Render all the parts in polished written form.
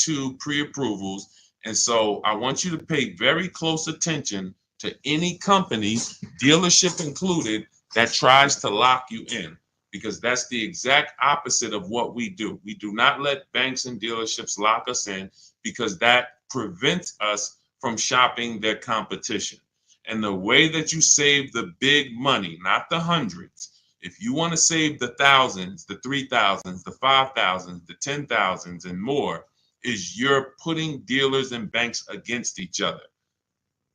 to pre-approvals. And so I want you to pay very close attention to any company, dealership included, that tries to lock you in, because that's the exact opposite of what we do. We do not let banks and dealerships lock us in, because that prevents us from shopping their competition. And the way that you save the big money, not the hundreds, if you want to save the thousands, the 3,000s, the 5,000s, the 10,000s and more, is you're putting dealers and banks against each other.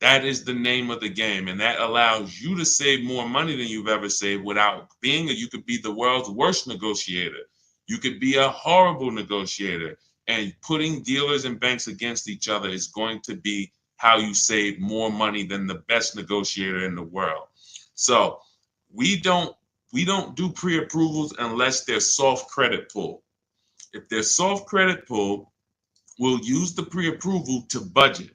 That is the name of the game, and that allows you to save more money than you've ever saved without being you could be the world's worst negotiator. You could be a horrible negotiator, and putting dealers and banks against each other is going to be how you save more money than the best negotiator in the world. So we don't do pre-approvals unless they're soft credit pull. If they're soft credit pull, we'll use the pre-approval to budget,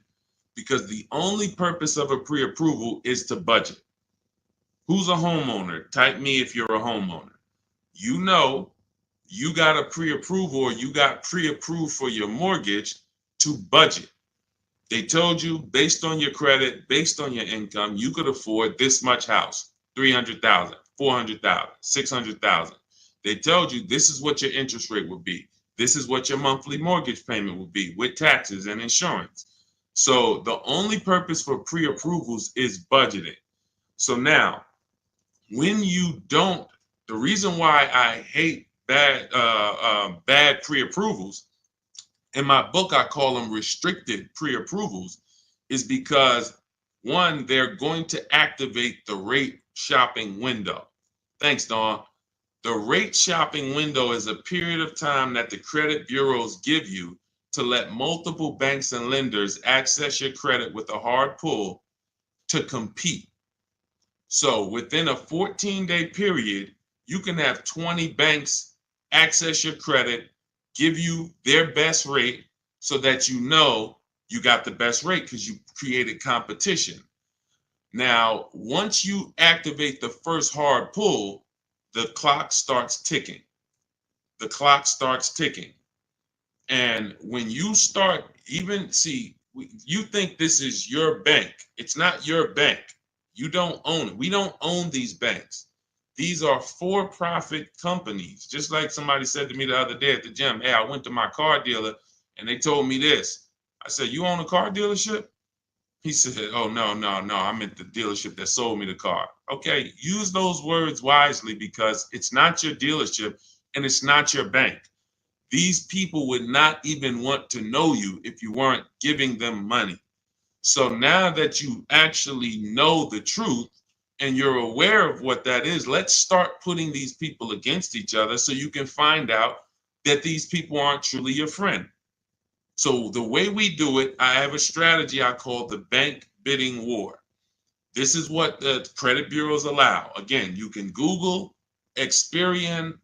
because the only purpose of a pre-approval is to budget. Who's a homeowner? Type me if you're a homeowner. You know you got a pre-approval, or you got pre-approved for your mortgage to budget. They told you, based on your credit, based on your income, you could afford this much house, 300,000, 400,000, 600,000. They told you this is what your interest rate would be. This is what your monthly mortgage payment would be with taxes and insurance. So the only purpose for pre-approvals is budgeting. So now, when you don't, the reason why I hate bad pre-approvals, in my book I call them restricted pre-approvals, is because, one, they're going to activate the rate shopping window. Thanks, Dawn. The rate shopping window is a period of time that the credit bureaus give you to let multiple banks and lenders access your credit with a hard pull to compete. So within a 14-day period, you can have 20 banks access your credit, give you their best rate, so that you know you got the best rate because you created competition. Now, once you activate the first hard pull, the clock starts ticking. The clock starts ticking. And when you start, even see, you think this is your bank. It's not your bank. You don't own it. We don't own these banks. These are for-profit companies. Just like somebody said to me the other day at the gym, hey, I went to my car dealer and they told me this. I said, you own a car dealership? He said, oh, no, I meant the dealership that sold me the car. Okay, use those words wisely, because it's not your dealership and it's not your bank. These people would not even want to know you if you weren't giving them money. So now that you actually know the truth and you're aware of what that is, let's start putting these people against each other so you can find out that these people aren't truly your friend. So the way we do it, I have a strategy I call the bank bidding war. This is what the credit bureaus allow. Again, you can Google Experian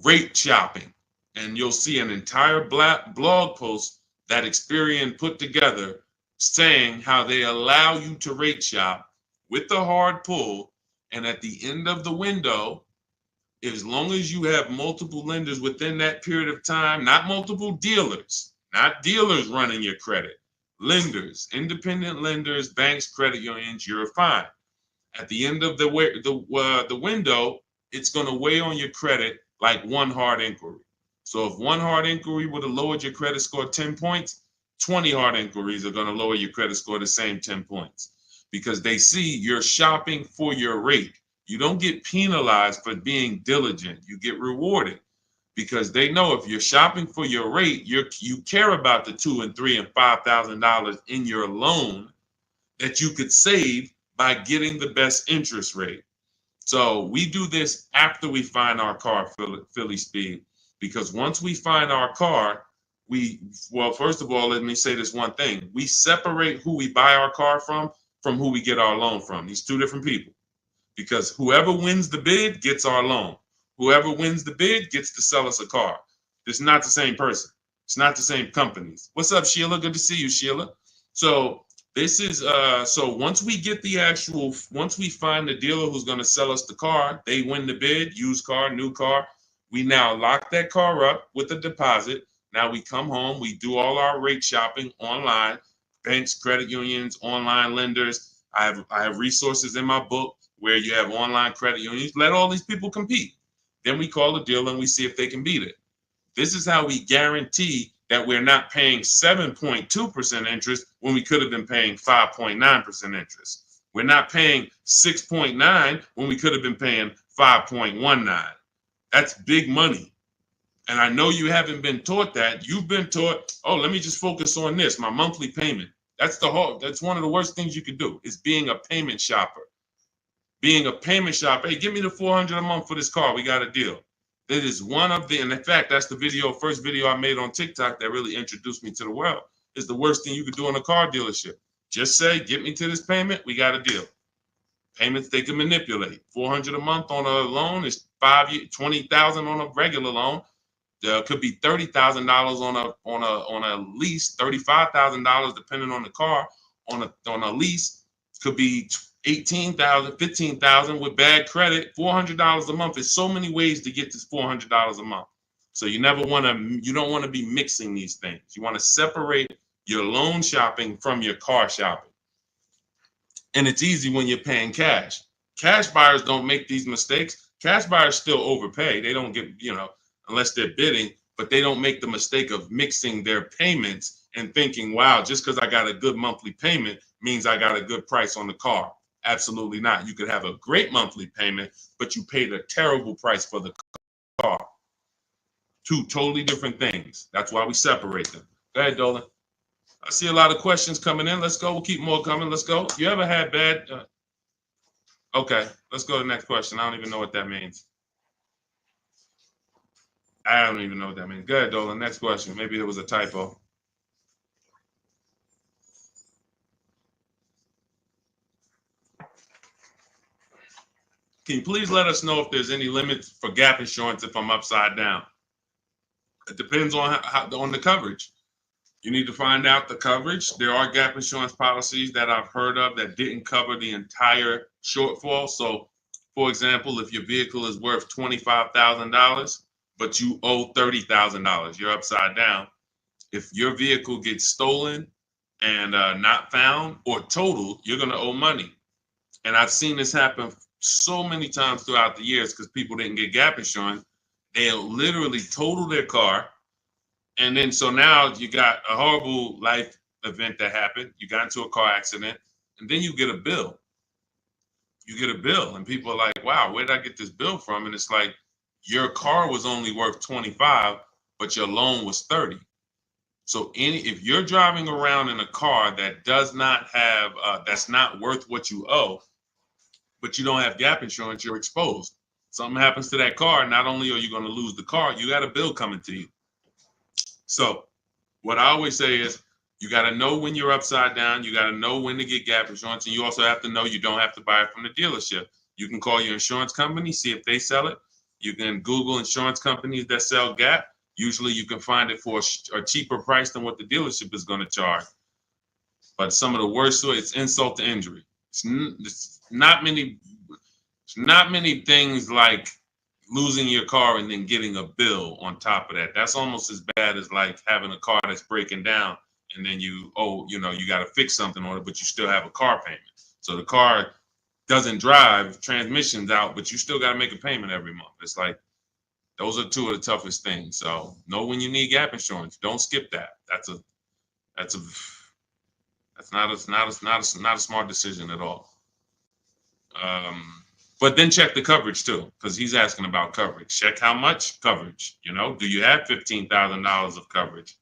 rate shopping, and you'll see an entire blog post that Experian put together saying how they allow you to rate shop with the hard pull. And at the end of the window, as long as you have multiple lenders within that period of time, not multiple dealers, not dealers running your credit, lenders, independent lenders, banks, credit unions, you're fine. At the end of the window, it's going to weigh on your credit like one hard inquiry. So if one hard inquiry would have lowered your credit score 10 points, 20 hard inquiries are going to lower your credit score the same 10 points, because they see you're shopping for your rate. You don't get penalized for being diligent. You get rewarded, because they know if you're shopping for your rate, you care about the $2,000 and $3,000 and $5,000 in your loan that you could save by getting the best interest rate. So we do this after we find our car, Philly Speed, because once we find our car, first of all, let me say this one thing. We separate who we buy our car from who we get our loan from. These two different people, because whoever wins the bid gets our loan. Whoever wins the bid gets to sell us a car. It's not the same person. It's not the same companies. What's up, Sheila? Good to see you, Sheila. So this is, so once we find the dealer who's going to sell us the car, they win the bid, used car, new car. We now lock that car up with a deposit. Now we come home, we do all our rate shopping online, banks, credit unions, online lenders. I have resources in my book where you have online credit unions. Let all these people compete. Then we call the deal and we see if they can beat it. This is how we guarantee that we're not paying 7.2% interest when we could have been paying 5.9% interest. We're not paying 6.9 when we could have been paying 5.19. That's big money. And I know you haven't been taught that. You've been taught, oh, let me just focus on this, my monthly payment. That's one of the worst things you could do, is being a payment shopper. Being a payment shopper. Hey, give me the $400 a month for this car. We got a deal. That is one of the, and in fact, that's the first video I made on TikTok that really introduced me to the world. It's the worst thing you could do in a car dealership. Just say, get me to this payment, we got a deal. Payments they can manipulate. $400 a month on a loan is 5 years, $20,000 on a regular loan. There could be $30,000 on a lease, $35,000 depending on the car. On a lease, could be $18,000, $15,000 with bad credit. $400 a month. There's so many ways to get this $400 a month. So you don't want to be mixing these things. You want to separate your loan shopping from your car shopping. And it's easy when you're paying cash. Cash buyers don't make these mistakes. Cash buyers still overpay. They don't get, unless they're bidding, but they don't make the mistake of mixing their payments and thinking, wow, just because I got a good monthly payment means I got a good price on the car. Absolutely not. You could have a great monthly payment, but you paid a terrible price for the car. Two totally different things. That's why we separate them. Go ahead, Dolan. I see a lot of questions coming in. Let's go. We'll keep more coming. Let's go. You ever had bad? Okay, let's go to the next question. I don't even know what that means. I don't even know what that means. Go ahead, Dolan. Next question. Maybe it was a typo. Can you please let us know if there's any limits for gap insurance if I'm upside down? It depends on on the coverage. You need to find out the coverage. There are gap insurance policies that I've heard of that didn't cover the entire shortfall. So, for example, if your vehicle is worth $25,000, but you owe $30,000, you're upside down. If your vehicle gets stolen and not found or totaled, you're going to owe money. And I've seen this happen so many times throughout the years because people didn't get gap insurance. They'll literally total their car. And then so now you got a horrible life event that happened. You got into a car accident, and then you get a bill. You get a bill, and people are like, wow, where did I get this bill from? And it's like, your car was only worth 25, but your loan was 30. So if you're driving around in a car that does not have, that's not worth what you owe, but you don't have gap insurance, you're exposed. Something happens to that car, not only are you going to lose the car, you got a bill coming to you. So what I always say is, you got to know when you're upside down. You got to know when to get gap insurance. And you also have to know you don't have to buy it from the dealership. You can call your insurance company, see if they sell it. You can Google insurance companies that sell gap. Usually you can find it for a cheaper price than what the dealership is going to charge. But some of the worst, it's insult to injury. It's not many things like losing your car and then getting a bill on top of that. That's almost as bad as like having a car that's breaking down and then you got to fix something on it, but you still have a car payment. So the car doesn't drive, transmission's out, but you still got to make a payment every month. It's like, those are two of the toughest things. So know when you need gap insurance. Don't skip that. That's not a smart decision at all. But then check the coverage too, because he's asking about coverage. Check how much coverage. Do you have $15,000 of coverage?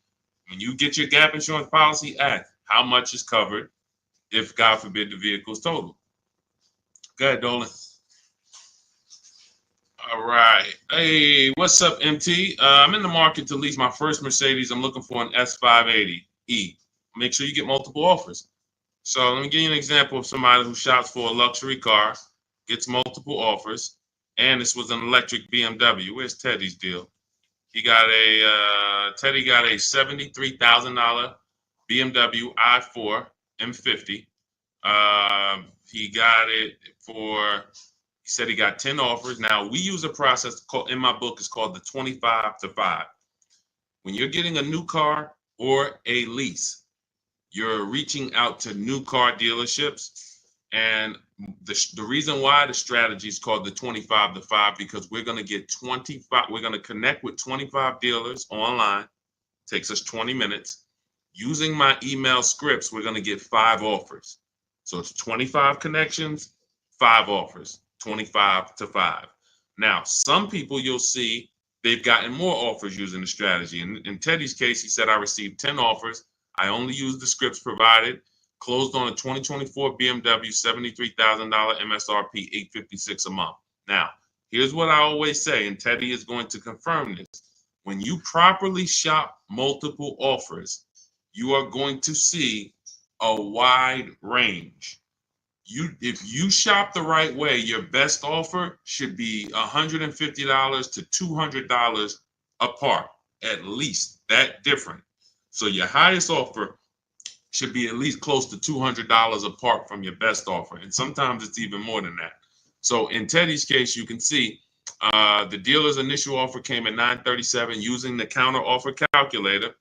When you get your gap insurance policy, ask how much is covered if, God forbid, the vehicle is totaled. Go ahead, Dolan. All right. Hey, what's up, MT? I'm in the market to lease my first Mercedes. I'm looking for an S580E. Make sure you get multiple offers. So let me give you an example of somebody who shops for a luxury car, gets multiple offers, and this was an electric BMW. Where's Teddy's deal? Teddy got a $73,000 BMW i4 M50. He got it for, he said he got 10 offers. Now we use a process in my book, it's called the 25 to 5. When you're getting a new car or a lease, you're reaching out to new car dealerships. And the reason why the strategy is called the 25 to 5, because we're going to get 25, we're going to connect with 25 dealers online. Takes us 20 minutes. Using my email scripts, we're going to get 5 offers. So it's 25 connections, 5 offers, 25 to 5. Now, some people you'll see they've gotten more offers using the strategy. In Teddy's case, he said, I received 10 offers. I only used the scripts provided, closed on a 2024 BMW $73,000 MSRP, $856 a month. Now, here's what I always say, and Teddy is going to confirm this. When you properly shop multiple offers, you are going to see a wide range. If you shop the right way, your best offer should be $150 to $200 apart, at least that different. So your highest offer should be at least close to $200 apart from your best offer. And sometimes it's even more than that. So in Teddy's case, you can see the dealer's initial offer came at $937 using the counter offer calculator,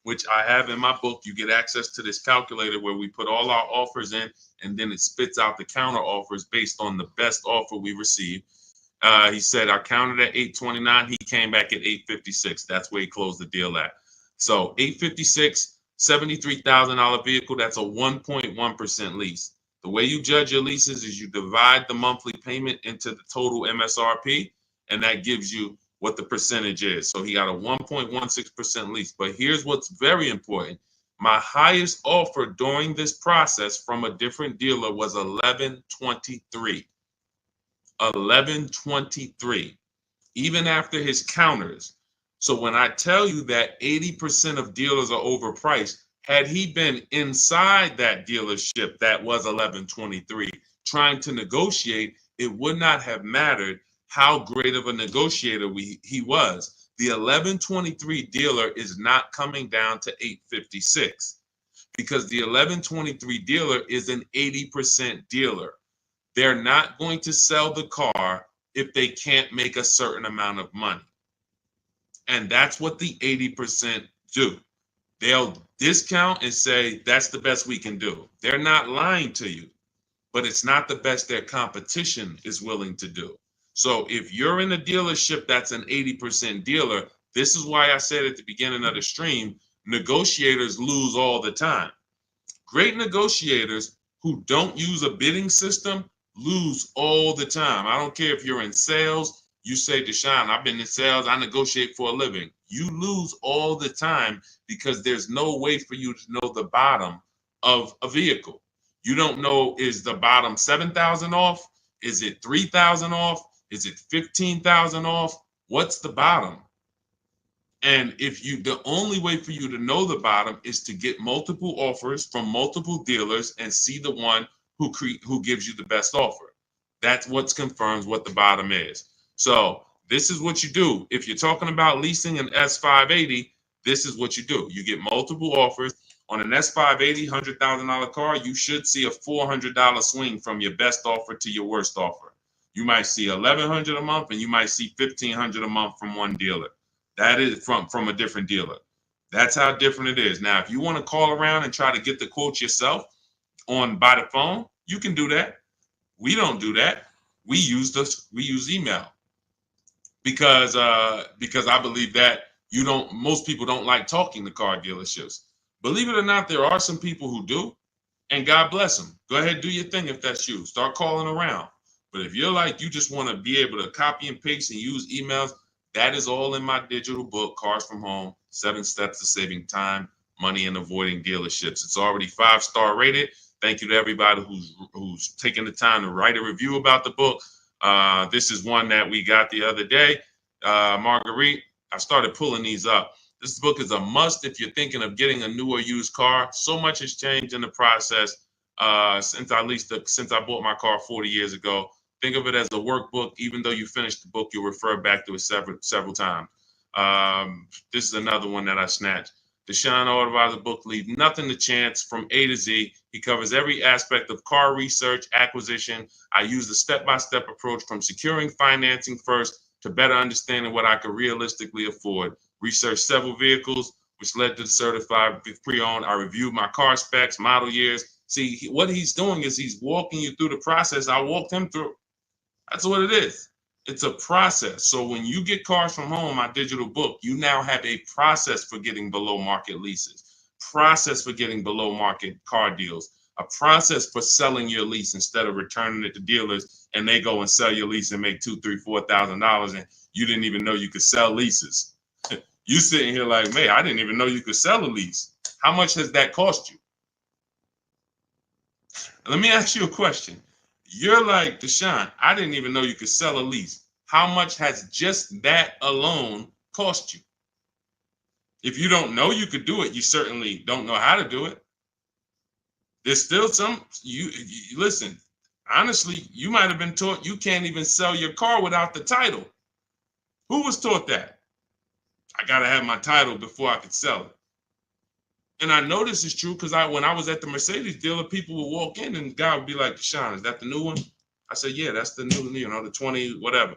which I have in my book. You get access to this calculator where we put all our offers in, and then it spits out the counter offers based on the best offer we received. He said I counted at $829. He came back at $856. That's where he closed the deal at. So $856, $73,000 vehicle. That's a 1.1% lease. The way you judge your leases is you divide the monthly payment into the total MSRP, and that gives you what the percentage is. So he got a 1.16% lease. But here's what's very important. My highest offer during this process from a different dealer was 1123. 1123, even after his counters. So when I tell you that 80% of dealers are overpriced, had he been inside that dealership that was 1123 trying to negotiate, it would not have mattered how great of a negotiator he was. The 1123 dealer is not coming down to 856 because the 1123 dealer is an 80% dealer. They're not going to sell the car if they can't make a certain amount of money. And that's what the 80% do. They'll discount and say, that's the best we can do. They're not lying to you, but it's not the best their competition is willing to do. So if you're in a dealership that's an 80% dealer, this is why I said at the beginning of the stream, negotiators lose all the time. Great negotiators who don't use a bidding system lose all the time. I don't care if you're in sales. You say, Deshone, I've been in sales. I negotiate for a living. You lose all the time because there's no way for you to know the bottom of a vehicle. You don't know, is the bottom 7,000 off? Is it 3,000 off? Is it 15,000 off? What's the bottom? And the only way for you to know the bottom is to get multiple offers from multiple dealers and see the one who gives you the best offer. That's what confirms what the bottom is. So this is what you do. If you're talking about leasing an S580, this is what you do. You get multiple offers. On an S580 $100,000 car, you should see a $400 swing from your best offer to your worst offer. You might see $1,100 a month, and you might see $1,500 a month from one dealer. That is from a different dealer. That's how different it is. Now, if you want to call around and try to get the quotes yourself by the phone, you can do that. We don't do that. We use email because I believe that most people don't like talking to car dealerships. Believe it or not, there are some people who do, and God bless them. Go ahead, do your thing if that's you. Start calling around. But if you're like, you just want to be able to copy and paste and use emails, that is all in my digital book, Cars from Home, 7 Steps to Saving Time, Money, and Avoiding Dealerships. It's already 5-star rated. Thank you to everybody who's taken the time to write a review about the book. This is one that we got the other day. Marguerite, I started pulling these up. This book is a must if you're thinking of getting a new or used car. So much has changed in the process since I bought my car 40 years ago. Think of it as a workbook. Even though you finish the book, you'll refer back to it several times. This is another one that I snatched. Deshone Auto book, Leave Nothing to Chance, from A to Z. He covers every aspect of car research, acquisition. I use the step-by-step approach from securing financing first to better understanding what I could realistically afford. researched several vehicles, which led to the certified pre-owned. I reviewed my car specs, model years. See, what he's doing is he's walking you through the process I walked him through. That's what it is. It's a process. So when you get Cars from Home, my digital book, you now have a process for getting below market leases, process for getting below market car deals, a process for selling your lease instead of returning it to dealers and they go and sell your lease and make $2,000, $3,000, $4,000 and you didn't even know you could sell leases. You sitting here like, man, I didn't even know you could sell a lease. How much has that cost you? Let me ask you a question. You're like, Deshone, I didn't even know you could sell a lease. How much has just that alone cost you? If you don't know you could do it, you certainly don't know how to do it. There's still some, you listen, honestly, you might have been taught you can't even sell your car without the title. Who was taught that? I got to have my title before I could sell it. And I know this is true because when I was at the Mercedes dealer, people would walk in and the guy would be like, Deshone, is that the new one? I said, yeah, that's the new, the 20, whatever. I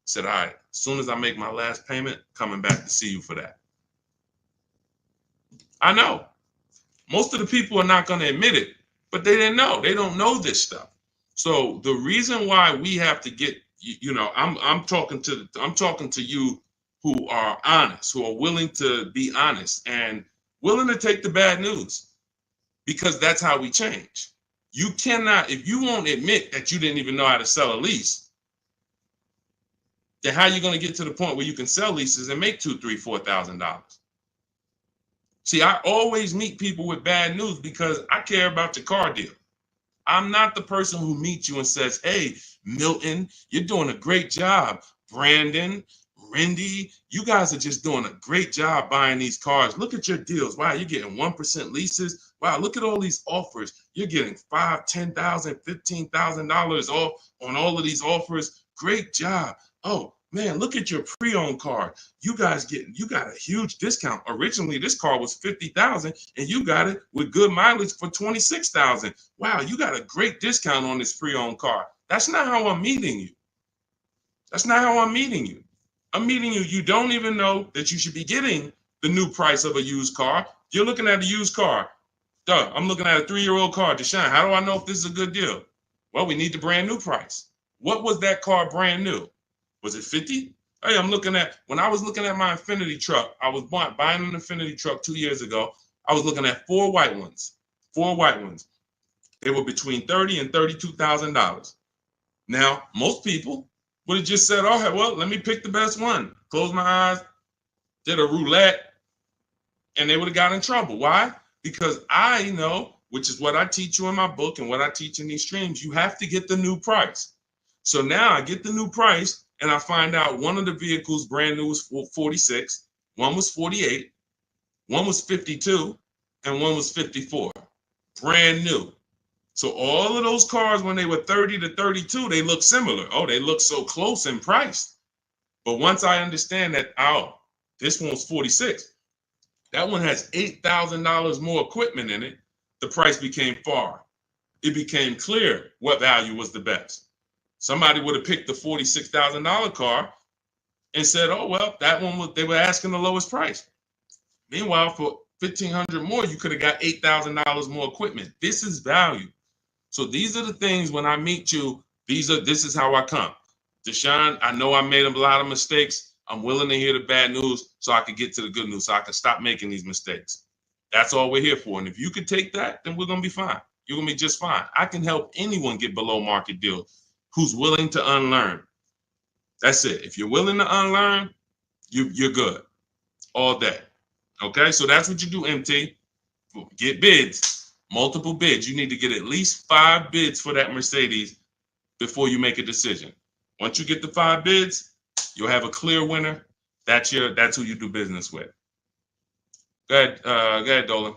said, all right, as soon as I make my last payment, coming back to see you for that. I know. Most of the people are not going to admit it, but they didn't know. They don't know this stuff. So the reason why we have to get, I'm talking to you who are honest, who are willing to be honest and willing to take the bad news, because that's how we change. You cannot, if you won't admit that you didn't even know how to sell a lease, then how are you going to get to the point where you can sell leases and make $2,000, $3,000, $4,000? See, I always meet people with bad news because I care about your car deal. I'm not the person who meets you and says, hey, Milton, you're doing a great job. Brandon, Rindy, you guys are just doing a great job buying these cars. Look at your deals. Wow, you're getting 1% leases. Wow, look at all these offers. You're getting $5,000, $10,000, $15,000 off on all of these offers. Great job. Oh, man, look at your pre-owned car. You got a huge discount. Originally, this car was $50,000 and you got it with good mileage for $26,000. Wow, you got a great discount on this pre-owned car. That's not how I'm meeting you. That's not how I'm meeting you. I'm meeting you. You don't even know that you should be getting the new price of a used car. You're looking at a used car. Duh, I'm looking at a 3-year-old car. Deshone, how do I know if this is a good deal? Well, we need the brand new price. What was that car brand new? Was it 50? Hey, when I was looking at my Infinity truck, I was buying an Infinity truck 2 years ago. I was looking at 4 white ones. They were between $30,000 and $32,000. Now, most people would have just said, oh, well, let me pick the best one. Close my eyes, did a roulette, and they would have got in trouble. Why? Because I know, which is what I teach you in my book and what I teach in these streams, you have to get the new price. So now I get the new price, and I find out one of the vehicles brand new was 46, one was 48, one was 52, and one was 54. Brand new. So all of those cars, when they were 30 to 32, they look similar. Oh, they look so close in price. But once I understand that, oh, this one's 46, that one has $8,000 more equipment in it, the price became far. It became clear what value was the best. Somebody would have picked the $46,000 car and said, oh, well, that one, they were asking the lowest price. Meanwhile, for $1,500 more, you could have got $8,000 more equipment. This is value. So these are the things when I meet you, this is how I come. Deshone, I know I made a lot of mistakes. I'm willing to hear the bad news so I can get to the good news, so I can stop making these mistakes. That's all we're here for. And if you could take that, then we're going to be fine. You're going to be just fine. I can help anyone get below market deals who's willing to unlearn. That's it. If you're willing to unlearn, you're good all day. Okay, so that's what you do, MT. Get bids, multiple bids. You need to get at least 5 bids for that Mercedes before you make a decision. Once you get the 5 bids, you'll have a clear winner. That's who you do business with. Go ahead, Dolan.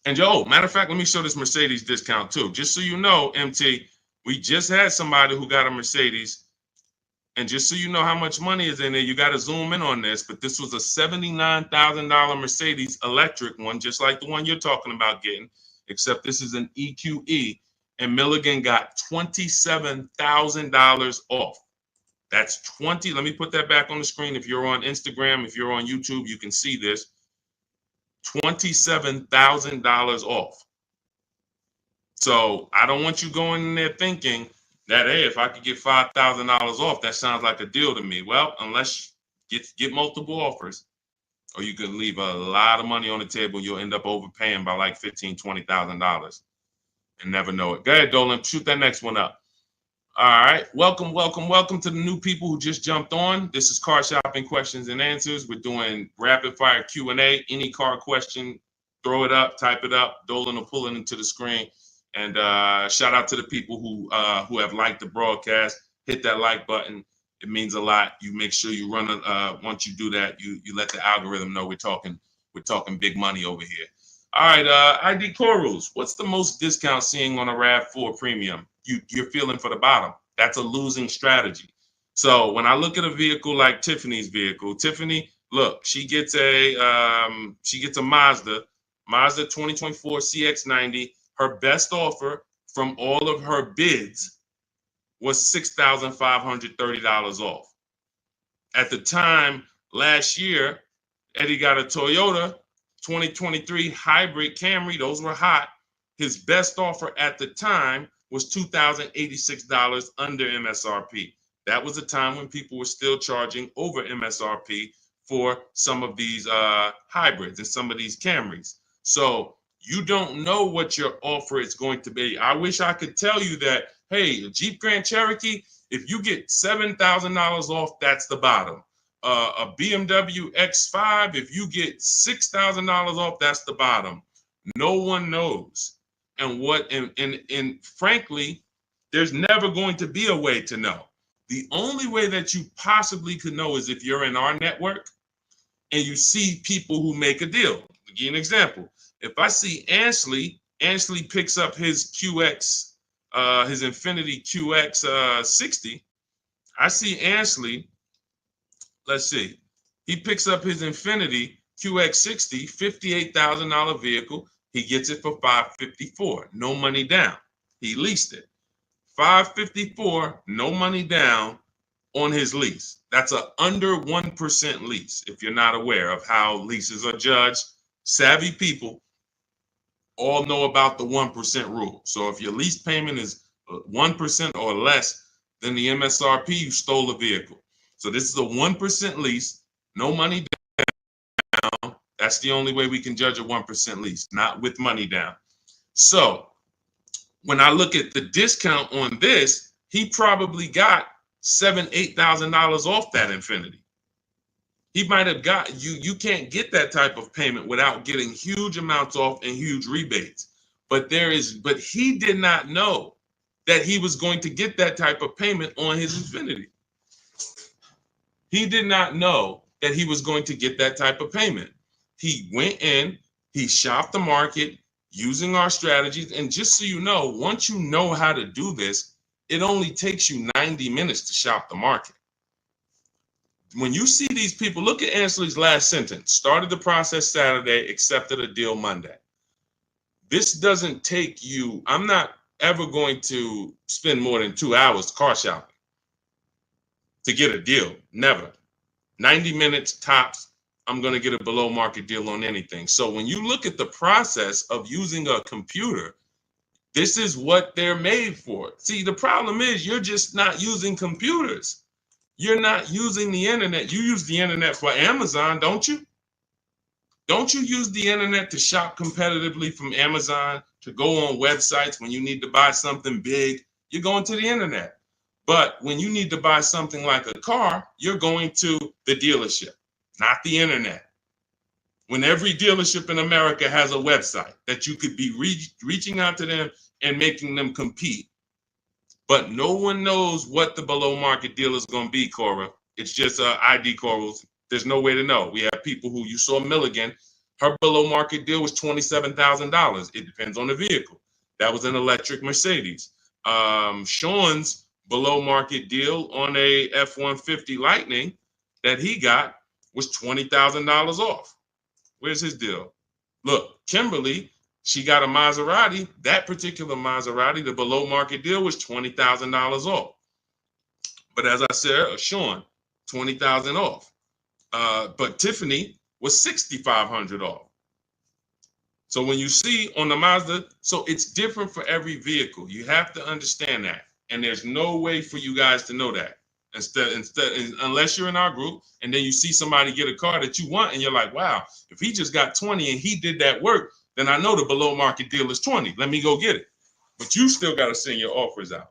And matter of fact, let me show this Mercedes discount too. Just so you know, MT, we just had somebody who got a Mercedes. And just so you know how much money is in there, you got to zoom in on this. But this was a $79,000 Mercedes electric one, just like the one you're talking about getting, except this is an EQE. And Milligan got $27,000 off. That's 20. Let me put that back on the screen. If you're on Instagram, if you're on YouTube, you can see this. $27,000 off. So I don't want you going in there thinking that, hey, if I could get $5,000 off, that sounds like a deal to me. Well, unless you get multiple offers, or you could leave a lot of money on the table, you'll end up overpaying by like $15,000, $20,000 and never know it. Go ahead, Dolan, shoot that next one up. All right, welcome to the new people who just jumped on. This is Car Shopping Questions and Answers. We're doing rapid fire Q&A. Any car question, throw it up, type it up. Dolan will pull it into the screen. And shout out to the people who have liked the broadcast. Hit that like button. It means a lot. You make sure you run once you do that, you let the algorithm know we're talking big money over here. All right, ID Corals, what's the most discount seeing on a RAV4 Premium? You're feeling for the bottom. That's a losing strategy. So when I look at a vehicle like Tiffany's vehicle, Tiffany, look, she gets a Mazda 2024 CX-90. Her best offer from all of her bids was $6,530 off. At the time last year, Eddie got a Toyota 2023 hybrid Camry. Those were hot. His best offer at the time was $2,086 under MSRP. That was a time when people were still charging over MSRP for some of these hybrids and some of these Camrys. So you don't know what your offer is going to be. I wish I could tell you that, hey, a Jeep Grand Cherokee, if you get $7,000 off, that's the bottom. A BMW X5, if you get $6,000 off, that's the bottom. No one knows. And frankly, there's never going to be a way to know. The only way that you possibly could know is if you're in our network and you see people who make a deal. I'll give you an example. If I see Ansley picks up his QX, his Infiniti QX 60. I see Ansley, let's see, he picks up his Infiniti QX 60, $58,000 vehicle. He gets it for $554, no money down. He leased it. $554, no money down on his lease. That's a under 1% lease. If you're not aware of how leases are judged, savvy people all know about the 1% rule. So if your lease payment is 1% or less than the MSRP, you stole a vehicle. So this is a 1% lease, no money down. That's the only way we can judge a 1% lease, not with money down. So when I look at the discount on this, he probably got $7,000-$8,000 off that Infiniti. He might have got you can't get that type of payment without getting huge amounts off and huge rebates. But he did not know that he was going to get that type of payment on his Infiniti. He did not know that he was going to get that type of payment. He went in, he shopped the market using our strategies. And just so you know, once you know how to do this, it only takes you 90 minutes to shop the market. When you see these people, look at Ansley's last sentence. Started the process Saturday, accepted a deal Monday. This doesn't take you, I'm not ever going to spend more than 2 hours car shopping to get a deal. Never. 90 minutes tops, I'm going to get a below market deal on anything. So when you look at the process of using a computer, this is what they're made for. See, the problem is you're just not using computers. You're not using the internet. You use the internet for Amazon, don't you? Don't you use the internet to shop competitively from Amazon, to go on websites when you need to buy something big? You're going to the internet. But when you need to buy something like a car, you're going to the dealership, not the internet. When every dealership in America has a website that you could be reaching out to them and making them compete. But no one knows what the below market deal is going to be, Cora. It's just ID Corals. There's no way to know. We have people who, you saw Milligan, her below market deal was $27,000. It depends on the vehicle. That was an electric Mercedes. Sean's below market deal on a F-150 Lightning that he got was $20,000 off. Where's his deal? Look, Kimberly, she got a Maserati. That particular Maserati, the below market deal was $20,000 off. But as I said, Sean, 20,000 off. But Tiffany was 6,500 off. So when you see on the Mazda, so it's different for every vehicle. You have to understand that. And there's no way for you guys to know that. Unless you're in our group and then you see somebody get a car that you want and you're like, wow, if he just got 20 and he did that work, then I know the below market deal is 20. Let me go get it. But you still got to send your offers out.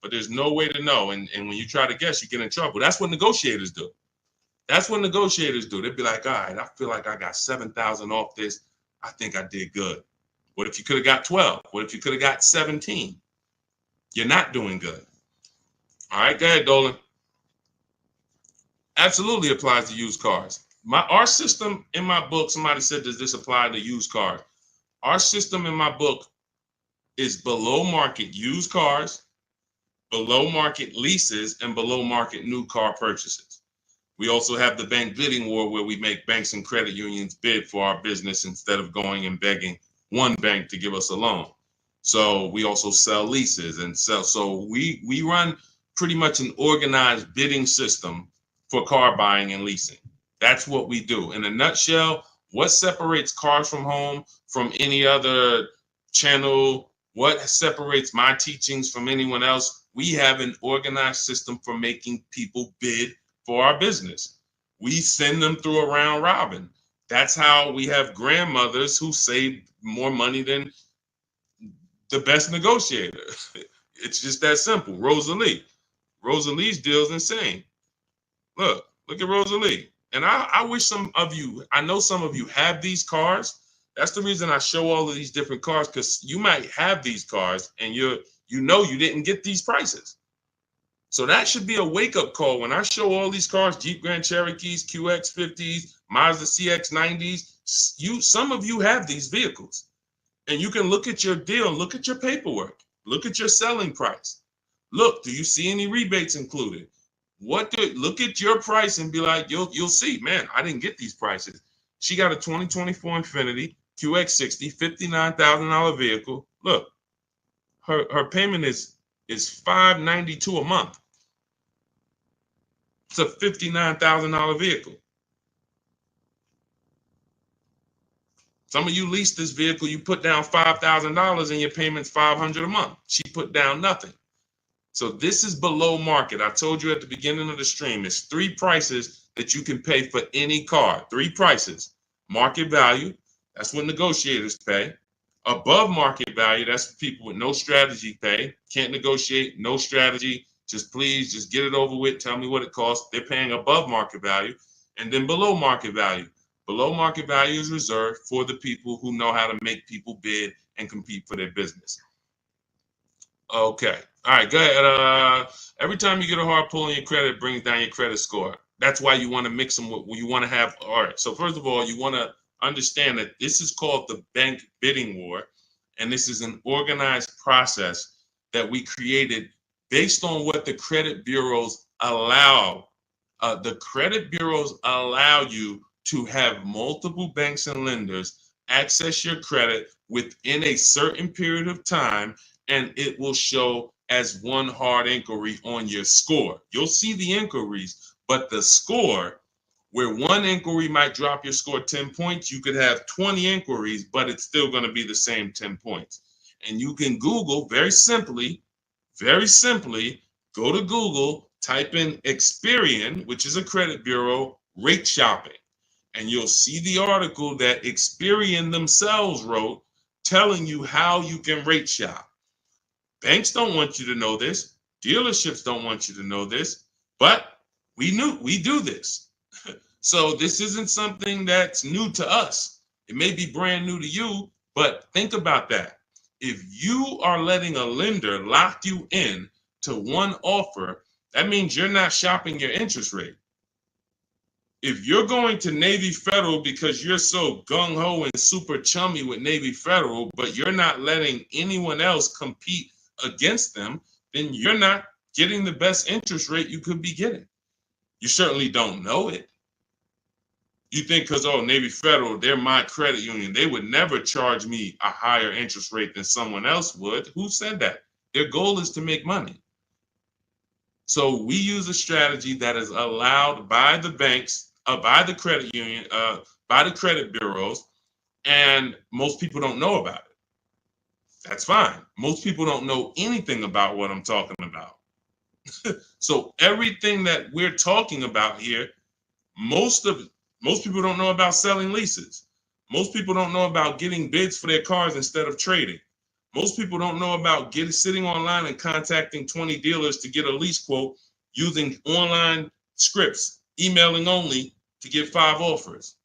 But there's no way to know. And when you try to guess, you get in trouble. That's what negotiators do. That's what negotiators do. They'd be like, all right, I feel like I got 7,000 off this. I think I did good. What if you could have got 12? What if you could have got 17? You're not doing good. All right, go ahead, Dolan. Absolutely applies to used cars. Our system in my book, somebody said, does this apply to used cars? Our system in my book is below market used cars, below market leases, and below market new car purchases. We also have the bank bidding war where we make banks and credit unions bid for our business instead of going and begging one bank to give us a loan. So we also sell leases and sell. So we run pretty much an organized bidding system for car buying and leasing. That's what we do. In a nutshell, what separates Cars from Home from any other channel? What separates my teachings from anyone else? We have an organized system for making people bid for our business. We send them through a round robin. That's how we have grandmothers who save more money than the best negotiator. It's just that simple. Rosalie. Rosalie's deal is insane. Look at Rosalie. And I wish some of you, I know some of you have these cars. That's the reason I show all of these different cars, because you might have these cars and you didn't get these prices. So that should be a wake-up call when I show all these cars, Jeep Grand Cherokees, QX50s, Mazda CX90s. Some of you have these vehicles. And you can look at your deal, look at your paperwork, look at your selling price. Look, do you see any rebates included? Look at your price and be like, you'll see, man, I didn't get these prices. She got a 2024 Infiniti QX60, $59,000 vehicle. Look, her payment is $592 a month. It's a $59,000 vehicle. Some of you lease this vehicle, you put down $5,000 and your payment's $500 a month. She put down nothing. So this is below market. I told you at the beginning of the stream, it's 3 prices that you can pay for any car. 3 prices. Market value, that's what negotiators pay. Above market value, that's for people with no strategy pay. Can't negotiate, no strategy. Just please, just get it over with. Tell me what it costs. They're paying above market value. And then below market value. Below market value is reserved for the people who know how to make people bid and compete for their business. Okay. All right, go ahead. Every time you get a hard pull on your credit, it brings down your credit score. That's why you want to mix them with, you want to have, all right. So first of all, you want to understand that this is called the bank bidding war. And this is an organized process that we created based on what the credit bureaus allow. The credit bureaus allow you to have multiple banks and lenders access your credit within a certain period of time, and it will show as one hard inquiry on your score. You'll see the inquiries, but the score, where one inquiry might drop your score 10 points, you could have 20 inquiries, but it's still going to be the same 10 points. And you can Google very simply, go to Google, type in Experian, which is a credit bureau, rate shopping. And you'll see the article that Experian themselves wrote telling you how you can rate shop. Banks don't want you to know this. Dealerships don't want you to know this, but we do this. So this isn't something that's new to us. It may be brand new to you, but think about that. If you are letting a lender lock you in to one offer, that means you're not shopping your interest rate. If you're going to Navy Federal because you're so gung-ho and super chummy with Navy Federal, but you're not letting anyone else compete against them, then you're not getting the best interest rate you could be getting. You certainly don't know it. You think because, oh, Navy Federal, they're my credit union, they would never charge me a higher interest rate than someone else would. Who said that? Their goal is to make money. So we use a strategy that is allowed by the banks, by the credit union, by the credit bureaus, and most people don't know about it. That's fine. Most people don't know anything about what I'm talking about. So everything that we're talking about here, most people don't know about selling leases. Most people don't know about getting bids for their cars instead of trading. Most people don't know about sitting online and contacting 20 dealers to get a lease quote using online scripts, emailing only to get 5 offers.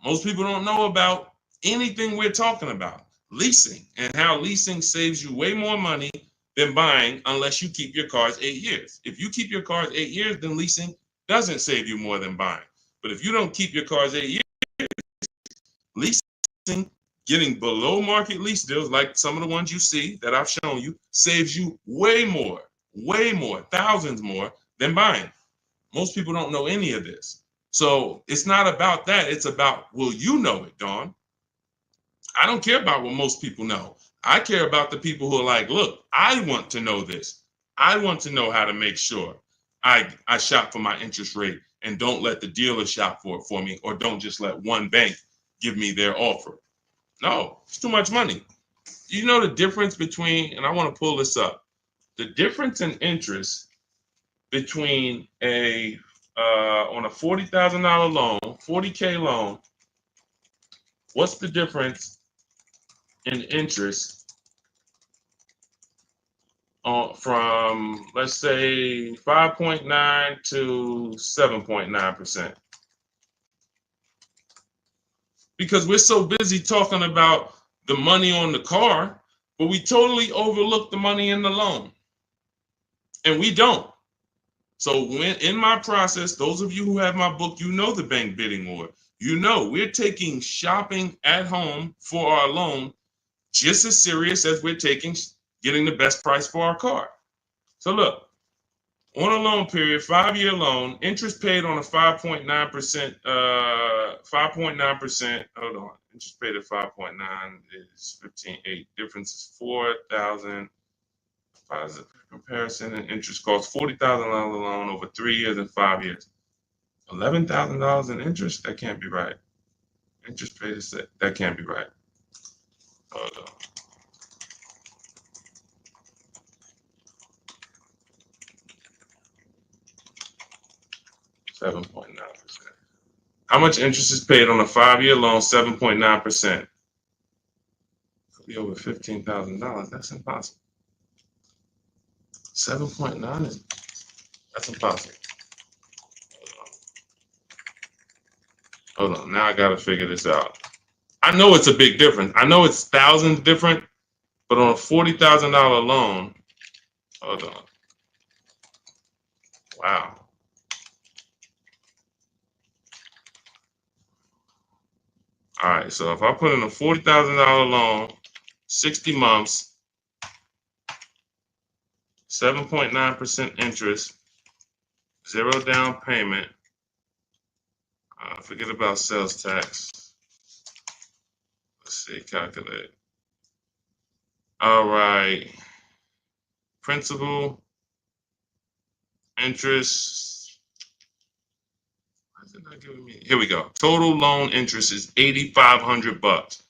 Most people don't know about anything we're talking about, leasing, and how leasing saves you way more money than buying unless you keep your cars 8 years. If you keep your cars 8 years, then leasing doesn't save you more than buying. But if you don't keep your cars 8 years, leasing, getting below market lease deals like some of the ones you see that I've shown you, saves you way more, thousands more than buying. Most people don't know any of this. So it's not about that. It's about, will you know it, Dawn? I don't care about what most people know. I care about the people who are like, look, I want to know this. I want to know how to make sure I shop for my interest rate and don't let the dealer shop for it for me, or don't just let one bank give me their offer. No, it's too much money. You know the difference between, and I want to pull this up, the difference in interest between on a $40,000 loan, 40K loan, what's the difference in interest from, let's say, 5.9 to 7.9%? Because we're so busy talking about the money on the car, but we totally overlook the money in the loan. And we don't. So when in my process, those of you who have my book, you know the bank bidding war. You know we're taking shopping at home for our loan just as serious as we're taking getting the best price for our car. So look, on a loan period, 5-year loan, interest paid on a 5.9%, 5.9%, hold on, interest paid at 5.9 is 15.8, difference is 4,000. Positive comparison and interest cost, $40,000 loan over 3 years and 5 years. $11,000 in interest? That can't be right. Interest paid is that can't be right. Hold on. $7.9%. How much interest is paid on a 5-year loan? 7.9%. Could be over $15,000. That's impossible. 7.9 is, that's impossible. Hold on. Now I got to figure this out. I know it's a big difference. I know it's thousands different, but on a $40,000 loan, hold on. Wow. All right. So if I put in a $40,000 loan, 60 months, 7.9% interest, 0 down payment. Forget about sales tax. Let's see, calculate. All right. Principal, interest. Why is it not giving me? Here we go. Total loan interest is $8,500.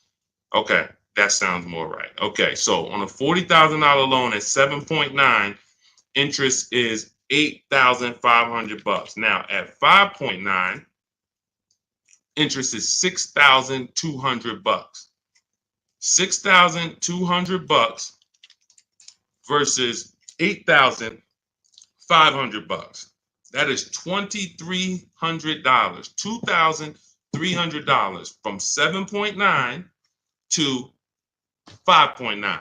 Okay, that sounds more right. Okay, so on a $40,000 loan at 7.9, interest is $8,500. Now at 5.9, interest is $6,200. $6,200 versus $8,500. That is $2,300. $2,300 from 7.9 to 5.9.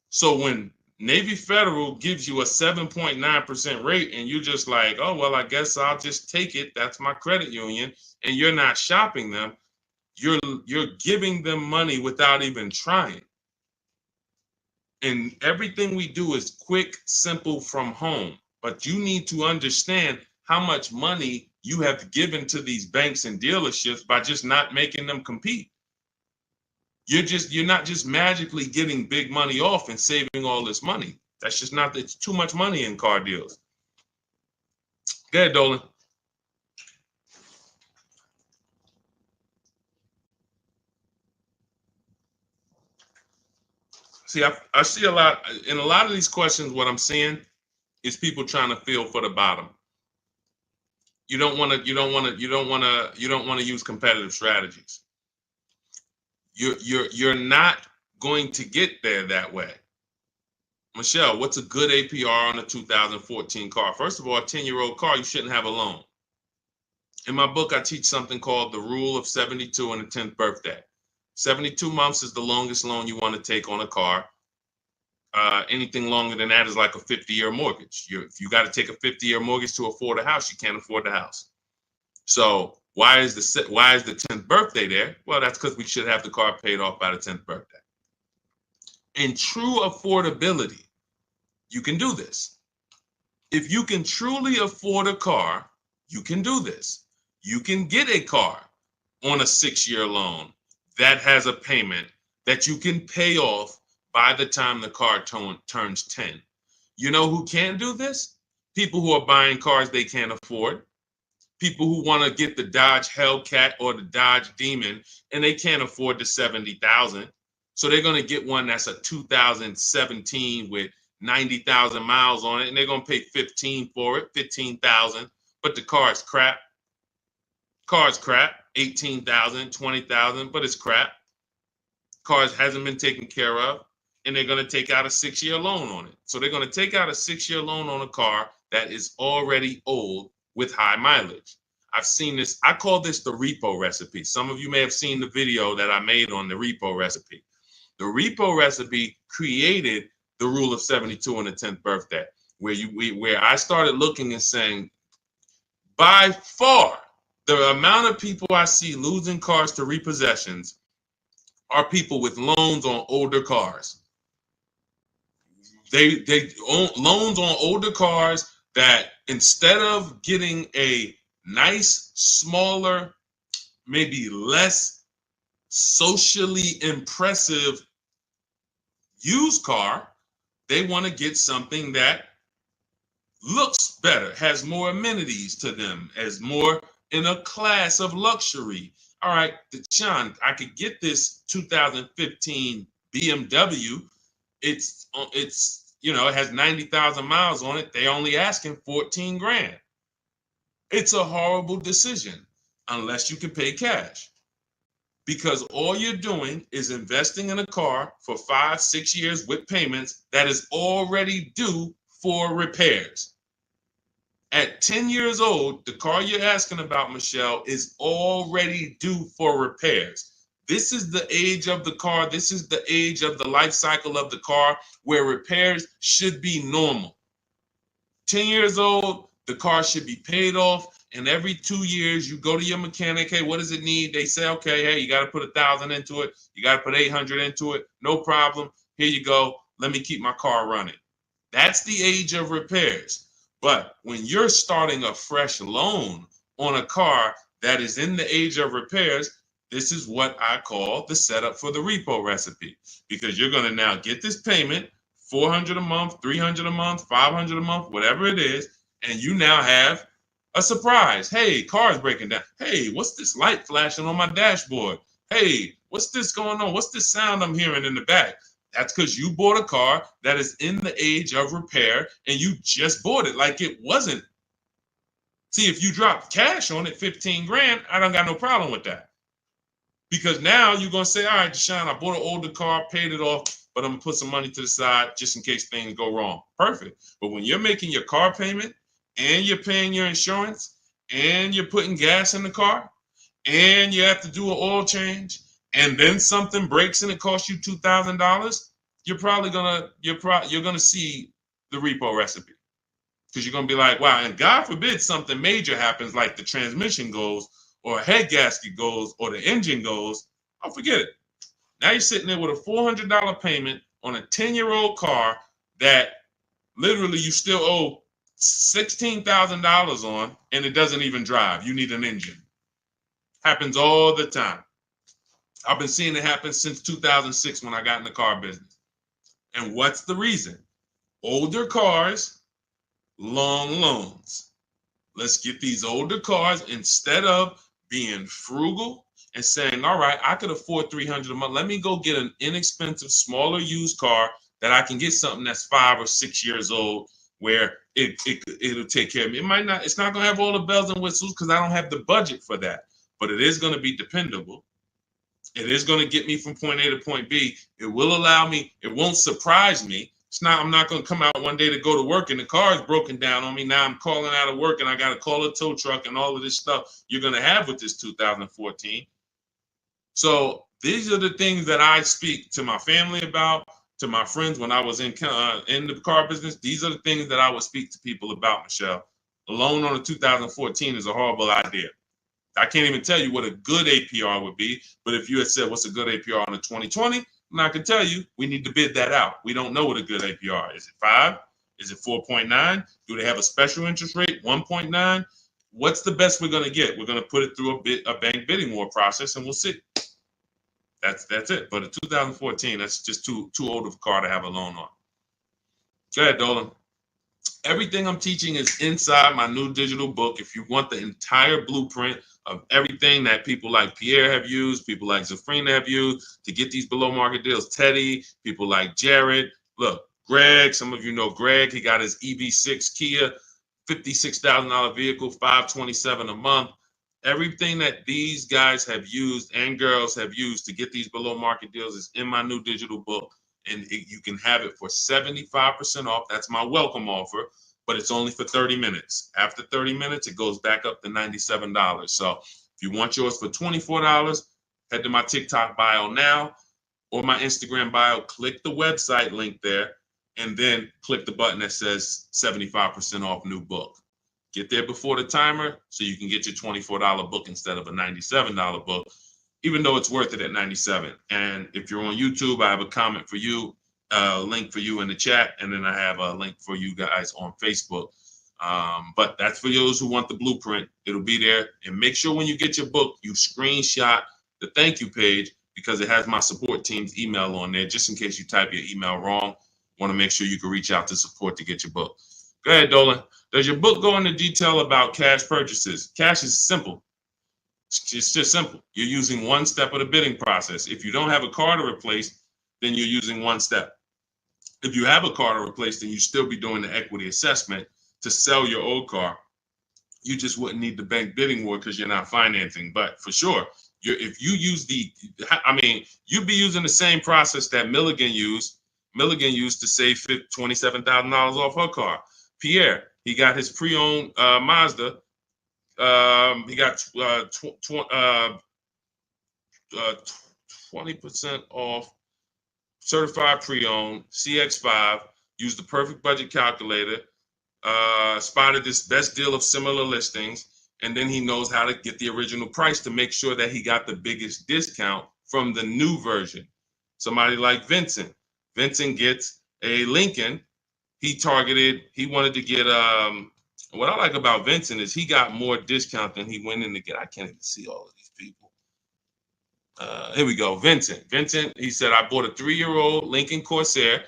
So when Navy Federal gives you a 7.9% rate and you're just like, oh, well, I guess I'll just take it. That's my credit union. And you're not shopping them. You're giving them money without even trying. And everything we do is quick, simple, from home. But you need to understand how much money you have given to these banks and dealerships by just not making them compete. You're not just magically getting big money off and saving all this money. That's just not, it's too much money in car deals. Go ahead, Dolan. See, I see a lot in a lot of these questions. What I'm seeing is people trying to feel for the bottom. You don't want to use competitive strategies. You're not going to get there that way. Michelle, what's a good APR on a 2014 car? First of all, a 10-year-old car, you shouldn't have a loan. In my book, I teach something called the rule of 72 and the 10th birthday. 72 months is the longest loan you want to take on a car. Anything longer than that is like a 50-year mortgage. If you got to take a 50-year mortgage to afford a house, you can't afford the house. So why is the 10th birthday there? Well, that's because we should have the car paid off by the 10th birthday. In true affordability, you can do this. If you can truly afford a car, you can do this. You can get a car on a 6-year loan that has a payment that you can pay off by the time the car turns 10. You know who can do this? People who are buying cars they can't afford. People who want to get the Dodge Hellcat or the Dodge Demon and they can't afford the $70,000. So they're going to get one that's a 2017 with 90,000 miles on it, and they're going to pay 15 for it, 15,000. But the car is crap. Car's crap, 18,000, 20,000, but it's crap. Cars hasn't been taken care of, and they're going to take out a 6-year loan on it. So they're going to take out a 6-year loan on a car that is already old with high mileage. I've seen this. I call this the repo recipe. Some of you may have seen the video that I made on the repo recipe. The repo recipe created the rule of 72 on the 10th birthday, where I started looking and saying, by far, the amount of people I see losing cars to repossessions are people with loans on older cars. They own loans on older cars that instead of getting a nice, smaller, maybe less socially impressive used car, they want to get something that looks better, has more amenities to them, as more in a class of luxury. All right, Deshone, I could get this 2015 BMW. It's it has 90,000 miles on it. They only asking 14 grand. It's a horrible decision unless you can pay cash. Because all you're doing is investing in a car for 5-6 years with payments that is already due for repairs. At 10 years old, the car you're asking about, Michelle, is already due for repairs. This is the age of the car. This is the age of the life cycle of the car where repairs should be normal. 10 years old, the car should be paid off. And every 2 years, you go to your mechanic. Hey, what does it need? They say, okay, hey, you got to put 1,000 into it. You got to put 800 into it. No problem. Here you go. Let me keep my car running. That's the age of repairs. But when you're starting a fresh loan on a car that is in the age of repairs, this is what I call the setup for the repo recipe. Because you're going to now get this payment, $400 a month, $300 a month, $500 a month, whatever it is, and you now have a surprise. Hey, car's breaking down. Hey, what's this light flashing on my dashboard? Hey, what's this going on? What's this sound I'm hearing in the back? That's because you bought a car that is in the age of repair and you just bought it like it wasn't. See, if you drop cash on it, 15 grand, I don't got no problem with that. Because now you're going to say, all right, Deshone, I bought an older car, paid it off, but I'm going to put some money to the side just in case things go wrong. Perfect. But when you're making your car payment and you're paying your insurance and you're putting gas in the car and you have to do an oil change, and then something breaks and it costs you $2,000, you're gonna see the repo recipe, because you're gonna be like, wow, and God forbid something major happens, like the transmission goes, or a head gasket goes, or the engine goes. Oh, forget it. Now you're sitting there with a $400 payment on a 10-year-old car that literally you still owe $16,000 on, and it doesn't even drive. You need an engine. Happens all the time. I've been seeing it happen since 2006 when I got in the car business. And what's the reason? older cars, long loans. Let's get these older cars instead of being frugal and saying, all right, I could afford $300 a month. Let me go get an inexpensive, smaller used car that I can get something that's 5 or 6 years old where it'll take care of me. It's not going to have all the bells and whistles because I don't have the budget for that, but it is going to be dependable. It is going to get me from point A to point B. It will allow me, it won't surprise me. I'm not going to come out one day to go to work and the car is broken down on me. Now I'm calling out of work and I got to call a tow truck and all of this stuff you're going to have with this 2014. So these are the things that I speak to my family about, to my friends when I was in the car business. These are the things that I would speak to people about, Michelle. A loan on a 2014 is a horrible idea. I can't even tell you what a good APR would be, but if you had said what's a good APR on a 2020, I can tell you we need to bid that out. We don't know what a good APR is. Is it 5? Is it 4.9? Do they have a special interest rate, 1.9? What's the best we're going to get? We're going to put it through a bank bidding war process, and we'll see. That's it. But a 2014, that's just too old of a car to have a loan on. Go ahead, Dolan. Everything I'm teaching is inside my new digital book. If you want the entire blueprint of everything that people like Pierre have used, people like Zafrina have used to get these below market deals, Teddy, people like Jared, look, Greg, some of you know Greg, he got his EV6 Kia, $56,000 vehicle, $527 a month. Everything that these guys have used and girls have used to get these below market deals is in my new digital book. And you can have it for 75% off. That's my welcome offer, but it's only for 30 minutes. After 30 minutes, it goes back up to $97. So if you want yours for $24, head to my TikTok bio now or my Instagram bio, click the website link there, and then click the button that says 75% off new book. Get there before the timer so you can get your $24 book instead of a $97 book, even though it's worth it at $97. And if you're on YouTube, I have a comment for you, a link for you in the chat, and then I have a link for you guys on Facebook. But that's for those who want the blueprint. It'll be there. And make sure when you get your book, you screenshot the thank you page because it has my support team's email on there, just in case you type your email wrong. Want to make sure you can reach out to support to get your book. Go ahead, Dolan. Does your book go into detail about cash purchases? Cash is simple. It's just simple. You're using one step of the bidding process. If you don't have a car to replace, then you're using one step. If you have a car to replace, then you still be doing the equity assessment to sell your old car. You just wouldn't need the bank bidding war because you're not financing. But for sure, if you use you'd be using the same process that Milligan used. Milligan used to save $27,000 off her car. Pierre, he got his pre-owned Mazda. He got 20% off certified pre-owned CX5. Used the perfect budget calculator. Spotted this best deal of similar listings, and then he knows how to get the original price to make sure that he got the biggest discount from the new version. Somebody like Vincent. Vincent gets a Lincoln. He wanted to get what I like about Vincent is he got more discount than he went in to get. I can't even see all of these people. Here we go. Vincent, he said, I bought a 3-year-old Lincoln Corsair,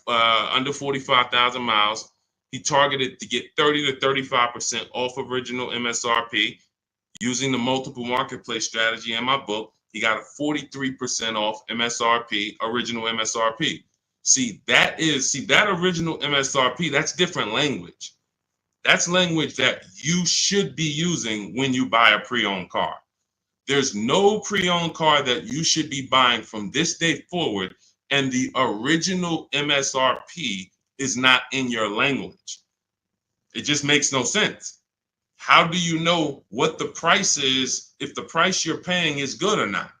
under 45,000 miles. He targeted to get 30 to 35% off original MSRP using the multiple marketplace strategy in my book. He got a 43% off MSRP, original MSRP. See, that original MSRP, that's different language. That's language that you should be using when you buy a pre-owned car. There's no pre-owned car that you should be buying from this day forward, and the original MSRP is not in your language. It just makes no sense. How do you know what the price is if the price you're paying is good or not?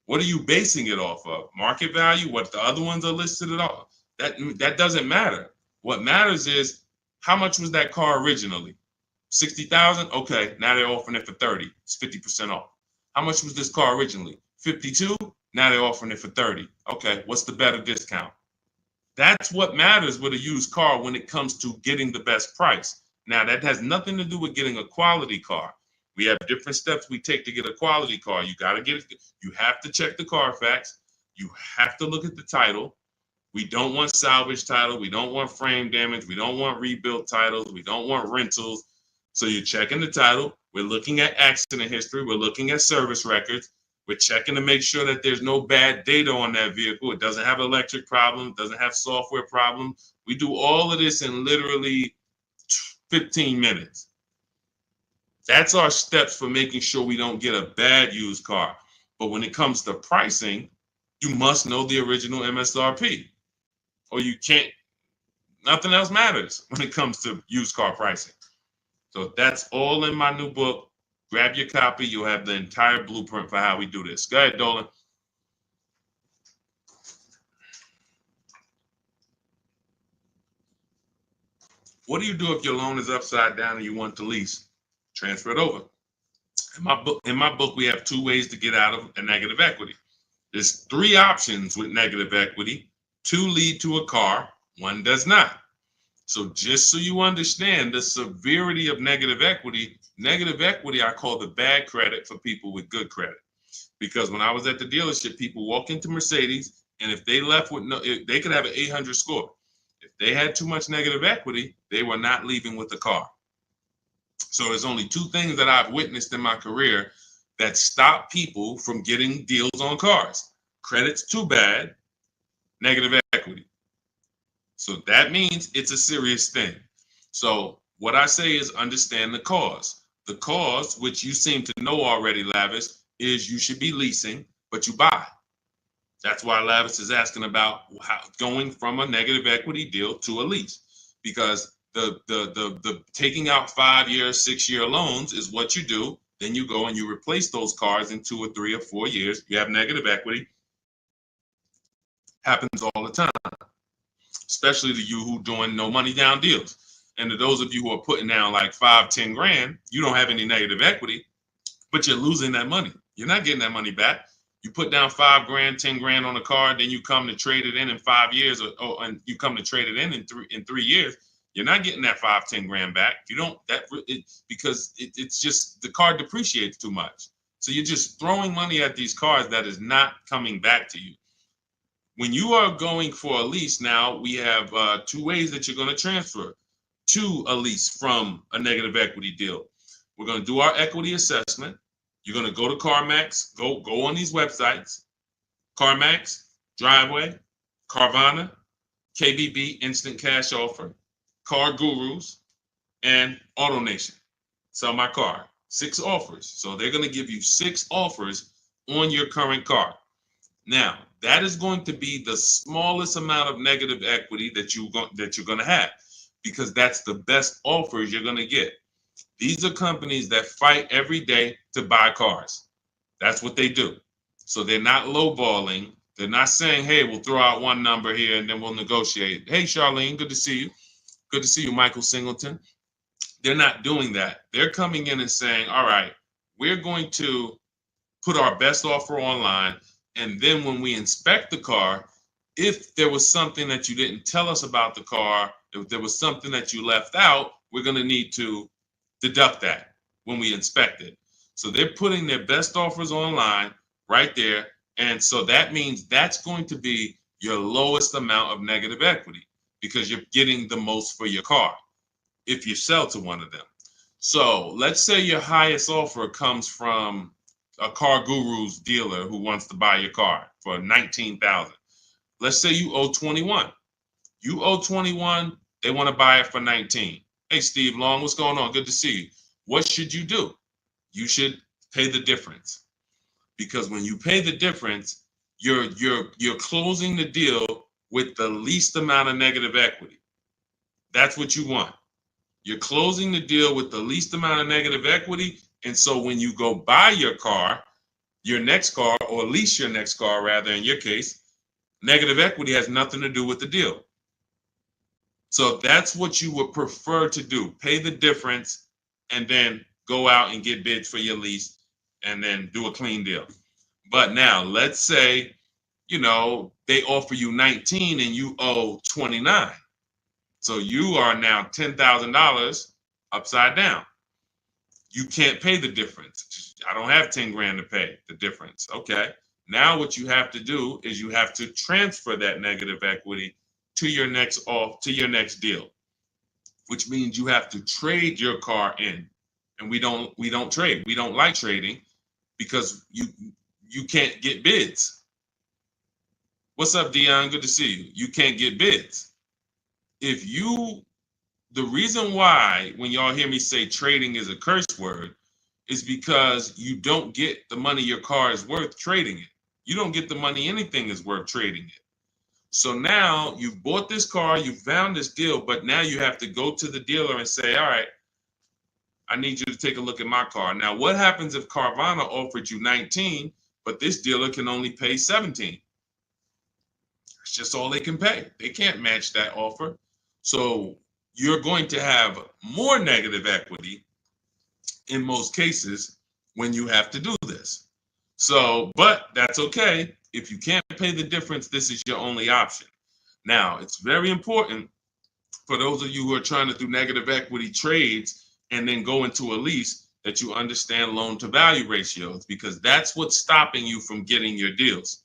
What are you basing it off of? Market value? What the other ones are listed at all? That doesn't matter. What matters is how much was that car originally? 60,000? Okay, now they're offering it for 30. It's 50% off. How much was this car originally? 52? Now they're offering it for 30. Okay, what's the better discount? That's what matters with a used car when it comes to getting the best price. Now, that has nothing to do with getting a quality car. We have different steps we take to get a quality car. You got to get it. You have to check the Carfax. You have to look at the title. We don't want salvage title. We don't want frame damage. We don't want rebuilt titles. We don't want rentals. So you're checking the title. We're looking at accident history. We're looking at service records. We're checking to make sure that there's no bad data on that vehicle. It doesn't have electric problems, doesn't have software problems. We do all of this in literally 15 minutes. That's our steps for making sure we don't get a bad used car. But when it comes to pricing, you must know the original MSRP, or you can't, nothing else matters when it comes to used car pricing. So that's all in my new book. Grab your copy. You'll have the entire blueprint for how we do this. Go ahead, Dolan. What do you do if your loan is upside down and you want to lease? Transfer it over. In my book, we have 2 ways to get out of a negative equity. There's 3 options with negative equity. 2 lead to a car, 1 does not. So just so you understand the severity of negative equity I call the bad credit for people with good credit. Because when I was at the dealership, people walk into Mercedes, and if they left with they could have an 800 score. If they had too much negative equity, they were not leaving with the car. So there's only 2 things that I've witnessed in my career that stop people from getting deals on cars. Credit's too bad, negative equity. So that means it's a serious thing. So what I say is understand the cause. The cause, which you seem to know already, Lavis, is you should be leasing, but you buy. That's why Lavis is asking about how going from a negative equity deal to a lease, because the taking out 5-year, 6-year loans is what you do. Then you go and you replace those cars in 2 or 3 or 4 years. You have negative equity. Happens all the time, especially to you who doing no money down deals. And to those of you who are putting down like 5, 10 grand, you don't have any negative equity, but you're losing that money. You're not getting that money back. You put down 5 grand, 10 grand on a car, then you come to trade it in 5 years, and you come to trade it in 3 years. You're not getting that 5, 10 grand back. You don't because it's just the car depreciates too much. So you're just throwing money at these cars that is not coming back to you. When you are going for a lease, now we have 2 ways that you're going to transfer to a lease from a negative equity deal. We're going to do our equity assessment. You're going to go to CarMax, go on these websites, CarMax, Driveway, Carvana, KBB, Instant Cash Offer, Car Gurus, and AutoNation. Sell my car. 6 offers. So they're going to give you 6 offers on your current car. Now, that is going to be the smallest amount of negative equity that you're going to have, because that's the best offers you're going to get. These are companies that fight every day to buy cars. That's what they do. So they're not lowballing. They're not saying, hey, we'll throw out one number here and then we'll negotiate. Hey, Charlene, good to see you. Good to see you, Michael Singleton. They're not doing that. They're coming in and saying, all right, we're going to put our best offer online. And then when we inspect the car, if there was something that you didn't tell us about the car, if there was something that you left out, we're going to need to deduct that when we inspect it. So they're putting their best offers online right there. And so that means that's going to be your lowest amount of negative equity, because you're getting the most for your car if you sell to one of them. So let's say your highest offer comes from a Car Gurus dealer who wants to buy your car for $19,000. Let's say you owe 21. You owe 21. They want to buy it for 19. Hey, Steve Long, what's going on? Good to see you. What should you do? You should pay the difference, because when you pay the difference, you're closing the deal with the least amount of negative equity. That's what you want. You're closing the deal with the least amount of negative equity. And so when you go buy your car, your next car, or lease your next car, rather, in your case, negative equity has nothing to do with the deal. So that's what you would prefer to do. Pay the difference and then go out and get bids for your lease and then do a clean deal. But now let's say, they offer you 19 and you owe 29. So you are now $10,000 upside down. You can't pay the difference. I don't have 10 grand to pay the difference. Okay. Now what you have to do is you have to transfer that negative equity to your next deal, which means you have to trade your car in. And we don't trade. We don't like trading because you can't get bids. What's up, Dion? Good to see you. You can't get bids. The reason why when y'all hear me say trading is a curse word is because you don't get the money your car is worth trading it. You don't get the money anything is worth trading it. So now you've bought this car, you found this deal, but now you have to go to the dealer and say, all right, I need you to take a look at my car. Now, what happens if Carvana offered you 19, but this dealer can only pay 17? It's just all they can pay. They can't match that offer. So you're going to have more negative equity in most cases when you have to do this. So, but that's okay. If you can't pay the difference, this is your only option. Now, it's very important for those of you who are trying to do negative equity trades and then go into a lease that you understand loan to value ratios, because that's what's stopping you from getting your deals.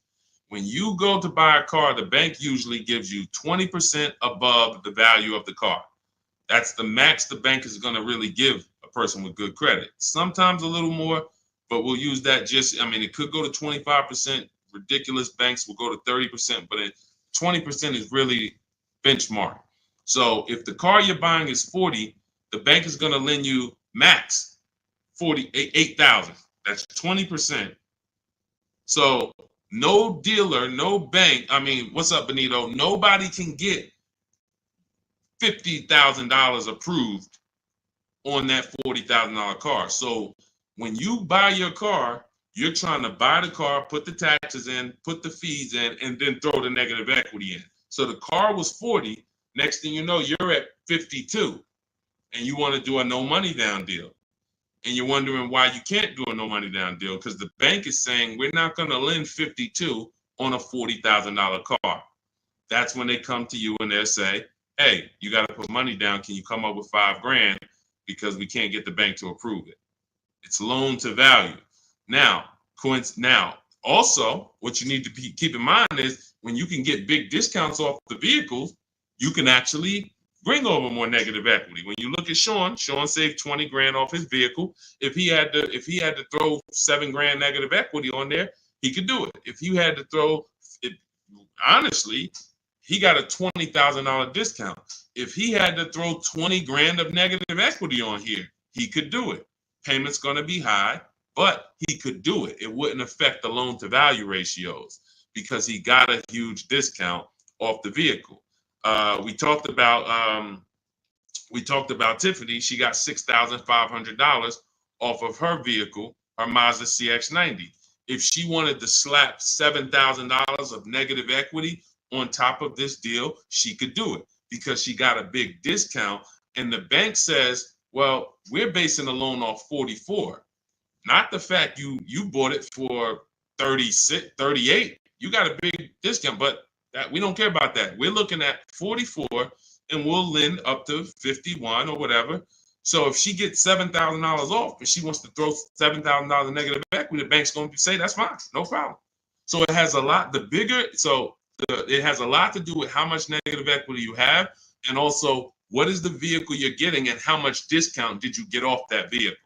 When you go to buy a car, the bank usually gives you 20% above the value of the car. That's the max the bank is going to really give a person with good credit. Sometimes a little more, but we'll use that it could go to 25%. Ridiculous banks will go to 30%, but 20% is really benchmark. So if the car you're buying is 40, the bank is going to lend you max 48,000. That's 20%. So no dealer, no bank. What's up, Benito? Nobody can get $50,000 approved on that $40,000 car. So when you buy your car, you're trying to buy the car, put the taxes in, put the fees in, and then throw the negative equity in. So the car was 40. Next thing you know, you're at 52, and you want to do a no money down deal. And you're wondering why you can't do a no money down deal, because the bank is saying we're not going to lend 52 on a $40,000 car. That's when they come to you and they'll say, hey, you got to put money down. Can you come up with $5,000? Because we can't get the bank to approve it. It's loan to value. Now, also, what you need to keep in mind is when you can get big discounts off the vehicles, you can actually bring over more negative equity. When you look at Sean saved 20 grand off his vehicle. If he had to throw $7,000 negative equity on there, he could do it. If you had to throw it, honestly, he got a $20,000 discount. If he had to throw 20 grand of negative equity on here, he could do it. Payment's going to be high, but he could do it. It wouldn't affect the loan to value ratios because he got a huge discount off the vehicle. We talked about Tiffany. She got $6,500 off of her vehicle, her Mazda CX-90. If she wanted to slap $7,000 of negative equity on top of this deal, she could do it because she got a big discount. And the bank says, well, we're basing the loan off 44, not the fact you bought it for 36, 38. You got a big discount, but that we don't care about that. We're looking at 44, and we'll lend up to 51 or whatever. So if she gets $7,000 off, and she wants to throw $7,000 negative equity, the bank's going to say that's fine, no problem. So it has a lot. It has a lot to do with how much negative equity you have, and also what is the vehicle you're getting and how much discount did you get off that vehicle.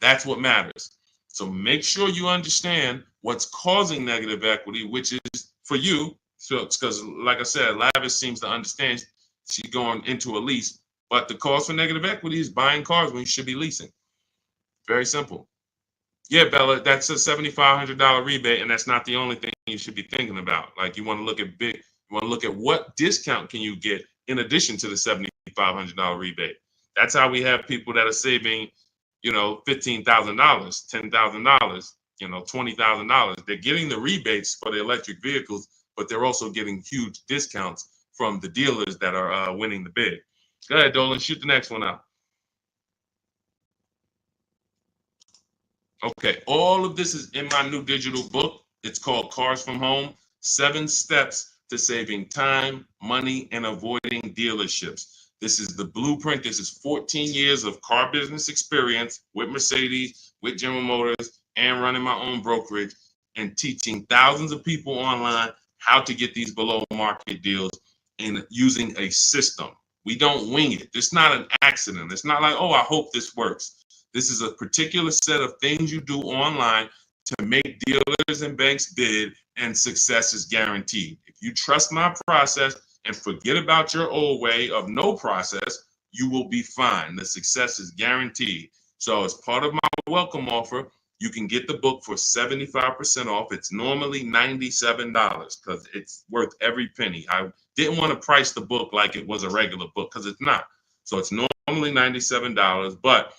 That's what matters. So make sure you understand what's causing negative equity, which is for you. So because, like I said, Lavish seems to understand she's going into a lease, but the cause for negative equity is buying cars when you should be leasing. Very simple. Yeah, Bella, that's a $7,500 rebate, and that's not the only thing you should be thinking about. Like you want to look at what discount can you get in addition to the $7,500 rebate. That's how we have people that are saving, $15,000, $10,000, $20,000. They're getting the rebates for the electric vehicles, but they're also getting huge discounts from the dealers that are winning the bid. Go ahead, Dolan, shoot the next one out. Okay, all of this is in my new digital book. It's called Cars from Home, 7 Steps to Saving Time, Money, and Avoiding Dealerships. This is the blueprint. This is 14 years of car business experience with Mercedes, with General Motors, and running my own brokerage. and teaching thousands of people online how to get these below market deals and using a system. We don't wing it. It's not an accident. It's not like, oh, I hope this works. This is a particular set of things you do online to make dealers and banks bid, and success is guaranteed. If you trust my process and forget about your old way of no process, you will be fine. The success is guaranteed. So as part of my welcome offer, you can get the book for 75% off. It's normally $97 because it's worth every penny. I didn't want to price the book like it was a regular book because it's not. So it's normally $97, but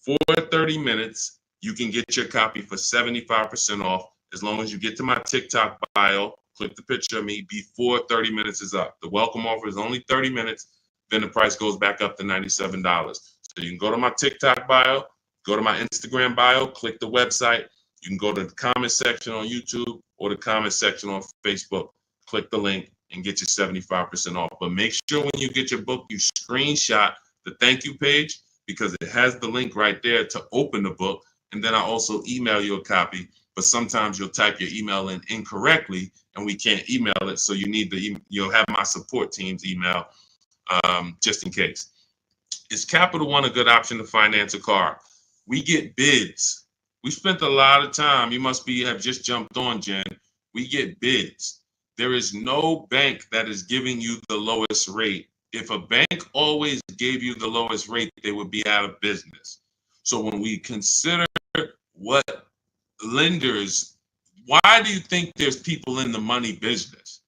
for 30 minutes, you can get your copy for 75% off as long as you get to my TikTok bio, click the picture of me before 30 minutes is up. The welcome offer is only 30 minutes, then the price goes back up to $97. So you can go to my TikTok bio, go to my Instagram bio, click the website. You can go to the comment section on YouTube or the comment section on Facebook. Click the link and get your 75% off. But make sure when you get your book, you screenshot the thank you page because it has the link right there to open the book. And then I also email you a copy. But sometimes you'll type your email in incorrectly and we can't email it. So you need you'll have my support team's email just in case. Is Capital One a good option to finance a car? We get bids. We spent a lot of time. You must have just jumped on, Jen. We get bids. There is no bank that is giving you the lowest rate. If a bank always gave you the lowest rate, they would be out of business. So when we consider what lenders, why do you think there's people in the money business?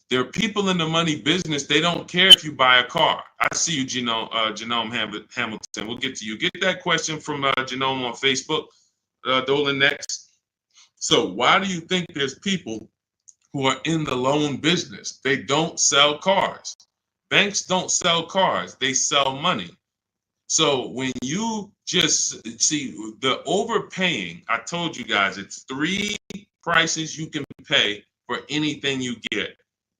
There are people in the money business. They don't care if you buy a car. I see you, Genome Hamilton. We'll get to you. Get that question from Genome on Facebook, Dolan next. So why do you think there's people who are in the loan business? They don't sell cars. Banks don't sell cars. They sell money. So when you just see the overpaying, I told you guys, it's 3 prices you can pay for anything you get.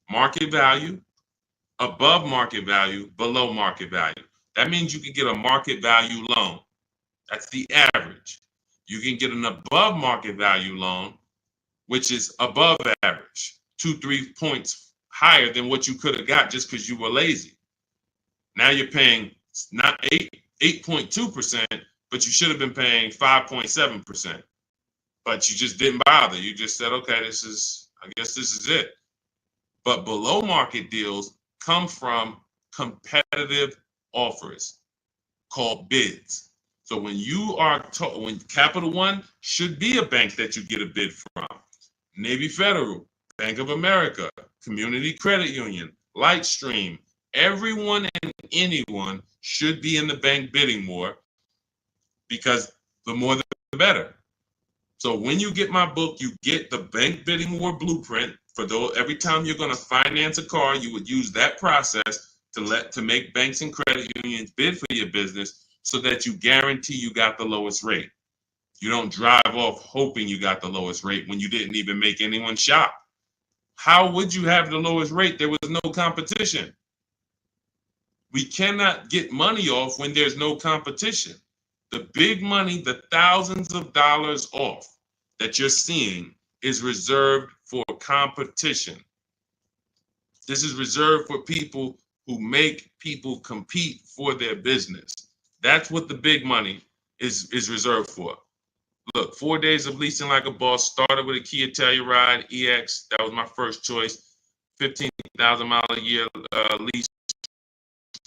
Market value, above market value, below market value. That means you can get a market value loan. That's the average. You can get an above market value loan, which is above average, 2-3 points higher than what you could have got just because you were lazy. Now you're paying not 8.2%, but you should have been paying 5.7%. But you just didn't bother. You just said, okay, I guess this is it. But below market deals come from competitive offers called bids. So when you are when Capital One should be a bank that you get a bid from, Navy Federal, Bank of America, Community Credit Union, Lightstream, everyone and anyone should be in the bank bidding war because the more the better. So when you get my book, you get the bank bidding war blueprint. For those, every time you're going to finance a car, you would use that process to make banks and credit unions bid for your business so that you guarantee you got the lowest rate. You don't drive off hoping you got the lowest rate when you didn't even make anyone shop. How would you have the lowest rate? There was no competition. We cannot get money off when there's no competition. The big money, the thousands of dollars off that you're seeing is reserved for competition. This is reserved for people who make people compete for their business. That's what the big money is reserved for. Look, 4 days of leasing like a boss. Started with a Kia Telluride EX. That was my first choice. 15,000 mile a year lease,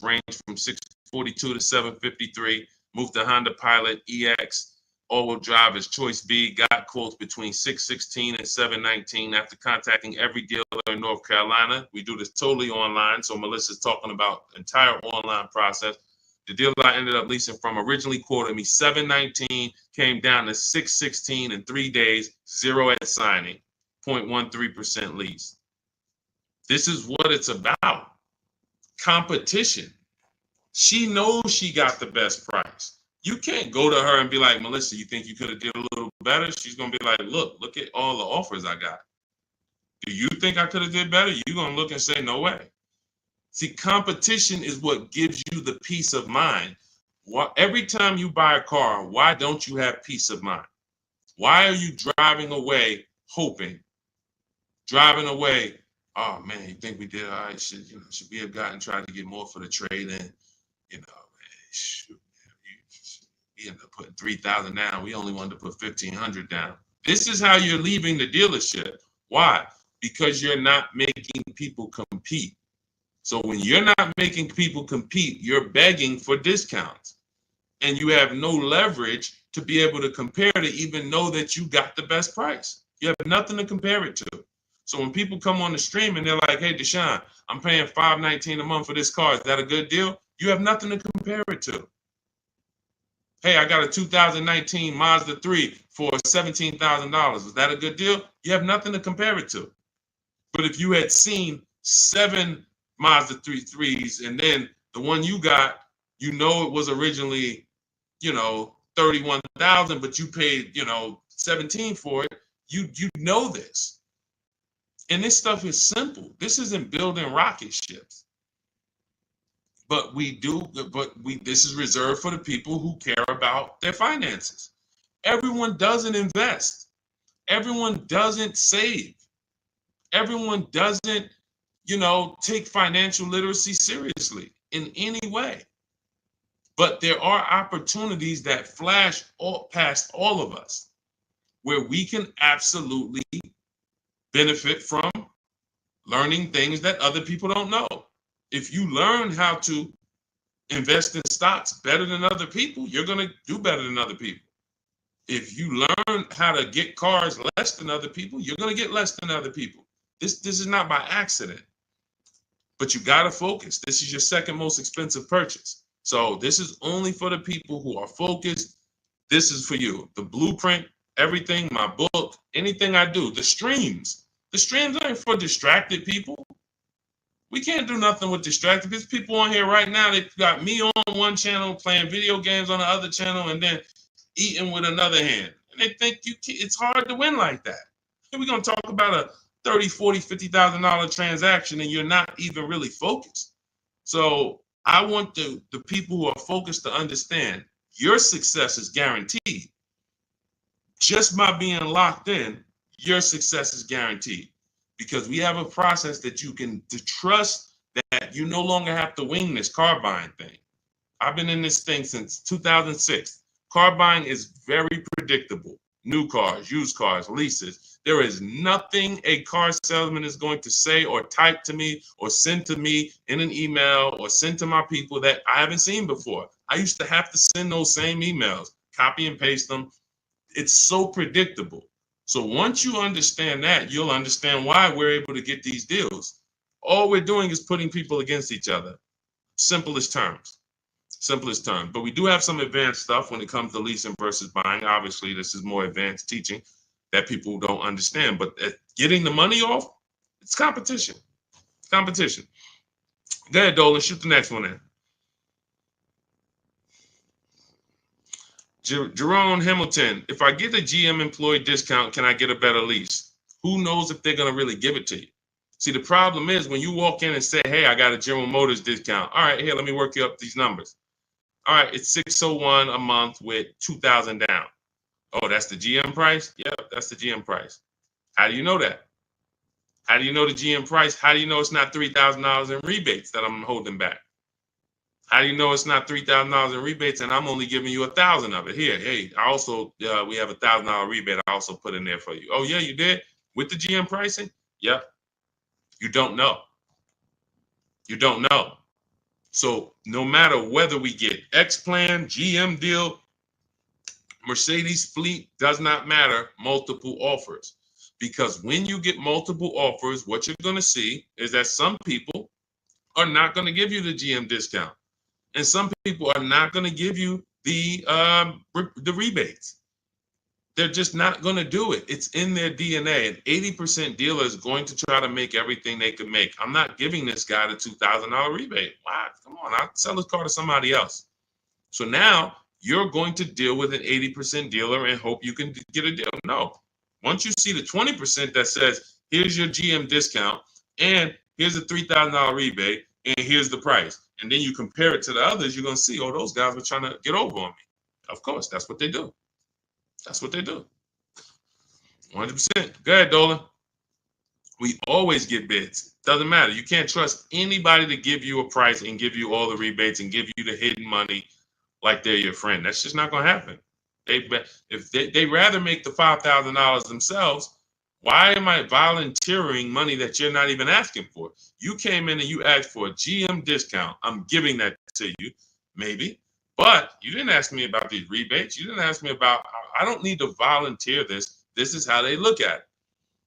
range from 642 to 753. Moved to Honda Pilot EX. All-wheel drive is choice B. Got quotes between 616 and 719 after contacting every dealer in North Carolina. We do this totally online, so Melissa's talking about the entire online process. The dealer I ended up leasing from originally quoted me 719, came down to 616 in 3 days, 0 at signing, 0.13% lease. This is what it's about. Competition. She knows she got the best price. You can't go to her and be like, Melissa, you think you could have did a little better? She's going to be like, look at all the offers I got. Do you think I could have did better? You're going to look and say, no way. See, competition is what gives you the peace of mind. Every time you buy a car, why don't you have peace of mind? Why are you driving away hoping? Driving away, oh man, you think we did all right? Should we have gotten tried to get more for the trade? And shoot, we ended up putting 3,000 down. We only wanted to put 1,500 down. This is how you're leaving the dealership. Why? Because you're not making people compete. So when you're not making people compete, you're begging for discounts. And you have no leverage to be able to compare to even know that you got the best price. You have nothing to compare it to. So when people come on the stream and they're like, hey, Deshone, I'm paying $519 a month for this car. Is that a good deal? You have nothing to compare it to. Hey, I got a 2019 Mazda 3 for $17,000. Is that a good deal? You have nothing to compare it to. But if you had seen 7 Mazda 3s and then the one you got, it was originally, 31,000, but you paid, 17 for it. You know this. And this stuff is simple. This isn't building rocket ships. But this is reserved for the people who care about their finances. Everyone doesn't invest. Everyone doesn't save. Everyone doesn't, take financial literacy seriously in any way. But there are opportunities that flash past all of us where we can absolutely benefit from learning things that other people don't know. If you learn how to invest in stocks better than other people, you're going to do better than other people. If you learn how to get cars less than other people, you're going to get less than other people. This is not by accident. But you got to focus. This is your second most expensive purchase. So this is only for the people who are focused. This is for you. The blueprint, everything, my book, anything I do, the streams. The streams aren't for distracted people. We can't do nothing with distracted. There's people on here right now that got me on one channel, playing video games on the other channel, and then eating with another hand. And they think it's hard to win like that. And we're going to talk about a $30,000, $40,000, $50,000 transaction, and you're not even really focused. So I want the people who are focused to understand your success is guaranteed. Just by being locked in, your success is guaranteed. Because we have a process that you can trust that you no longer have to wing this car buying thing. I've been in this thing since 2006. Car buying is very predictable. New cars, used cars, leases. There is nothing a car salesman is going to say or type to me or send to me in an email or send to my people that I haven't seen before. I used to have to send those same emails, copy and paste them. It's so predictable. So once you understand that, you'll understand why we're able to get these deals. All we're doing is putting people against each other. Simplest terms. Simplest terms. But we do have some advanced stuff when it comes to leasing versus buying. Obviously, this is more advanced teaching that people don't understand. But getting the money off, it's competition. Competition. Go ahead, Dolan. Shoot the next one in. Jerome Hamilton, if I get a GM employee discount, can I get a better lease? Who knows if they're going to really give it to you? See, the problem is when you walk in and say, hey, I got a General Motors discount. All right, here, let me work you up these numbers. All right, it's $601 a month with $2,000 down. Oh, that's the GM price? Yep, that's the GM price. How do you know that? How do you know the GM price? How do you know it's not $3,000 in rebates that I'm holding back? How do you know it's not $3,000 in rebates and I'm only giving you $1,000 of it? Here, hey, I also we have $1,000 rebate I also put in there for you. Oh yeah, you did with the GM pricing? Yep. You don't know. You don't know. So no matter whether we get X plan, GM deal, Mercedes fleet, does not matter. Multiple offers, because when you get multiple offers, what you're going to see is that some people are not going to give you the GM discount. And some people are not going to give you the rebates. They're just not going to do it. It's in their DNA. An 80% dealer is going to try to make everything they can make. I'm not giving this guy the $2,000 rebate. Wow, come on, I'll sell his car to somebody else. So now you're going to deal with an 80% dealer and hope you can get a deal. No. Once you see the 20% that says, here's your GM discount, and here's a $3,000 rebate, and here's the price. And then you compare it to the others, you're going to see, oh, those guys were trying to get over on me. Of course, that's what they do. That's what they do. 100%. Go ahead, Dolan. We always get bids. Doesn't matter. You can't trust anybody to give you a price and give you all the rebates and give you the hidden money like they're your friend. That's just not going to happen. If they rather make the $5,000 themselves, why am I volunteering money that you're not even asking for? You came in and you asked for a GM discount. I'm giving that to you, maybe. But you didn't ask me about these rebates. You didn't ask me about, I don't need to volunteer this. This is how they look at it.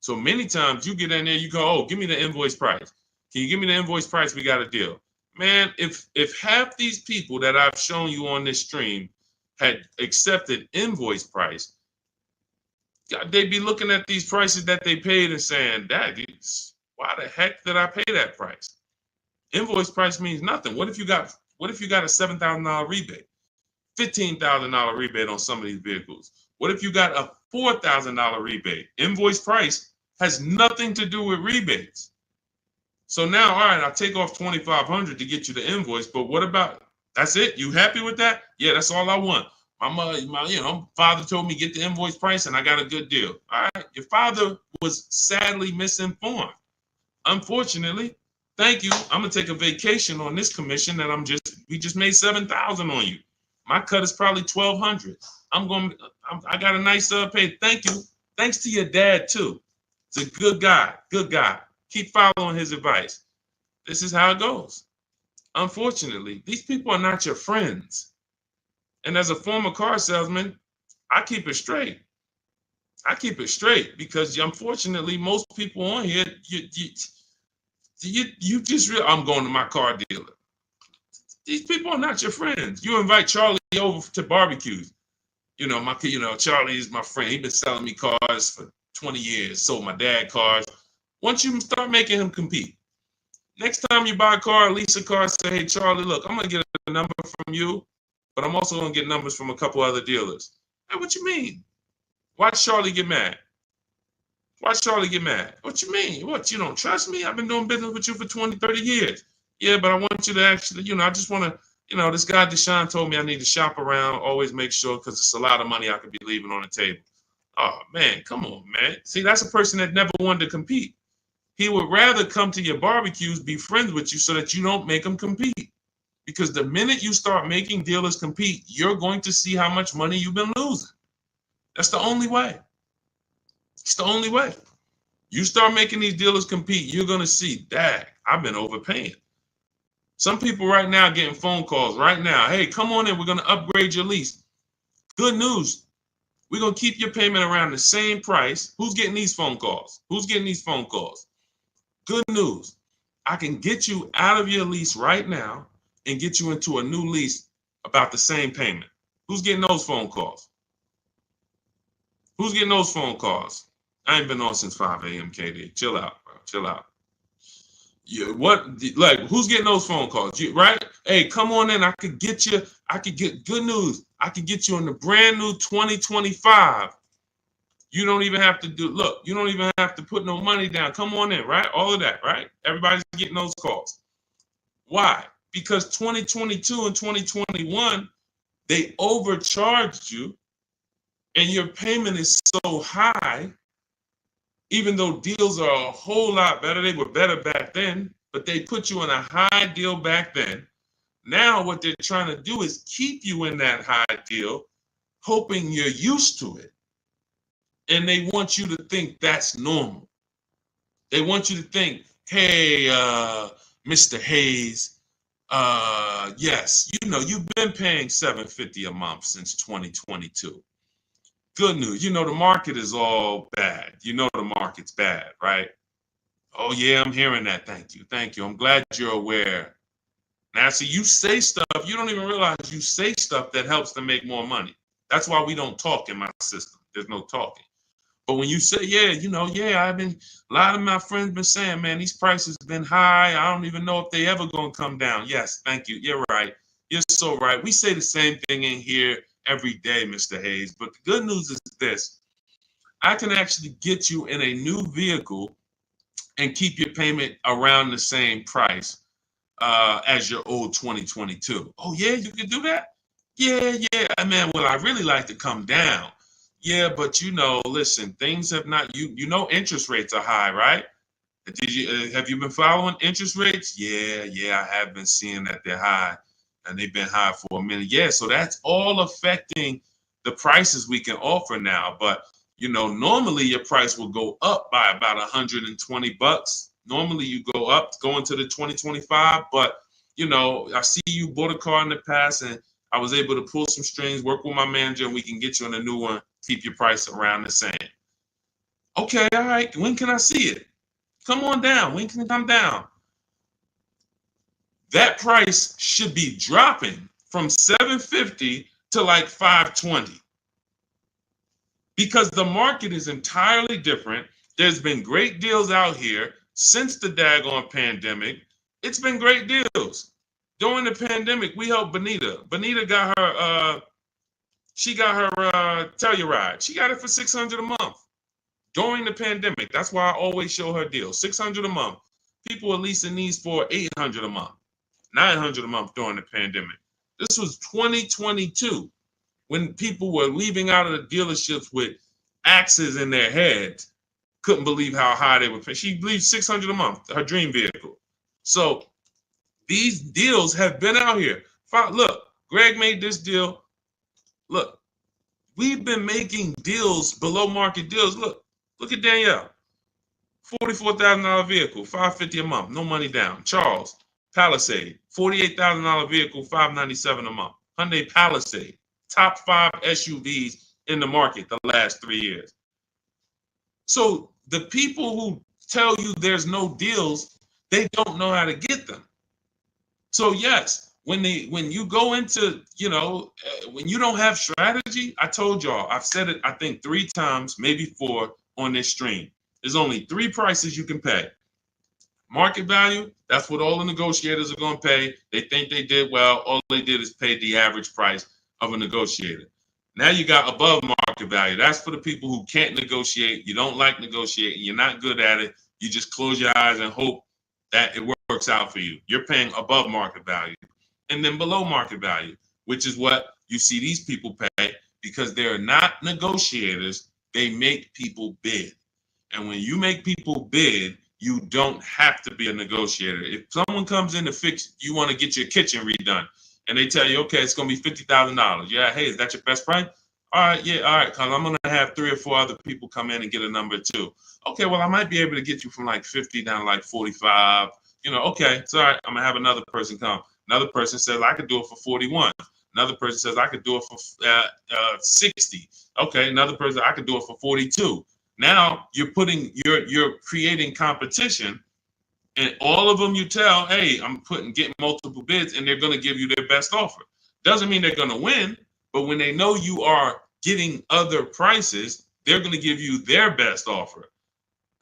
So many times you get in there, you go, oh, give me the invoice price. Can you give me the invoice price? We got a deal. Man, if half these people that I've shown you on this stream had accepted invoice price, they'd be looking at these prices that they paid and saying, why the heck did I pay that price? Invoice price means nothing. What if you got a $7,000 rebate, $15,000 rebate on some of these vehicles? What if you got a $4,000 rebate? Invoice price has nothing to do with rebates. So now, all right, I'll take off $2,500 to get you the invoice, but what about, that's it? You happy with that? Yeah, that's all I want. My father told me get the invoice price and I got a good deal. All right, your father was sadly misinformed. Unfortunately, thank you. I'm gonna take a vacation on this commission that we just made $7,000 on you. My cut is probably $1,200. I got a nice pay. Thank you. Thanks to your dad too. It's a good guy. Good guy. Keep following his advice. This is how it goes. Unfortunately, these people are not your friends. And as a former car salesman, I keep it straight. I keep it straight because unfortunately, most people on here, you just I'm going to my car dealer. These people are not your friends. You invite Charlie over to barbecues. Charlie is my friend. He's been selling me cars for 20 years. Sold my dad cars. Once you start making him compete, next time you buy a car, lease a car, say, hey, Charlie, look, I'm going to get a number from you, but I'm also going to get numbers from a couple other dealers. Hey, what you mean? Watch Charlie get mad. Watch Charlie get mad. What you mean? What, you don't trust me? I've been doing business with you for 20, 30 years. Yeah, but I want you to actually, I just want to, this guy Deshone told me I need to shop around, always make sure, because it's a lot of money I could be leaving on the table. Oh, man, come on, man. See, that's a person that never wanted to compete. He would rather come to your barbecues, be friends with you so that you don't make him compete. Because the minute you start making dealers compete, you're going to see how much money you've been losing. That's the only way. It's the only way. You start making these dealers compete, you're going to see, dang, I've been overpaying. Some people right now getting phone calls right now. Hey, come on in. We're going to upgrade your lease. Good news. We're going to keep your payment around the same price. Who's getting these phone calls? Who's getting these phone calls? Good news. I can get you out of your lease right now and get you into a new lease about the same payment. Who's getting those phone calls? Who's getting those phone calls? I ain't been on since 5 a.m., KD. Chill out, bro. Chill out. Who's getting those phone calls? Right? Hey, come on in. I could get good news. I could get you in the brand new 2025. You don't even have to you don't even have to put no money down. Come on in, right? All of that, right? Everybody's getting those calls. Why? Because 2022 and 2021, they overcharged you and your payment is so high, even though deals are a whole lot better. They were better back then, but they put you in a high deal back then. Now what they're trying to do is keep you in that high deal, hoping you're used to it. And they want you to think that's normal. They want you to think, hey, Mr. Hayes, yes, you've been paying $750 a month since 2022. Good news. The market is all bad. The market's bad, right? Oh, yeah, I'm hearing that. Thank you. Thank you. I'm glad you're aware. Now, see, you say stuff, you don't even realize you say stuff that helps them make more money. That's why we don't talk in my system. There's no talking. But when you say, a lot of my friends been saying, man, these prices have been high. I don't even know if they ever going to come down. Yes, thank you. You're right. You're so right. We say the same thing in here every day, Mr. Hayes. But the good news is this. I can actually get you in a new vehicle and keep your payment around the same price as your old 2022. Oh, yeah, you can do that? Yeah. Man, well, I really like to come down. Yeah, but listen, things have not. Interest rates are high, right? Have you been following interest rates? Yeah, I have been seeing that they're high, and they've been high for a minute. Yeah, so that's all affecting the prices we can offer now. But normally your price will go up by about $120. Normally you go into the 2025, but I see you bought a car in the past, and I was able to pull some strings, work with my manager, and we can get you on a new one, keep your price around the same. Okay, all right. When can I see it? Come on down. When can it come down? That price should be dropping from 750 to like 520 because the market is entirely different. There's been great deals out here since the daggone pandemic. It's been great deals. During the pandemic, we helped Bonita. Bonita got her Telluride. She got it for $600 a month during the pandemic. That's why I always show her deals. $600 a month. People are leasing these for $800 a month, $900 a month during the pandemic. This was 2022 when people were leaving out of the dealerships with axes in their heads. Couldn't believe how high they were paying. She believed $600 a month, her dream vehicle. So these deals have been out here. Look, Greg made this deal. Look, we've been making deals, below market deals. Look at Danielle. $44,000 vehicle, $550 a month, no money down. Charles, Palisade, $48,000 vehicle, $597 a month. Hyundai Palisade, top 5 SUVs in the market the last 3 years. So the people who tell you there's no deals, they don't know how to get them. So yes, when you go into, when you don't have strategy, I told y'all, I've said it, I think 3 times, maybe 4 on this stream. There's only 3 prices you can pay. Market value, that's what all the negotiators are going to pay. They think they did well. All they did is pay the average price of a negotiator. Now you got above market value. That's for the people who can't negotiate. You don't like negotiating. You're not good at it. You just close your eyes and hope that it works out for you. You're paying above market value. And then below market value, which is what you see these people pay because they're not negotiators. They make people bid. And when you make people bid, you don't have to be a negotiator. If someone comes in to fix, you want to get your kitchen redone, and they tell you, okay, it's going to be $50,000. Yeah, hey, is that your best price? All right, yeah, all right, because I'm going to have 3 or 4 other people come in and get a number too. Okay, well, I might be able to get you from like 50 down to like 45. Okay, it's all right. I'm going to have another person come. Another person says, I could do it for 41. Another person says, I could do it for 60. Okay, another person, I could do it for 42. Now you're creating competition, and all of them you tell, hey, I'm getting multiple bids, and they're going to give you their best offer. Doesn't mean they're going to win, but when they know you are getting other prices, they're going to give you their best offer.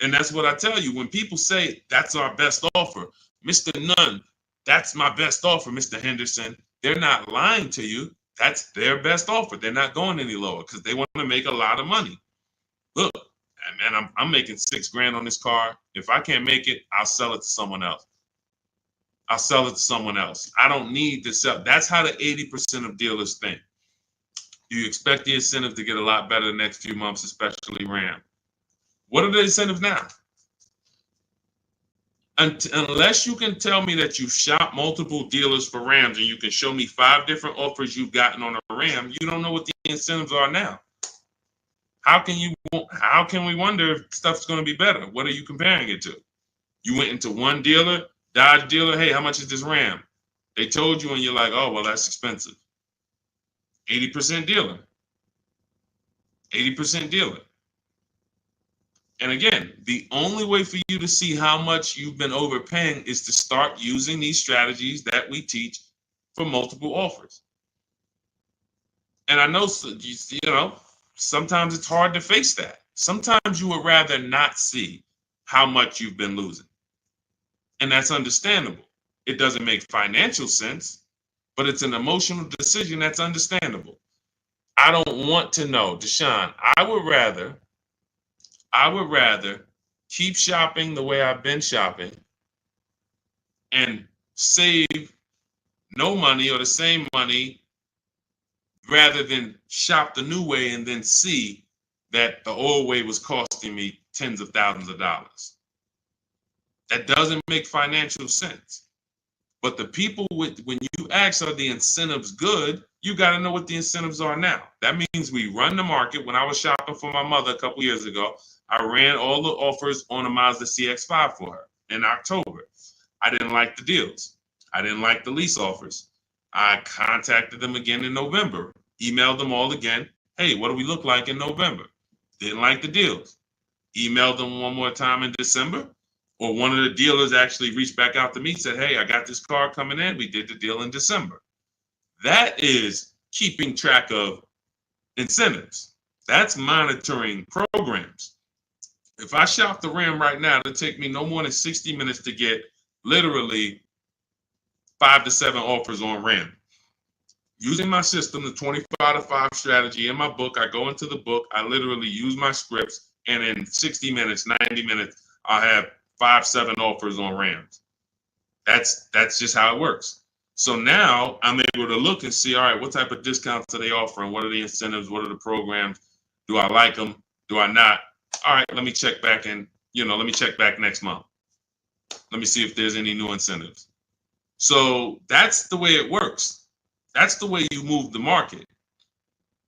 And that's what I tell you. When people say that's our best offer, Mr. Nunn, that's my best offer, Mr. Henderson, they're not lying to you. That's their best offer. They're not going any lower because they want to make a lot of money. Look, man, I'm making $6,000 on this car. If I can't make it, I'll sell it to someone else. I don't need to sell. That's how the 80% of dealers think. You expect the incentive to get a lot better the next few months, especially Ram. What are the incentives now? Unless you can tell me that you shop multiple dealers for Rams and you can show me 5 different offers you've gotten on a Ram, you don't know what the incentives are now. How can we wonder if stuff's going to be better? What are you comparing it to? You went into one dealer, Dodge dealer, hey, how much is this Ram? They told you and you're like, oh, well, that's expensive. 80% dealer. 80% dealer. And again, the only way for you to see how much you've been overpaying is to start using these strategies that we teach for multiple offers. And I know, sometimes it's hard to face that. Sometimes you would rather not see how much you've been losing. And that's understandable. It doesn't make financial sense, but it's an emotional decision that's understandable. I don't want to know, Deshone. I would rather keep shopping the way I've been shopping and save no money or the same money rather than shop the new way and then see that the old way was costing me tens of thousands of dollars. That doesn't make financial sense. But the people when you ask, are the incentives good? You got to know what the incentives are now. That means we run the market. When I was shopping for my mother a couple years ago, I ran all the offers on a Mazda CX-5 for her in October. I didn't like the deals. I didn't like the lease offers. I contacted them again in November, emailed them all again. Hey, what do we look like in November? Didn't like the deals. Emailed them one more time in December. Or one of the dealers actually reached back out to me and said, hey, I got this car coming in. We did the deal in December. That is keeping track of incentives. That's monitoring programs. If I shop the Ram right now, it'll take me no more than 60 minutes to get literally 5 to 7 offers on Ram. Using my system, the 25 to 5 strategy in my book, I go into the book, I literally use my scripts, and in 60 minutes, 90 minutes, I'll have 5, 7 offers on Rams. That's just how it works. So now I'm able to look and see, all right, what type of discounts are they offering? What are the incentives? What are the programs? Do I like them? Do I not? All right, let me check back and, let me check back next month. Let me see if there's any new incentives. So that's the way it works. That's the way you move the market.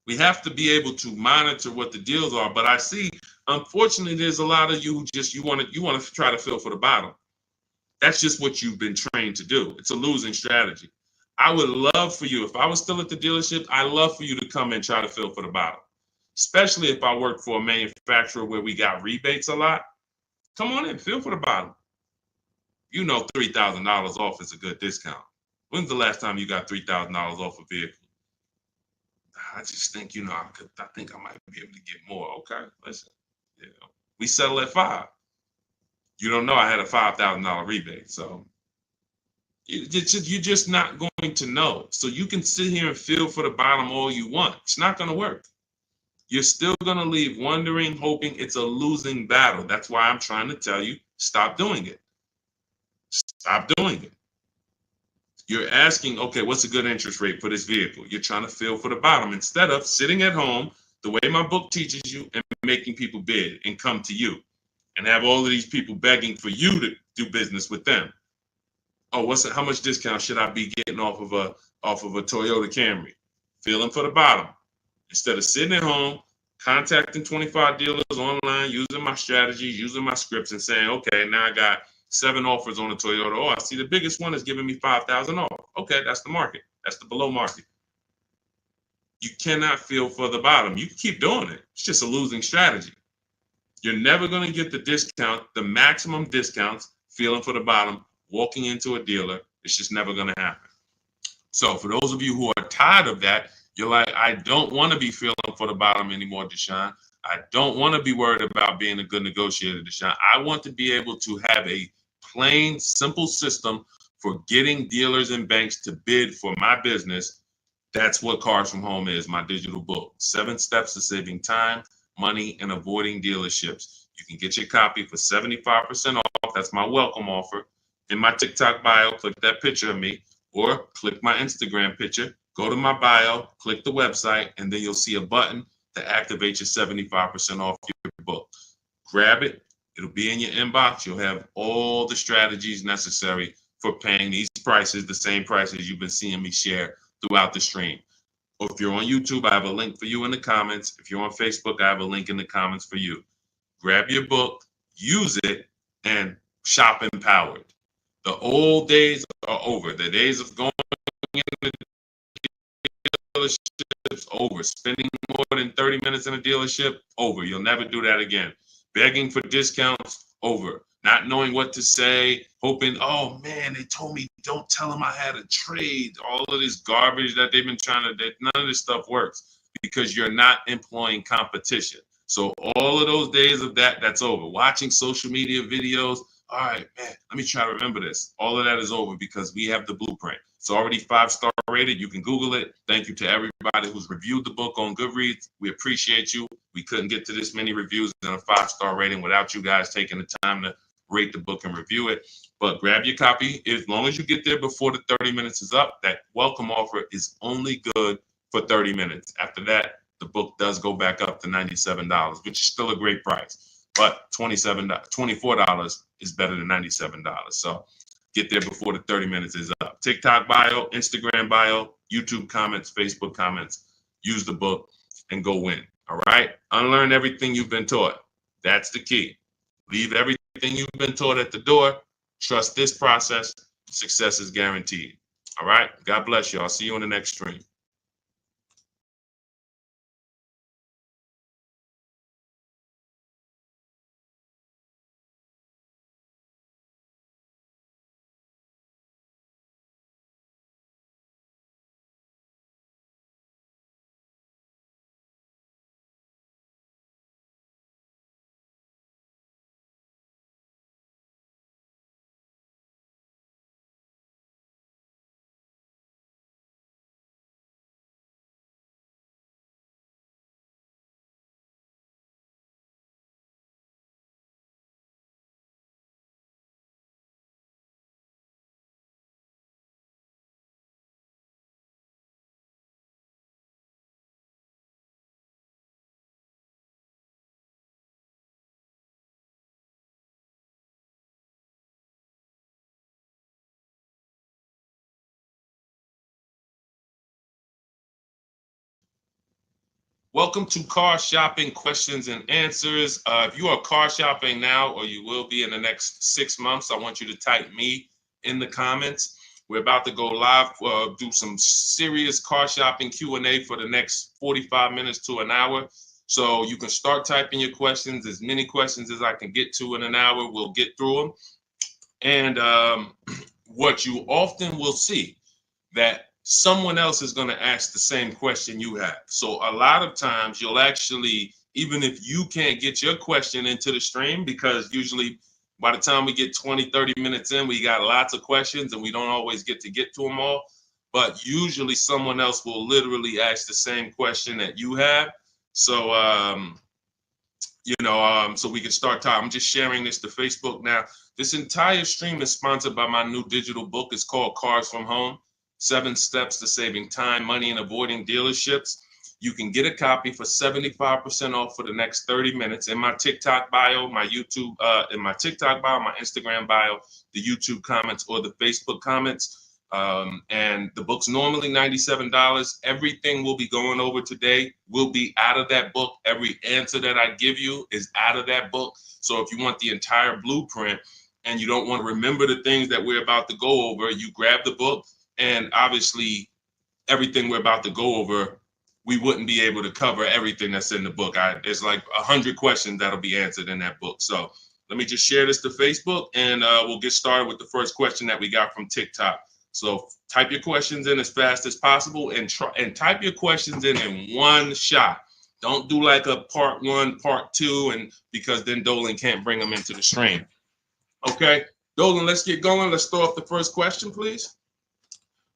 We have to be able to monitor what the deals are. But I see, unfortunately, there's a lot of you who just you want to try to fill for the bottom. That's just what you've been trained to do. It's a losing strategy. I would love for you, if I was still at the dealership, I'd love for you to come and try to fill for the bottom. Especially if I work for a manufacturer where we got rebates a lot. Come on in, fill for the bottom. $3,000 off is a good discount. When's the last time you got $3,000 off a vehicle? I just think, I think I might be able to get more. Okay, listen, we settle at 5. You don't know I had a $5,000 rebate, so you're just not going to know. So you can sit here and feel for the bottom all you want. It's not going to work. You're still going to leave wondering, hoping. It's a losing battle. That's why I'm trying to tell you, stop doing it. Stop doing it. You're asking, okay, what's a good interest rate for this vehicle? You're trying to feel for the bottom instead of sitting at home, the way my book teaches you, and making people bid and come to you and have all of these people begging for you to do business with them. Oh, how much discount should I be getting off of a Toyota Camry? Feeling for the bottom. Instead of sitting at home, contacting 25 dealers online, using my strategies, using my scripts, and saying, okay, now I got 7 offers on a Toyota. Oh, I see the biggest one is giving me 5,000 off. Okay, that's the market. That's the below market. You cannot feel for the bottom. You can keep doing it. It's just a losing strategy. You're never going to get the discount, the maximum discounts, feeling for the bottom, walking into a dealer. It's just never going to happen. So for those of you who are tired of that, you're like, I don't want to be feeling for the bottom anymore, Deshone. I don't want to be worried about being a good negotiator, Deshone. I want to be able to have a plain, simple system for getting dealers and banks to bid for my business. That's what Cars from Home is, my digital book. 7 steps to saving time, money, and avoiding dealerships. You can get your copy for 75% off. That's my welcome offer. In my TikTok bio, click that picture of me, or click my Instagram picture. Go to my bio, click the website, and then you'll see a button to activate your 75% off your book. Grab it. It'll be in your inbox. You'll have all the strategies necessary for paying these prices, the same prices you've been seeing me share throughout the stream. Or if you're on YouTube, I have a link for you in the comments. If you're on Facebook, I have a link in the comments for you. Grab your book, use it, and shop empowered. The old days are over. The days of going into dealerships, over. Spending more than 30 minutes in a dealership, over. You'll never do that again. Begging for discounts, over. Not knowing what to say, hoping, oh man, they told me don't tell them I had a trade. All of this garbage that they've been none of this stuff works because you're not employing competition. So all of those days of that's over. Watching social media videos, all right, man, let me try to remember this. All of that is over because we have the blueprint. It's already 5-star rated. You can Google it. Thank you to everybody who's reviewed the book on Goodreads. We appreciate you. We couldn't get to this many reviews and a 5-star rating without you guys taking the time to rate the book and review it. But grab your copy. As long as you get there before the 30 minutes is up, that welcome offer is only good for 30 minutes. After that, the book does go back up to $97, which is still a great price. But $24 is better than $97. So get there before the 30 minutes is up. TikTok bio, Instagram bio, YouTube comments, Facebook comments. Use the book and go win. All right? Unlearn everything you've been taught. That's the key. Leave everything you've been taught at the door. Trust this process. Success is guaranteed. All right? God bless you. I'll see you on the next stream. Welcome to Car Shopping Questions and Answers. If you are car shopping now, or you will be in the next 6 months, I want you to type me in the comments. We're about to go live, do some serious car shopping Q&A for the next 45 minutes to an hour. So you can start typing your questions, as many questions as I can get to in an hour. We'll get through them. And what you often will see, that someone else is going to ask the same question you have. So a lot of times you'll actually, even if you can't get your question into the stream, because usually by the time we get 20, 30 minutes in, we got lots of questions and we don't always get to them all. But usually someone else will literally ask the same question that you have. So, so we can start talking. I'm just sharing this to Facebook now. This entire stream is sponsored by my new digital book. It's called Cars from Home. 7 Steps to Saving Time, Money, and Avoiding Dealerships. You can get a copy for 75% off for the next 30 minutes in my TikTok bio, my YouTube, in my TikTok bio, my Instagram bio, the YouTube comments, or the Facebook comments. And the book's normally $97. Everything we'll be going over today will be out of that book. Every answer that I give you is out of that book. So if you want the entire blueprint and you don't want to remember the things that we're about to go over, you grab the book. And obviously, everything we're about to go over, we wouldn't be able to cover everything that's in the book. There's like 100 questions that'll be answered in that book. So let me just share this to Facebook, and we'll get started with the first question that we got from TikTok. So type your questions in as fast as possible, and type your questions in one shot. Don't do like a part 1, part 2, and because then Dolan can't bring them into the stream. Okay, Dolan, let's get going. Let's throw up the first question, please.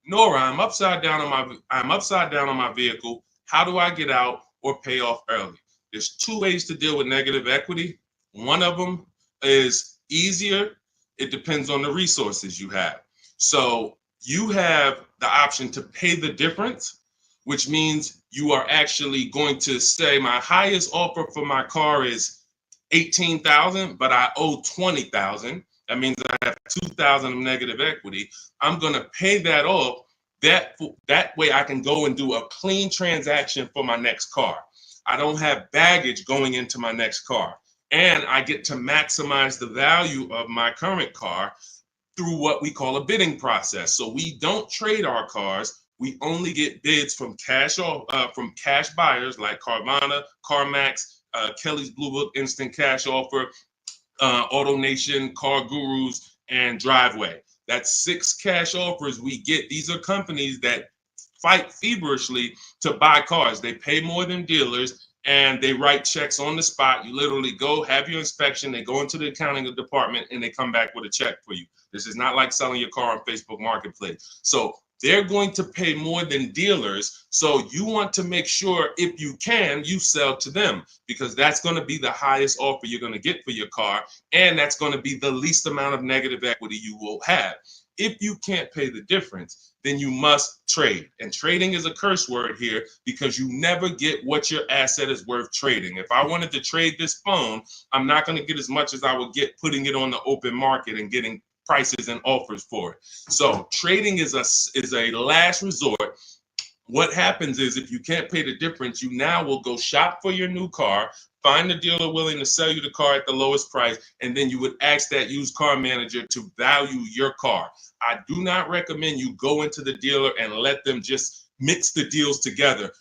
Nora, I'm upside down on my vehicle. How do I get out or pay off early? There's 2 ways to deal with negative equity. One of them is easier. It depends on the resources you have. So you have the option to pay the difference, which means you are actually going to say, my highest offer for my car is $18,000, but I owe $20,000. That means I have $2,000 of negative equity. I'm going to pay that off. That way I can go and do a clean transaction for my next car. I don't have baggage going into my next car. And I get to maximize the value of my current car through what we call a bidding process. So we don't trade our cars. We only get bids from cash buyers like Carvana, CarMax, Kelly's Blue Book Instant Cash Offer, AutoNation, Car Gurus, and Driveway. That's 6 cash offers we get. These are companies that fight feverishly to buy cars. They pay more than dealers, and they write checks on the spot. You literally go, have your inspection, they go into the accounting department, and they come back with a check for you. This is not like selling your car on Facebook Marketplace. So they're going to pay more than dealers. So you want to make sure, if you can, you sell to them, because that's going to be the highest offer you're going to get for your car. And that's going to be the least amount of negative equity you will have. If you can't pay the difference, then you must trade. And trading is a curse word here because you never get what your asset is worth trading. If I wanted to trade this phone, I'm not going to get as much as I would get putting it on the open market and getting prices and offers for it. So trading is a last resort. What happens is if you can't pay the difference, you now will go shop for your new car, find a dealer willing to sell you the car at the lowest price, and then you would ask that used car manager to value your car. I do not recommend you go into the dealer and let them just mix the deals together.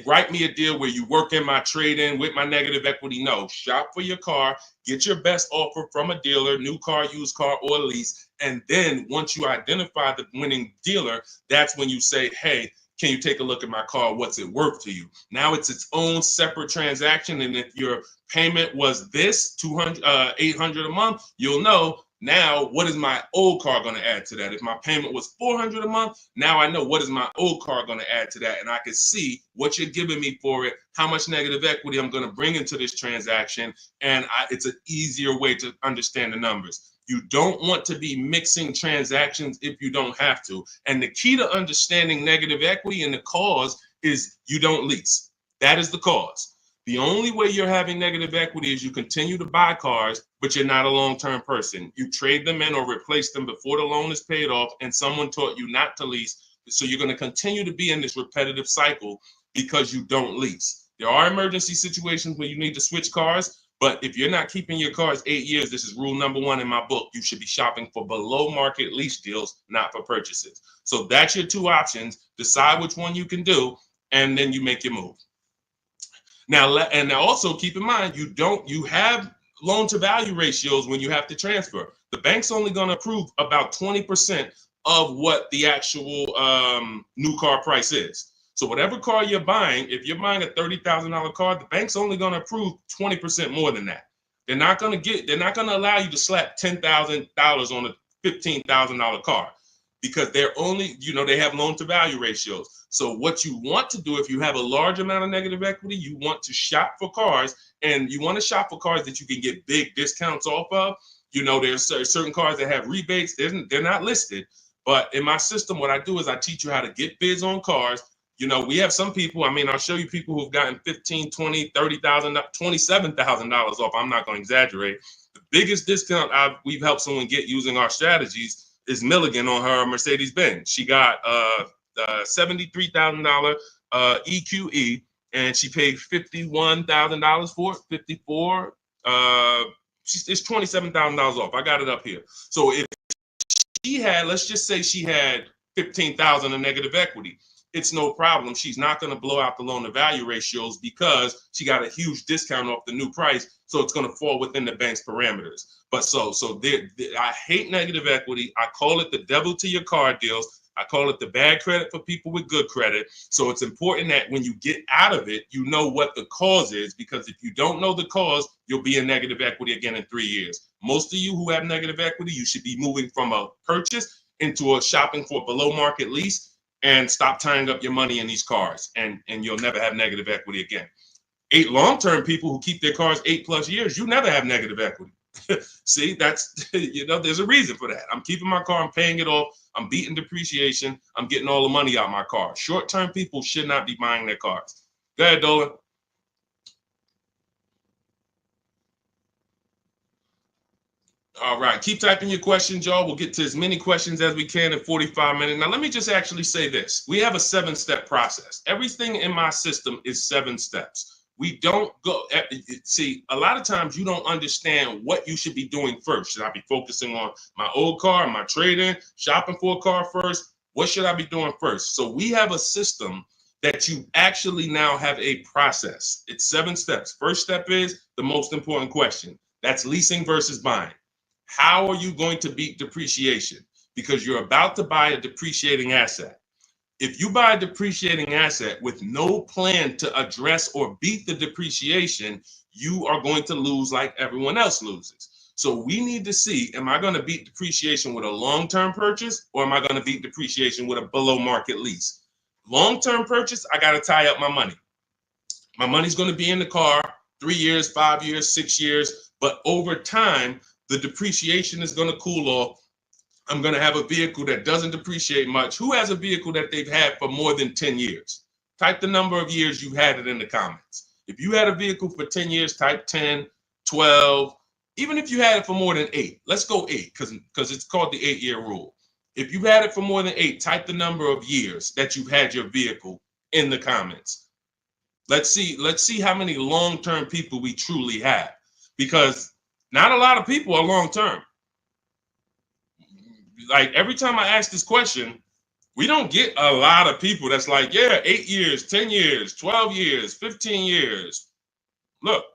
Write me a deal where you work in my trade-in with my negative equity. No, shop for your car, get your best offer from a dealer, new car, used car, or lease. And then once you identify the winning dealer, that's when you say, hey, can you take a look at my car? What's it worth to you? Now it's its own separate transaction. And if your payment was this $800 a month, you'll know now what is my old car going to add to that. If my payment was $400 a month, now I know what is my old car going to add to that. And I can see what you're giving me for it, how much negative equity I'm going to bring into this transaction. And it's an easier way to understand the numbers. You don't want to be mixing transactions if you don't have to. And the key to understanding negative equity and the cause is you don't lease. That is the cause. The only way you're having negative equity is you continue to buy cars, but you're not a long-term person. You trade them in or replace them before the loan is paid off, and someone taught you not to lease. So you're going to continue to be in this repetitive cycle because you don't lease. There are emergency situations where you need to switch cars. But if you're not keeping your cars 8 years, this is rule number 1 in my book. You should be shopping for below market lease deals, not for purchases. So that's your 2 options. Decide which one you can do, and then you make your move. Now, and also keep in mind, you have loan to value ratios when you have to transfer. The bank's only going to approve about 20% of what the actual new car price is. So whatever car you're buying, if you're buying a $30,000 car, the bank's only going to approve 20% more than that. They're not going to allow you to slap $10,000 on a $15,000 car because they're only, they have loan to value ratios. So what you want to do if you have a large amount of negative equity, you want to shop for cars, and you want to shop for cars that you can get big discounts off of. There's certain cars that have rebates. They're not listed. But in my system, what I do is I teach you how to get bids on cars. We have some people, I'll show you people who've gotten $15,000, $20,000, $30,000, $27,000 off. I'm not going to exaggerate. The biggest discount we've helped someone get using our strategies is Milligan on her Mercedes-Benz. She got $73,000 EQE, and she paid $51,000 for it, 54. It's $27,000 off. I got it up here. So if she had, let's just say she had $15,000 in negative equity, it's no problem. She's not going to blow out the loan to value ratios because she got a huge discount off the new price. So it's going to fall within the bank's parameters. But I hate negative equity. I call it the devil to your car deals. I call it the bad credit for people with good credit. So it's important that when you get out of it, you know what the cause is, because if you don't know the cause, you'll be in negative equity again in 3 years. Most of you who have negative equity, you should be moving from a purchase into a shopping for below market lease. And stop tying up your money in these cars, and you'll never have negative equity again. 8 long-term people who keep their cars 8+ years, you never have negative equity. See, that's, there's a reason for that. I'm keeping my car, I'm paying it off, I'm beating depreciation, I'm getting all the money out of my car. Short-term people should not be buying their cars. Go ahead, Dolan. All right, keep typing your questions, y'all. We'll get to as many questions as we can in 45 minutes. Now, let me just actually say this. We have a 7-step process. Everything in my system is 7 steps. We don't go, see, a lot of times you don't understand what you should be doing first. Should I be focusing on my old car, my trade-in, shopping for a car first? What should I be doing first? So we have a system that you actually now have a process. It's 7 steps. First step is the most important question. That's leasing versus buying. How are you going to beat depreciation? Because you're about to buy a depreciating asset. If you buy a depreciating asset with no plan to address or beat the depreciation, you are going to lose like everyone else loses. So we need to see, am I going to beat depreciation with a long-term purchase, or am I going to beat depreciation with a below market lease? Long-term purchase, I got to tie up my money. My money's going to be in the car 3 years, 5 years, 6 years, but over time, the depreciation is going to cool off. I'm going to have a vehicle that doesn't depreciate much. Who has a vehicle that they've had for more than 10 years? Type the number of years you've had it in the comments. If you had a vehicle for 10 years, type 10, 12, even if you had it for more than 8. Let's go 8 because it's called the 8-year rule. If you've had it for more than 8, type the number of years that you've had your vehicle in the comments. Let's see how many long-term people we truly have, because not a lot of people are long-term. Like every time I ask this question, we don't get a lot of people that's like, yeah, 8 years, 10 years, 12 years, 15 years. Look,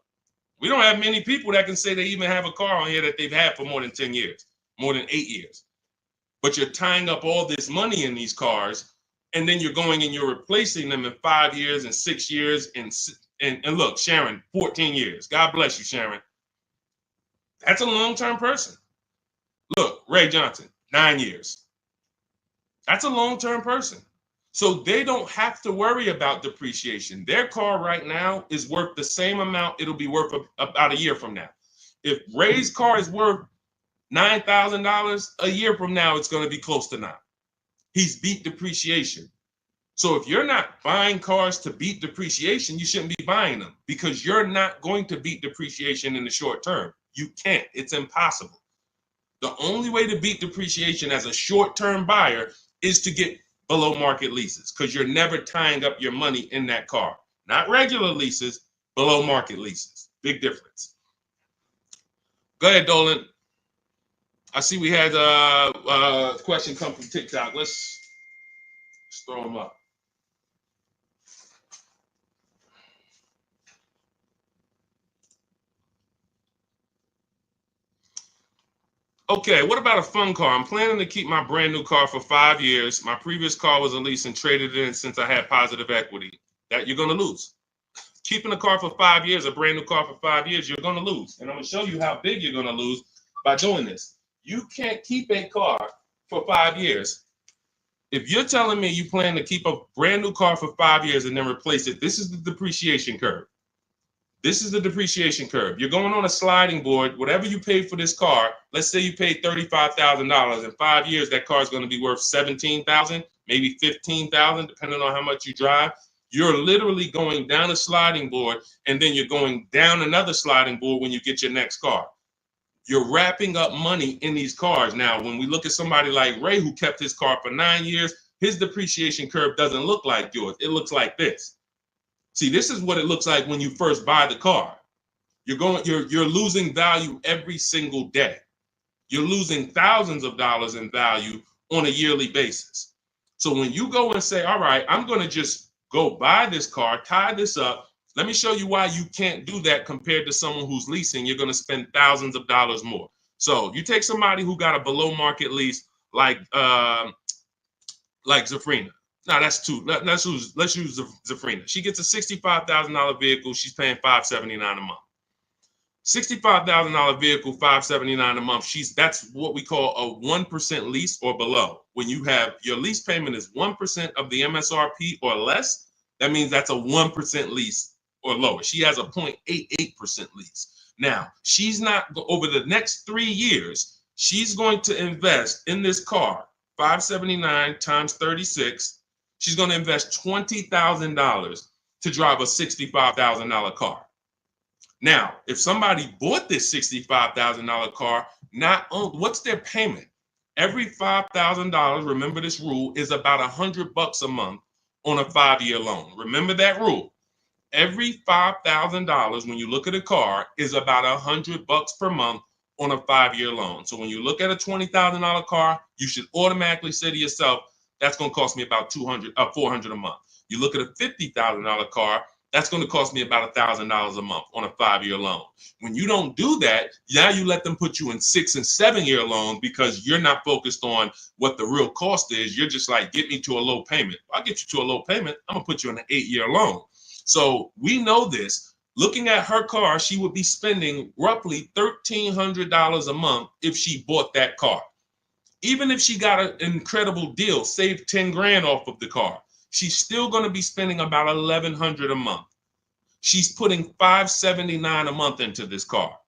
we don't have many people that can say they even have a car on here that they've had for more than 10 years, more than 8 years. But you're tying up all this money in these cars, and then you're going and you're replacing them in 5 years and 6 years. And look, Sharon, 14 years. God bless you, Sharon. That's a long-term person. Look, Ray Johnson, 9 years. That's a long-term person. So they don't have to worry about depreciation. Their car right now is worth the same amount it'll be worth about a year from now. If Ray's car is worth $9,000, a year from now, it's going to be close to 9. He's beat depreciation. So if you're not buying cars to beat depreciation, you shouldn't be buying them, because you're not going to beat depreciation in the short term. You can't. It's impossible. The only way to beat depreciation as a short-term buyer is to get below market leases, because you're never tying up your money in that car. Not regular leases, below market leases. Big difference. Go ahead, Dolan. I see we had a question come from TikTok. Let's throw them up. Okay, what about a fun car? I'm planning to keep my brand new car for 5 years. My previous car was a lease and traded in since I had positive equity. That you're going to lose. Keeping a car for 5 years, a brand new car for 5 years, you're going to lose. And I'm going to show you how big you're going to lose by doing this. You can't keep a car for 5 years. If you're telling me you plan to keep a brand new car for 5 years and then replace it, this is the depreciation curve. This is the depreciation curve. You're going on a sliding board. Whatever you paid for this car, let's say you paid $35,000. In 5 years, that car is going to be worth $17,000, maybe $15,000, depending on how much you drive. You're literally going down a sliding board, and then you're going down another sliding board when you get your next car. You're wrapping up money in these cars. Now, when we look at somebody like Ray, who kept his car for 9 years, his depreciation curve doesn't look like yours. It looks like this. See, this is what it looks like when you first buy the car. You're losing value every single day. You're losing thousands of dollars in value on a yearly basis. So when you go and say, all right, I'm going to just go buy this car, tie this up. Let me show you why you can't do that compared to someone who's leasing. You're going to spend thousands of dollars more. So you take somebody who got a below market lease like Zafrina. No, that's too. Let's use Zafrina. She gets a $65,000 vehicle. She's paying $579 a month. $65,000 vehicle, $579 a month. That's what we call a 1% lease or below. When you have your lease payment is 1% of the MSRP or less, that means that's a 1% lease or lower. She has a 0.88% lease. Now, she's not, over the next 3 years, she's going to invest in this car, $579 times 36. She's going to invest $20,000 to drive a $65,000 car. Now, if somebody bought this $65,000 car, what's their payment? Every $5,000, remember this rule, is about $100 a month on a 5-year loan. Remember that rule. Every $5,000, when you look at a car, is about $100 per month on a 5-year loan. So when you look at a $20,000 car, you should automatically say to yourself, that's going to cost me about $400 a month. You look at a $50,000 car, that's going to cost me about $1,000 a month on a 5-year loan. When you don't do that, now you let them put you in 6- and 7-year loans because you're not focused on what the real cost is. You're just like, get me to a low payment. I'll get you to a low payment. I'm going to put you on an 8-year loan. So we know this. Looking at her car, she would be spending roughly $1,300 a month if she bought that car. Even if she got an incredible deal, saved 10 grand off of the car, she's still going to be spending about $1,100 a month. She's putting $579 a month into this car.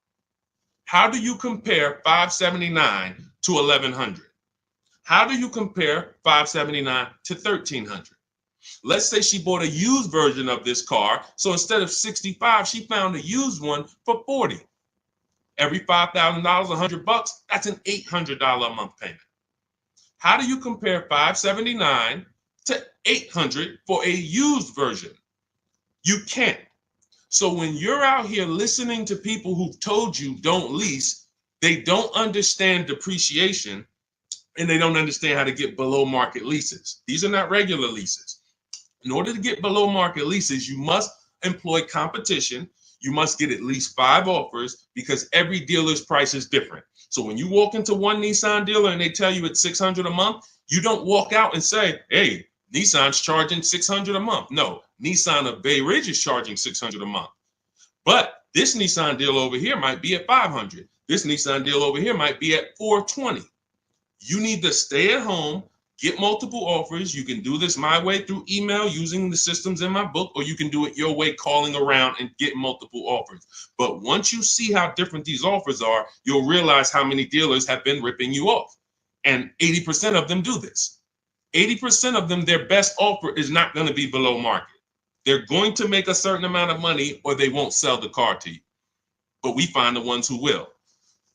How do you compare $579 to $1,100? How do you compare $579 to $1,300? Let's say she bought a used version of this car. So instead of 65, she found a used one for 40. Every $5,000, $100, that's an $800 a month payment. How do you compare $579 to $800 for a used version? You can't. So when you're out here listening to people who've told you don't lease, they don't understand depreciation and they don't understand how to get below market leases. These are not regular leases. In order to get below market leases, you must employ competition. You must get at least 5 offers because every dealer's price is different. So when you walk into one Nissan dealer and they tell you it's $600 a month, you don't walk out and say, hey, Nissan's charging $600 a month. No, Nissan of Bay Ridge is charging $600 a month. But this Nissan deal over here might be at $500. This Nissan deal over here might be at $420. You need to stay at home, get multiple offers. You can do this my way through email using the systems in my book, or you can do it your way, calling around and get multiple offers. But once you see how different these offers are, you'll realize how many dealers have been ripping you off. And 80% of them do this. 80% of them, their best offer is not going to be below market. They're going to make a certain amount of money or they won't sell the car to you. But we find the ones who will.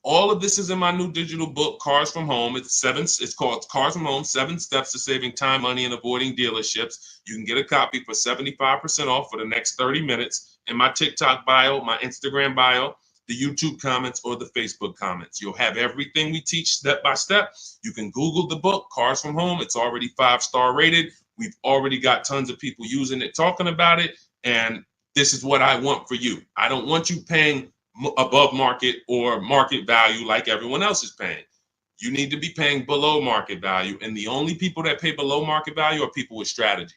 All of this is in my new digital book, Cars from Home. It's called Cars from Home, 7 Steps to Saving Time, Money, and Avoiding Dealerships. You can get a copy for 75% off for the next 30 minutes in my TikTok bio, my Instagram bio, the YouTube comments, or the Facebook comments. You'll have everything we teach step by step. You can Google the book, Cars from Home. It's already 5-star rated. We've already got tons of people using it, talking about it. And this is what I want for you. I don't want you paying above market or market value like everyone else is paying. You need to be paying below market value. And the only people that pay below market value are people with strategy.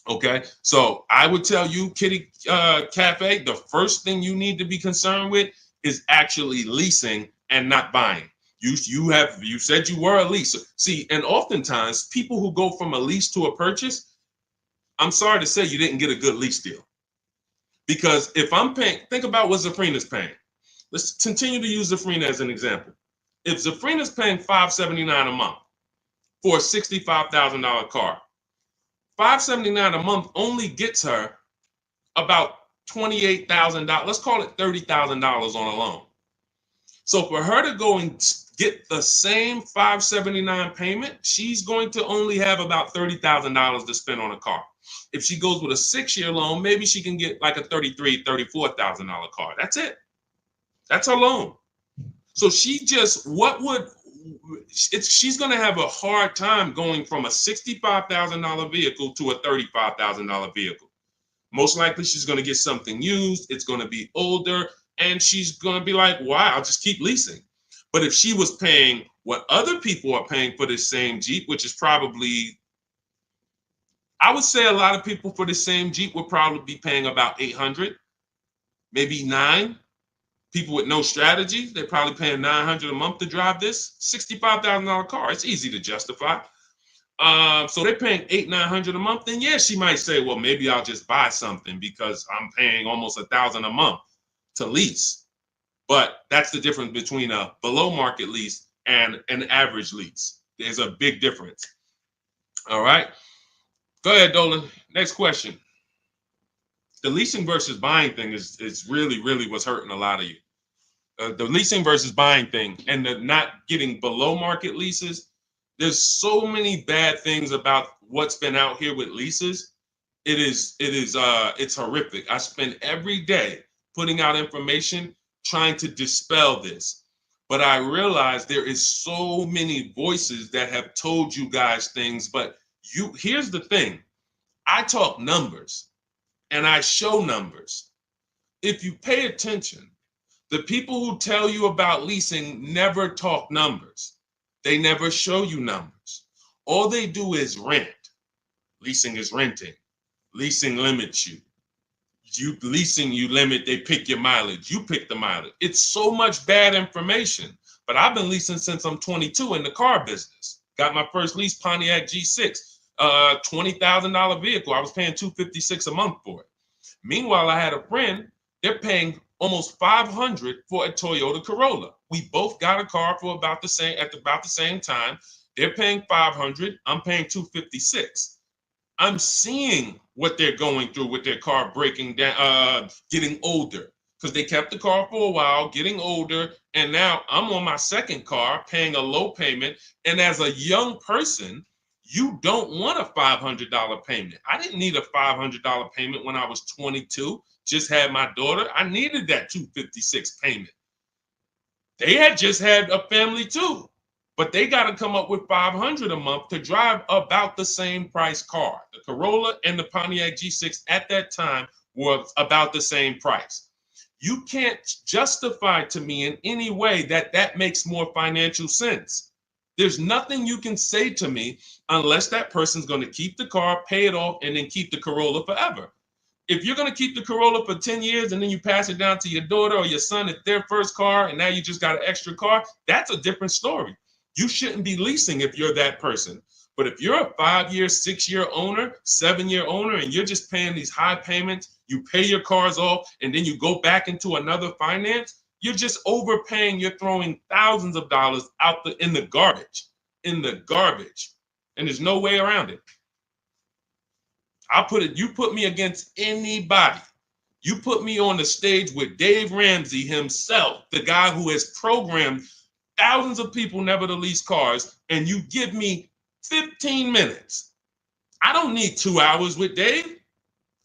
Okay, so I would tell you, Kitty Cafe, the first thing you need to be concerned with is actually leasing and not buying. You said you were a leaser. See, and oftentimes people who go from a lease to a purchase, I'm sorry to say you didn't get a good lease deal. Because if I'm paying, think about what Zafrina's paying. Let's continue to use Zafrina as an example. If Zafrina's paying $579 a month for a $65,000 car, $579 a month only gets her about $28,000. Let's call it $30,000 on a loan. So for her to go and get the same $579 payment, she's going to only have about $30,000 to spend on a car. If she goes with a 6-year loan, maybe she can get like a $33,000, $34,000 car. That's it. That's her loan. So she's going to have a hard time going from a $65,000 vehicle to a $35,000 vehicle. Most likely she's going to get something used. It's going to be older. And she's going to be like, wow, I'll just keep leasing. But if she was paying what other people are paying for this same Jeep, which is probably, I would say a lot of people for the same Jeep would probably be paying about $800, maybe $900. People with no strategy, they're probably paying $900 a month to drive this $65,000 car. It's easy to justify. So they're paying $800, $900 a month. Then yeah, she might say, well, maybe I'll just buy something because I'm paying almost $1,000 a month to lease. But that's the difference between a below market lease and an average lease. There's a big difference. All right. Go ahead, Dolan. Next question. The leasing versus buying thing is really, really what's hurting a lot of you. The leasing versus buying thing and the not getting below market leases. There's so many bad things about what's been out here with leases. It's horrific. I spend every day putting out information trying to dispel this. But I realize there is so many voices that have told you guys things. But here's the thing. I talk numbers and I show numbers. If you pay attention, the people who tell you about leasing never talk numbers. They never show you numbers. All they do is rent. Leasing is renting. Leasing limits you. You limit, they pick your mileage. You pick the mileage. It's so much bad information. But I've been leasing since I'm 22 in the car business. Got my first lease, Pontiac G6, $20,000 vehicle. I was paying $256 a month for it. Meanwhile, I had a friend, they're paying almost $500 for a Toyota Corolla. We both got a car for about the same time. They're paying 500. I'm paying 256. I'm seeing what they're going through with their car breaking down, getting older, because they kept the car for a while, getting older, and now I'm on my second car paying a low payment. And as a young person, you don't want a $500 payment. I didn't need a $500 payment when I was 22, just had my daughter. I needed that 256 payment. They had just had a family too, but they got to come up with 500 a month to drive about the same price car. The Corolla and the Pontiac G6 at that time were about the same price. You can't justify to me in any way that that makes more financial sense. There's nothing you can say to me unless that person's going to keep the car, pay it off, and then keep the Corolla forever. If you're going to keep the Corolla for 10 years and then you pass it down to your daughter or your son at their first car and now you just got an extra car, that's a different story. You shouldn't be leasing if you're that person. But if you're a 5-year, 6-year owner, 7-year owner, and you're just paying these high payments, you pay your cars off and then you go back into another finance, you're just overpaying. You're throwing thousands of dollars out in the garbage, and there's no way around it. You put me against anybody. You put me on the stage with Dave Ramsey himself, the guy who has programmed thousands of people never to lease cars, and you give me 15 minutes. I don't need 2 hours with Dave.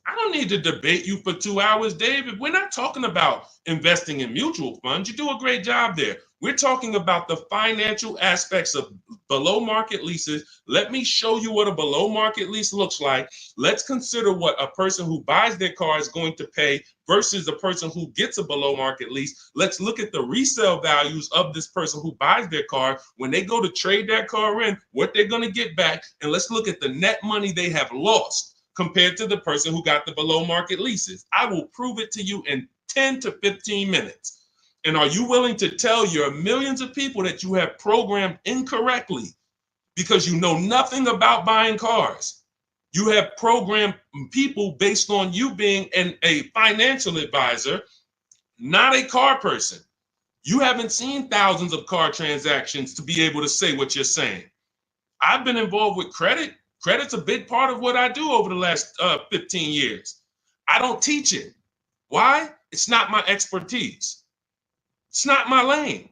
I don't need to debate you for 2 hours, Dave. If we're not talking about investing in mutual funds, you do a great job there. We're talking about the financial aspects of below market leases. Let me show you what a below market lease looks like. Let's consider what a person who buys their car is going to pay versus the person who gets a below market lease. Let's look at the resale values of this person who buys their car. When they go to trade that car in, what they're going to get back. And let's look at the net money they have lost compared to the person who got the below market leases. I will prove it to you in 10 to 15 minutes. And are you willing to tell your millions of people that you have programmed incorrectly because you know nothing about buying cars? You have programmed people based on you being a financial advisor, not a car person. You haven't seen thousands of car transactions to be able to say what you're saying. I've been involved with credit. Credit's a big part of what I do over the last 15 years. I don't teach it. Why? It's not my expertise. It's not my lane.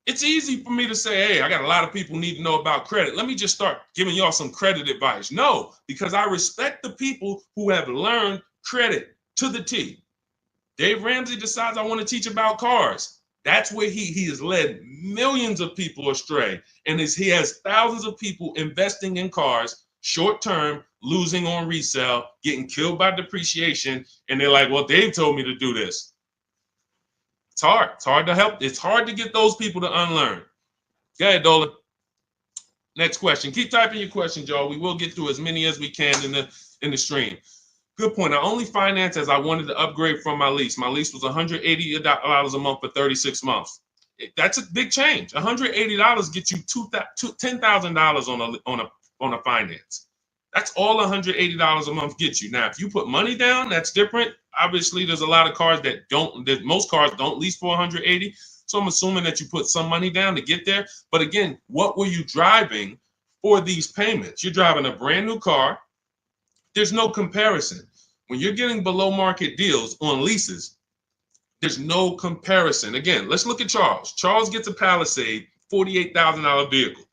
It's easy for me to say, hey, I got a lot of people need to know about credit. Let me just start giving y'all some credit advice. No, because I respect the people who have learned credit to the T. Dave Ramsey decides I want to teach about cars. That's where he has led millions of people astray. And he has thousands of people investing in cars, short term, losing on resale, getting killed by depreciation. And they're like, well, Dave told me to do this. It's hard. It's hard to help. It's hard to get those people to unlearn. Go ahead, Dolan. Next question. Keep typing your questions, y'all. We will get through as many as we can in the stream. Good point. I only financed as I wanted to upgrade from my lease. My lease was $180 a month for 36 months. That's a big change. $180 gets you $10,000 on a finance. That's all $180 a month gets you. Now, if you put money down, that's different. Obviously, there's a lot of cars most cars don't lease for $180. So I'm assuming that you put some money down to get there. But again, what were you driving for these payments? You're driving a brand new car. There's no comparison. When you're getting below market deals on leases, there's no comparison. Again, let's look at Charles. Charles gets a Palisade, $48,000 vehicle.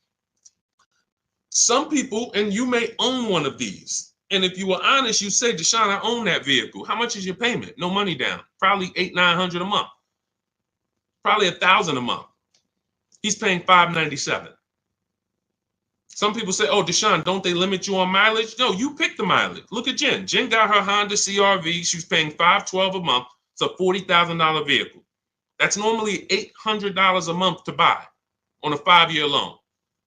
Some people, and you may own one of these. And if you were honest, you say, Deshone, I own that vehicle. How much is your payment? No money down. Probably $800-900 a month. Probably $1,000 a month. He's paying $597. Some people say, oh, Deshone, don't they limit you on mileage? No, you pick the mileage. Look at Jen. Jen got her Honda CRV. She's paying $512 a month. It's a $40,000 vehicle. That's normally $800 a month to buy on a 5-year loan.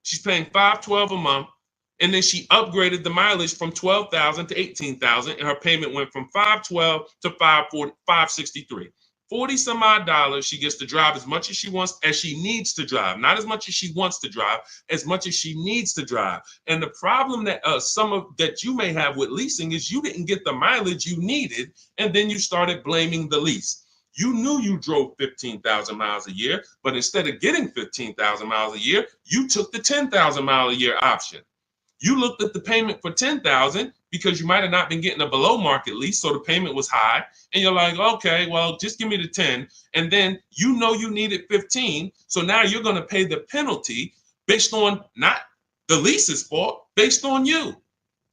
She's paying $512 a month, and then she upgraded the mileage from $12,000 to $18,000, and her payment went from $512 to $563. 40 some odd dollars. She gets to drive as much as she wants, as she needs to drive, not as much as she wants to drive, as much as she needs to drive. And the problem that that you may have with leasing is you didn't get the mileage you needed, and then you started blaming the lease. You knew you drove 15,000 miles a year, but instead of getting 15,000 miles a year, you took the 10,000 mile a year option. You looked at the payment for 10,000 because you might have not been getting a below market lease, so the payment was high, and you're like, okay, well, just give me the 10, and then you know you needed 15, so now you're going to pay the penalty based on not the lease's fault, based on you.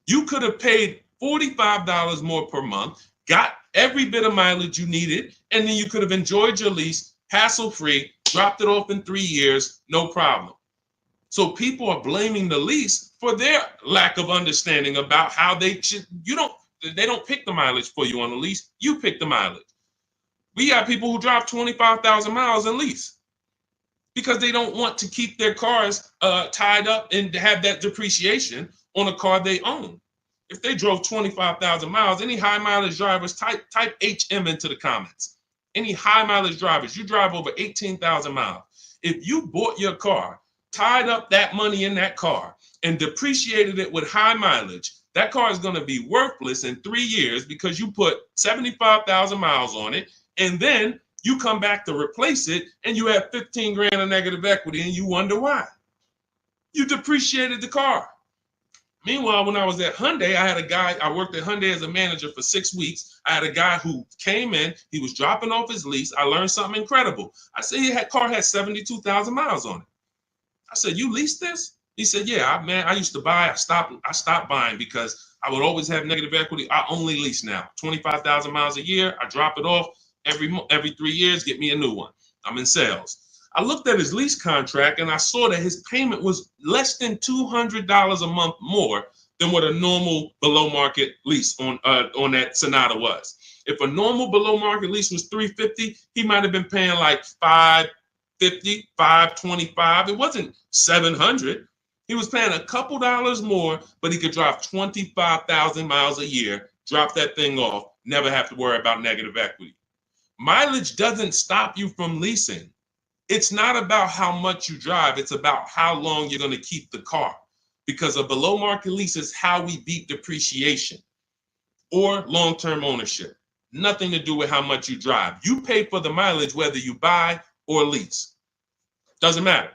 You could have paid $45 more per month, got every bit of mileage you needed, and then you could have enjoyed your lease hassle-free, dropped it off in 3 years, no problem. So people are blaming the lease for their lack of understanding about how they should. They don't pick the mileage for you on the lease. You pick the mileage. We got people who drive 25,000 miles in lease because they don't want to keep their cars tied up and have that depreciation on a car they own. If they drove 25,000 miles, any high mileage drivers, type HM into the comments. Any high mileage drivers, you drive over 18,000 miles. If you bought your car, tied up that money in that car, and depreciated it with high mileage, that car is going to be worthless in 3 years because you put 75,000 miles on it, and then you come back to replace it, and you have 15 grand of negative equity, and you wonder why. You depreciated the car. Meanwhile, when I was at Hyundai, I worked at Hyundai as a manager for 6 weeks. I had a guy who came in, he was dropping off his lease. I learned something incredible. I said, car had 72,000 miles on it. I said, you leased this? He said, yeah, man, I used to buy. I stopped buying because I would always have negative equity. I only lease now. 25,000 miles a year. I drop it off every 3 years, get me a new one. I'm in sales. I looked at his lease contract and I saw that his payment was less than $200 a month more than what a normal below market lease on that Sonata was. If a normal below market lease was $350, he might have been paying like $550, $525. It wasn't $700. He was paying a couple dollars more, but he could drive 25,000 miles a year, drop that thing off, never have to worry about negative equity. Mileage doesn't stop you from leasing. It's not about how much you drive. It's about how long you're going to keep the car, because a below market lease is how we beat depreciation or long-term ownership. Nothing to do with how much you drive. You pay for the mileage whether you buy or lease. Doesn't matter.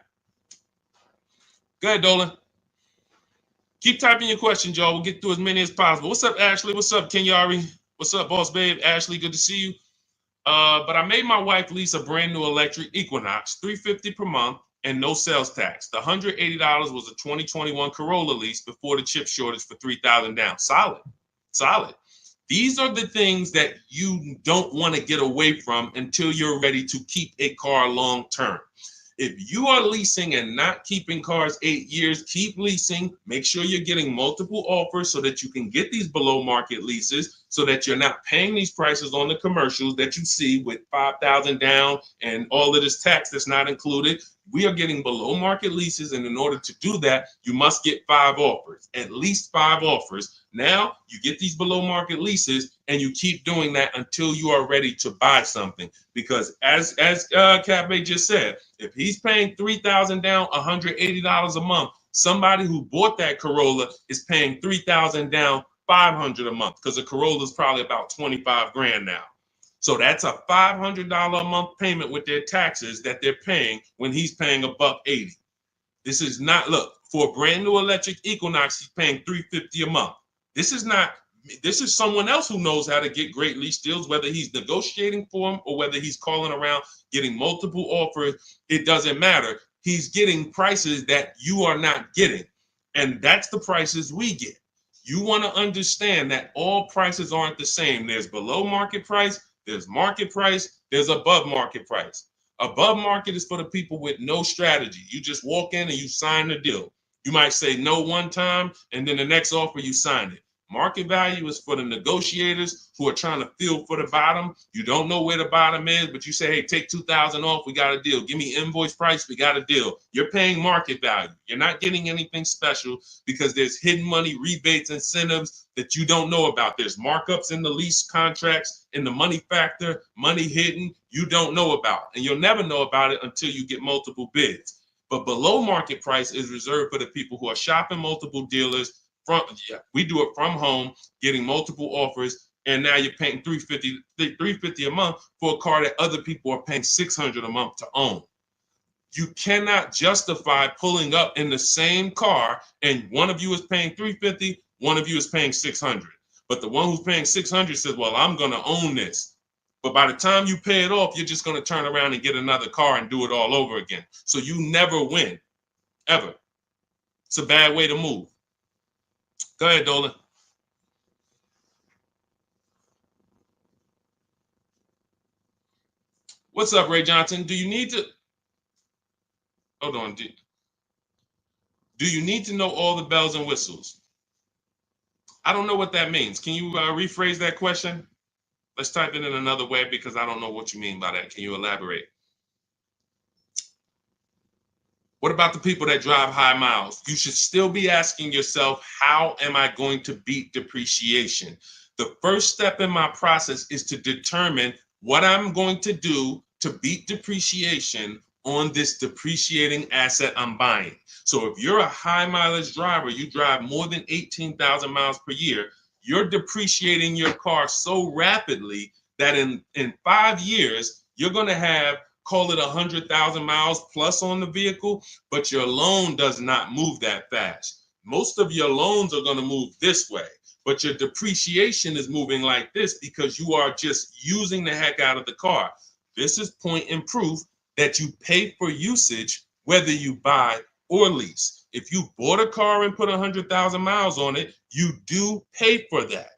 Go ahead, Dolan. Keep typing your questions, y'all. We'll get through as many as possible. What's up, Ashley? What's up, Kenyari? What's up, Boss Babe? Ashley, good to see you. But I made my wife lease a brand new electric Equinox, $350 per month, and no sales tax. The $180 was a 2021 Corolla lease before the chip shortage for $3,000 down. Solid. These are the things that you don't want to get away from until you're ready to keep a car long term. If you are leasing and not keeping cars 8 years, keep leasing. Make sure you're getting multiple offers so that you can get these below market leases, so that you're not paying these prices on the commercials that you see with $5,000 down and all of this tax that's not included. We are getting below market leases, and in order to do that, you must get 5 offers, at least 5 offers. Now you get these below market leases, and you keep doing that until you are ready to buy something. Because as Cafe just said, if he's paying $3,000 down, $180 a month, somebody who bought that Corolla is paying $3,000 down, $500 a month, because a Corolla is probably about 25 grand now. So that's a $500 a month payment with their taxes that they're paying when he's paying $180. This is not, look, for a brand new electric Equinox, he's paying $350 a month. This is someone else who knows how to get great lease deals, whether he's negotiating for them or whether he's calling around getting multiple offers. It doesn't matter. He's getting prices that you are not getting. And that's the prices we get. You want to understand that all prices aren't the same. There's below market price, there's market price, there's above market price. Above market is for the people with no strategy. You just walk in and you sign the deal. You might say no one time, and then the next offer you sign it. Market value is for the negotiators who are trying to feel for the bottom. You don't know where the bottom is, but you say, hey, take $2,000 off. We got a deal. Give me invoice price. We got a deal. You're paying market value. You're not getting anything special because there's hidden money, rebates, incentives that you don't know about. There's markups in the lease contracts, in the money factor, money hidden you don't know about. And you'll never know about it until you get multiple bids. But below market price is reserved for the people who are shopping multiple dealers. We do it from home, getting multiple offers, and now you're paying $350 a month for a car that other people are paying $600 a month to own. You cannot justify pulling up in the same car and one of you is paying $350, one of you is paying $600. But the one who's paying $600 says, well, I'm going to own this. But by the time you pay it off, you're just going to turn around and get another car and do it all over again. So you never win, ever. It's a bad way to move. Go ahead, Dolan. What's up, Ray Johnson? Do you need to... Hold on. Do you need to know all the bells and whistles? I don't know what that means. Can you rephrase that question? Let's type it in another way because I don't know what you mean by that. Can you elaborate? What about the people that drive high miles? You should still be asking yourself, how am I going to beat depreciation? The first step in my process is to determine what I'm going to do to beat depreciation on this depreciating asset I'm buying. So if you're a high mileage driver, you drive more than 18,000 miles per year, you're depreciating your car so rapidly that in 5 years, you're going to have, call it 100,000 miles plus on the vehicle, but your loan does not move that fast. Most of your loans are going to move this way, but your depreciation is moving like this because you are just using the heck out of the car. This is point and proof that you pay for usage, whether you buy or lease. If you bought a car and put 100,000 miles on it, you do pay for that.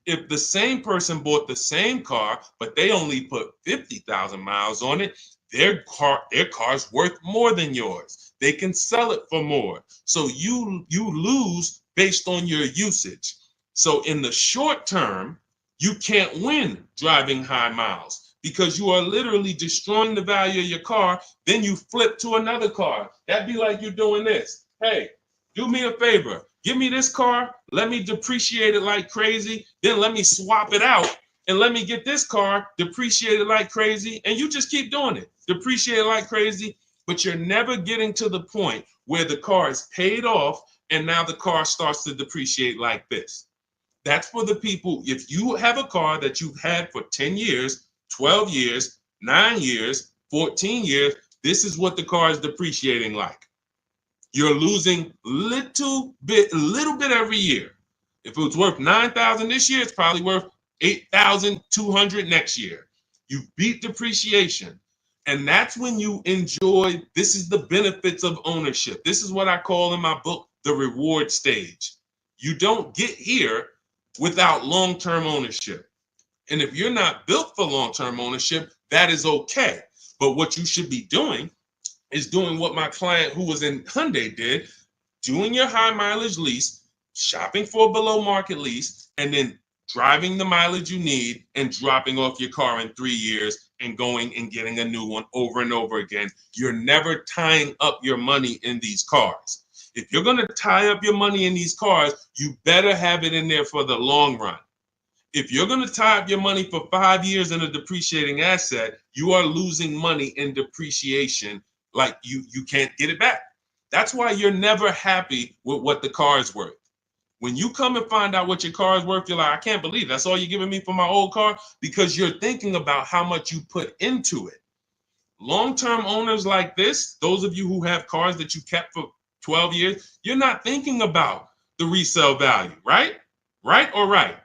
If the same person bought the same car, but they only put 50,000 miles on it, their car's worth more than yours. They can sell it for more. So you lose based on your usage. So in the short term, you can't win driving high miles because you are literally destroying the value of your car. Then you flip to another car. That'd be like you doing this. Hey, do me a favor. Give me this car. Let me depreciate it like crazy. Then let me swap it out and let me get this car depreciated like crazy. And you just keep doing it. Depreciate it like crazy. But you're never getting to the point where the car is paid off and now the car starts to depreciate like this. That's for the people. If you have a car that you've had for 10 years, 12 years, 9 years, 14 years, this is what the car is depreciating like. You're losing a little bit every year. If it was worth 9,000 this year, it's probably worth 8,200 next year. You beat depreciation. And that's when you enjoy, this is the benefits of ownership. This is what I call in my book, the reward stage. You don't get here without long-term ownership. And if you're not built for long-term ownership, that is okay. But what you should be doing is doing what my client who was in Hyundai did, doing your high mileage lease, shopping for a below market lease, and then driving the mileage you need and dropping off your car in 3 years and going and getting a new one over and over again. You're never tying up your money in these cars. If you're going to tie up your money in these cars, you better have it in there for the long run. If you're going to tie up your money for 5 years in a depreciating asset, you are losing money in depreciation. Like you can't get it back. That's why you're never happy with what the car is worth. When you come and find out what your car is worth, you're like, I can't believe that's all you're giving me for my old car, because you're thinking about how much you put into it. Long-term owners like this, those of you who have cars that you kept for 12 years, you're not thinking about the resale value, right? Right or right?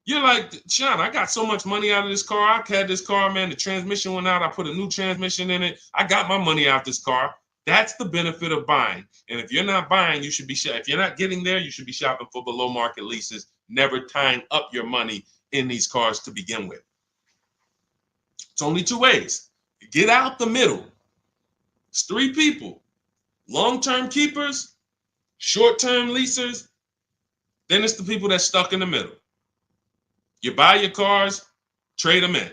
You're like, Sean, I got so much money out of this car. I had this car, man. The transmission went out. I put a new transmission in it. I got my money out this car. That's the benefit of buying. And if you're not buying, you should be if you're not getting there, you should be shopping for below market leases, never tying up your money in these cars to begin with. It's only two ways. Get out the middle. It's three people: long-term keepers, short-term leasers. Then it's the people that's stuck in the middle. You buy your cars, trade them in.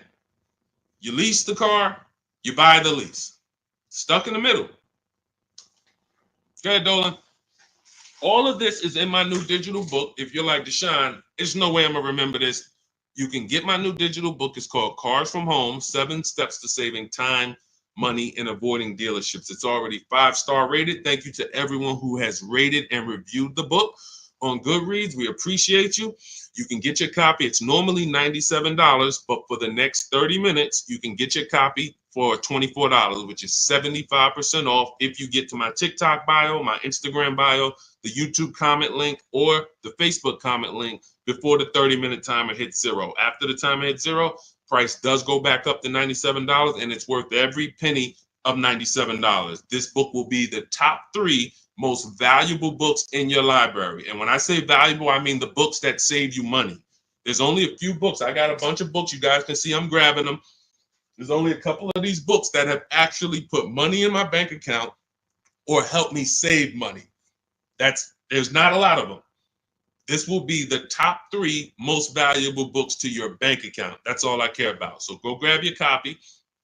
You lease the car, you buy the lease. Stuck in the middle. Go ahead, Dolan. All of this is in my new digital book. If you're like, Deshone, there's no way I'm going to remember this. You can get my new digital book. It's called Cars from Home, 7 Steps to Saving Time, Money, and Avoiding Dealerships. It's already 5-star rated. Thank you to everyone who has rated and reviewed the book on Goodreads. We appreciate you. You can get your copy. It's normally $97, but for the next 30 minutes, you can get your copy for $24, which is 75% off if you get to my TikTok bio, my Instagram bio, the YouTube comment link, or the Facebook comment link before the 30-minute timer hits zero. After the timer hits zero, price does go back up to $97, and it's worth every penny of $97. This book will be the top 3 most valuable books in your library. And when I say valuable, I mean the books that save you money. There's only a few books. I got a bunch of books. You guys can see I'm grabbing them. There's only a couple of these books that have actually put money in my bank account or helped me save money. There's not a lot of them. This will be the top 3 most valuable books to your bank account. That's all I care about. So go grab your copy,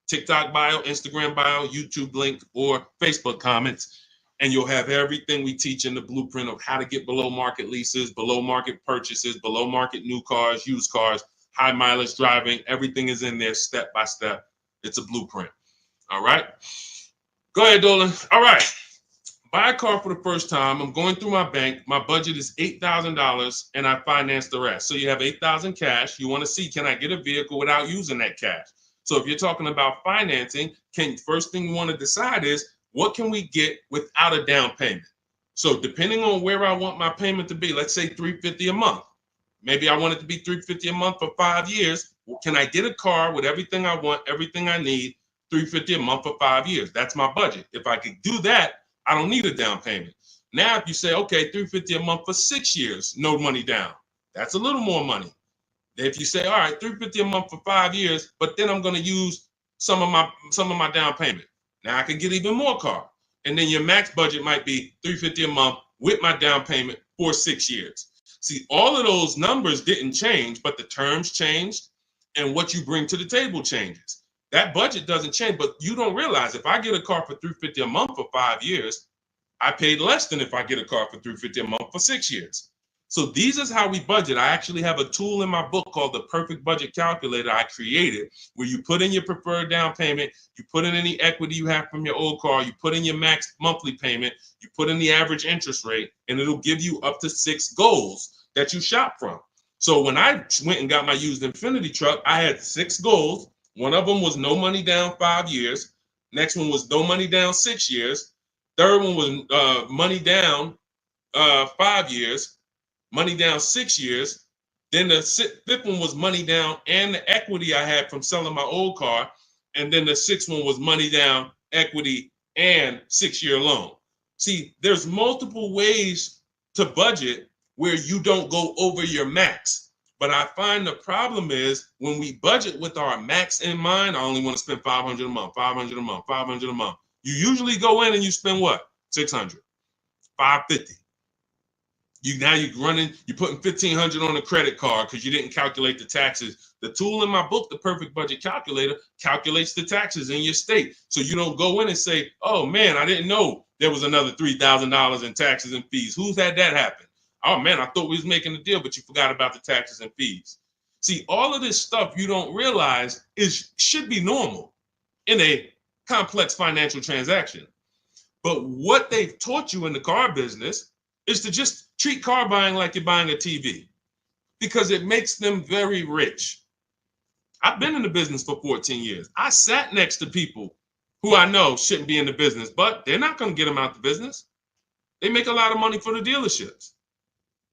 TikTok bio, Instagram bio, YouTube link, or Facebook comments, and you'll have everything we teach in the blueprint of how to get below market leases, below market purchases, below market new cars, used cars, high mileage driving. Everything is in there step by step. It's a blueprint. All right. Go ahead, Dolan. All right. Buy a car for the first time. I'm going through my bank. My budget is $8,000 and I finance the rest. So you have $8,000 cash. You want to see, can I get a vehicle without using that cash? So if you're talking about financing, first thing you want to decide is, what can we get without a down payment? So depending on where I want my payment to be, let's say $350 a month. Maybe I want it to be $350 a month for 5 years. Well, can I get a car with everything I want, everything I need, $350 a month for 5 years? That's my budget. If I could do that, I don't need a down payment. Now, if you say, okay, $350 a month for 6 years, no money down, that's a little more money. If you say, all right, $350 a month for 5 years, but then I'm going to use some of my down payment. Now I can get even more car. And then your max budget might be $350 a month with my down payment for 6 years. See, all of those numbers didn't change, but the terms changed and what you bring to the table changes. That budget doesn't change, but you don't realize if I get a car for $350 a month for 5 years, I paid less than if I get a car for $350 a month for 6 years. So these is how we budget. I actually have a tool in my book called the Perfect Budget Calculator I created, where you put in your preferred down payment, you put in any equity you have from your old car, you put in your max monthly payment, you put in the average interest rate, and it'll give you up to 6 goals that you shop from. So when I went and got my used Infiniti truck, I had 6 goals. One of them was no money down 5 years. Next one was no money down 6 years. Third one was money down 5 years. Money down 6 years. Then the fifth one was money down and the equity I had from selling my old car. And then the 6th one was money down, equity, and 6-year loan. See, there's multiple ways to budget where you don't go over your max. But I find the problem is when we budget with our max in mind, I only want to spend $500 a month, $500 a month, $500 a month. You usually go in and you spend what? $600, $550. You're putting $1,500 on a credit card because you didn't calculate the taxes. The tool in my book, the Perfect Budget Calculator, calculates the taxes in your state. So you don't go in and say, oh man, I didn't know there was another $3,000 in taxes and fees. Who's had that happen? Oh man, I thought we was making a deal, but you forgot about the taxes and fees. See, all of this stuff you don't realize should be normal in a complex financial transaction. But what they've taught you in the car business is to just treat car buying like you're buying a TV because it makes them very rich. I've been in the business for 14 years. I sat next to people who I know shouldn't be in the business, but they're not going to get them out the business. They make a lot of money for the dealerships.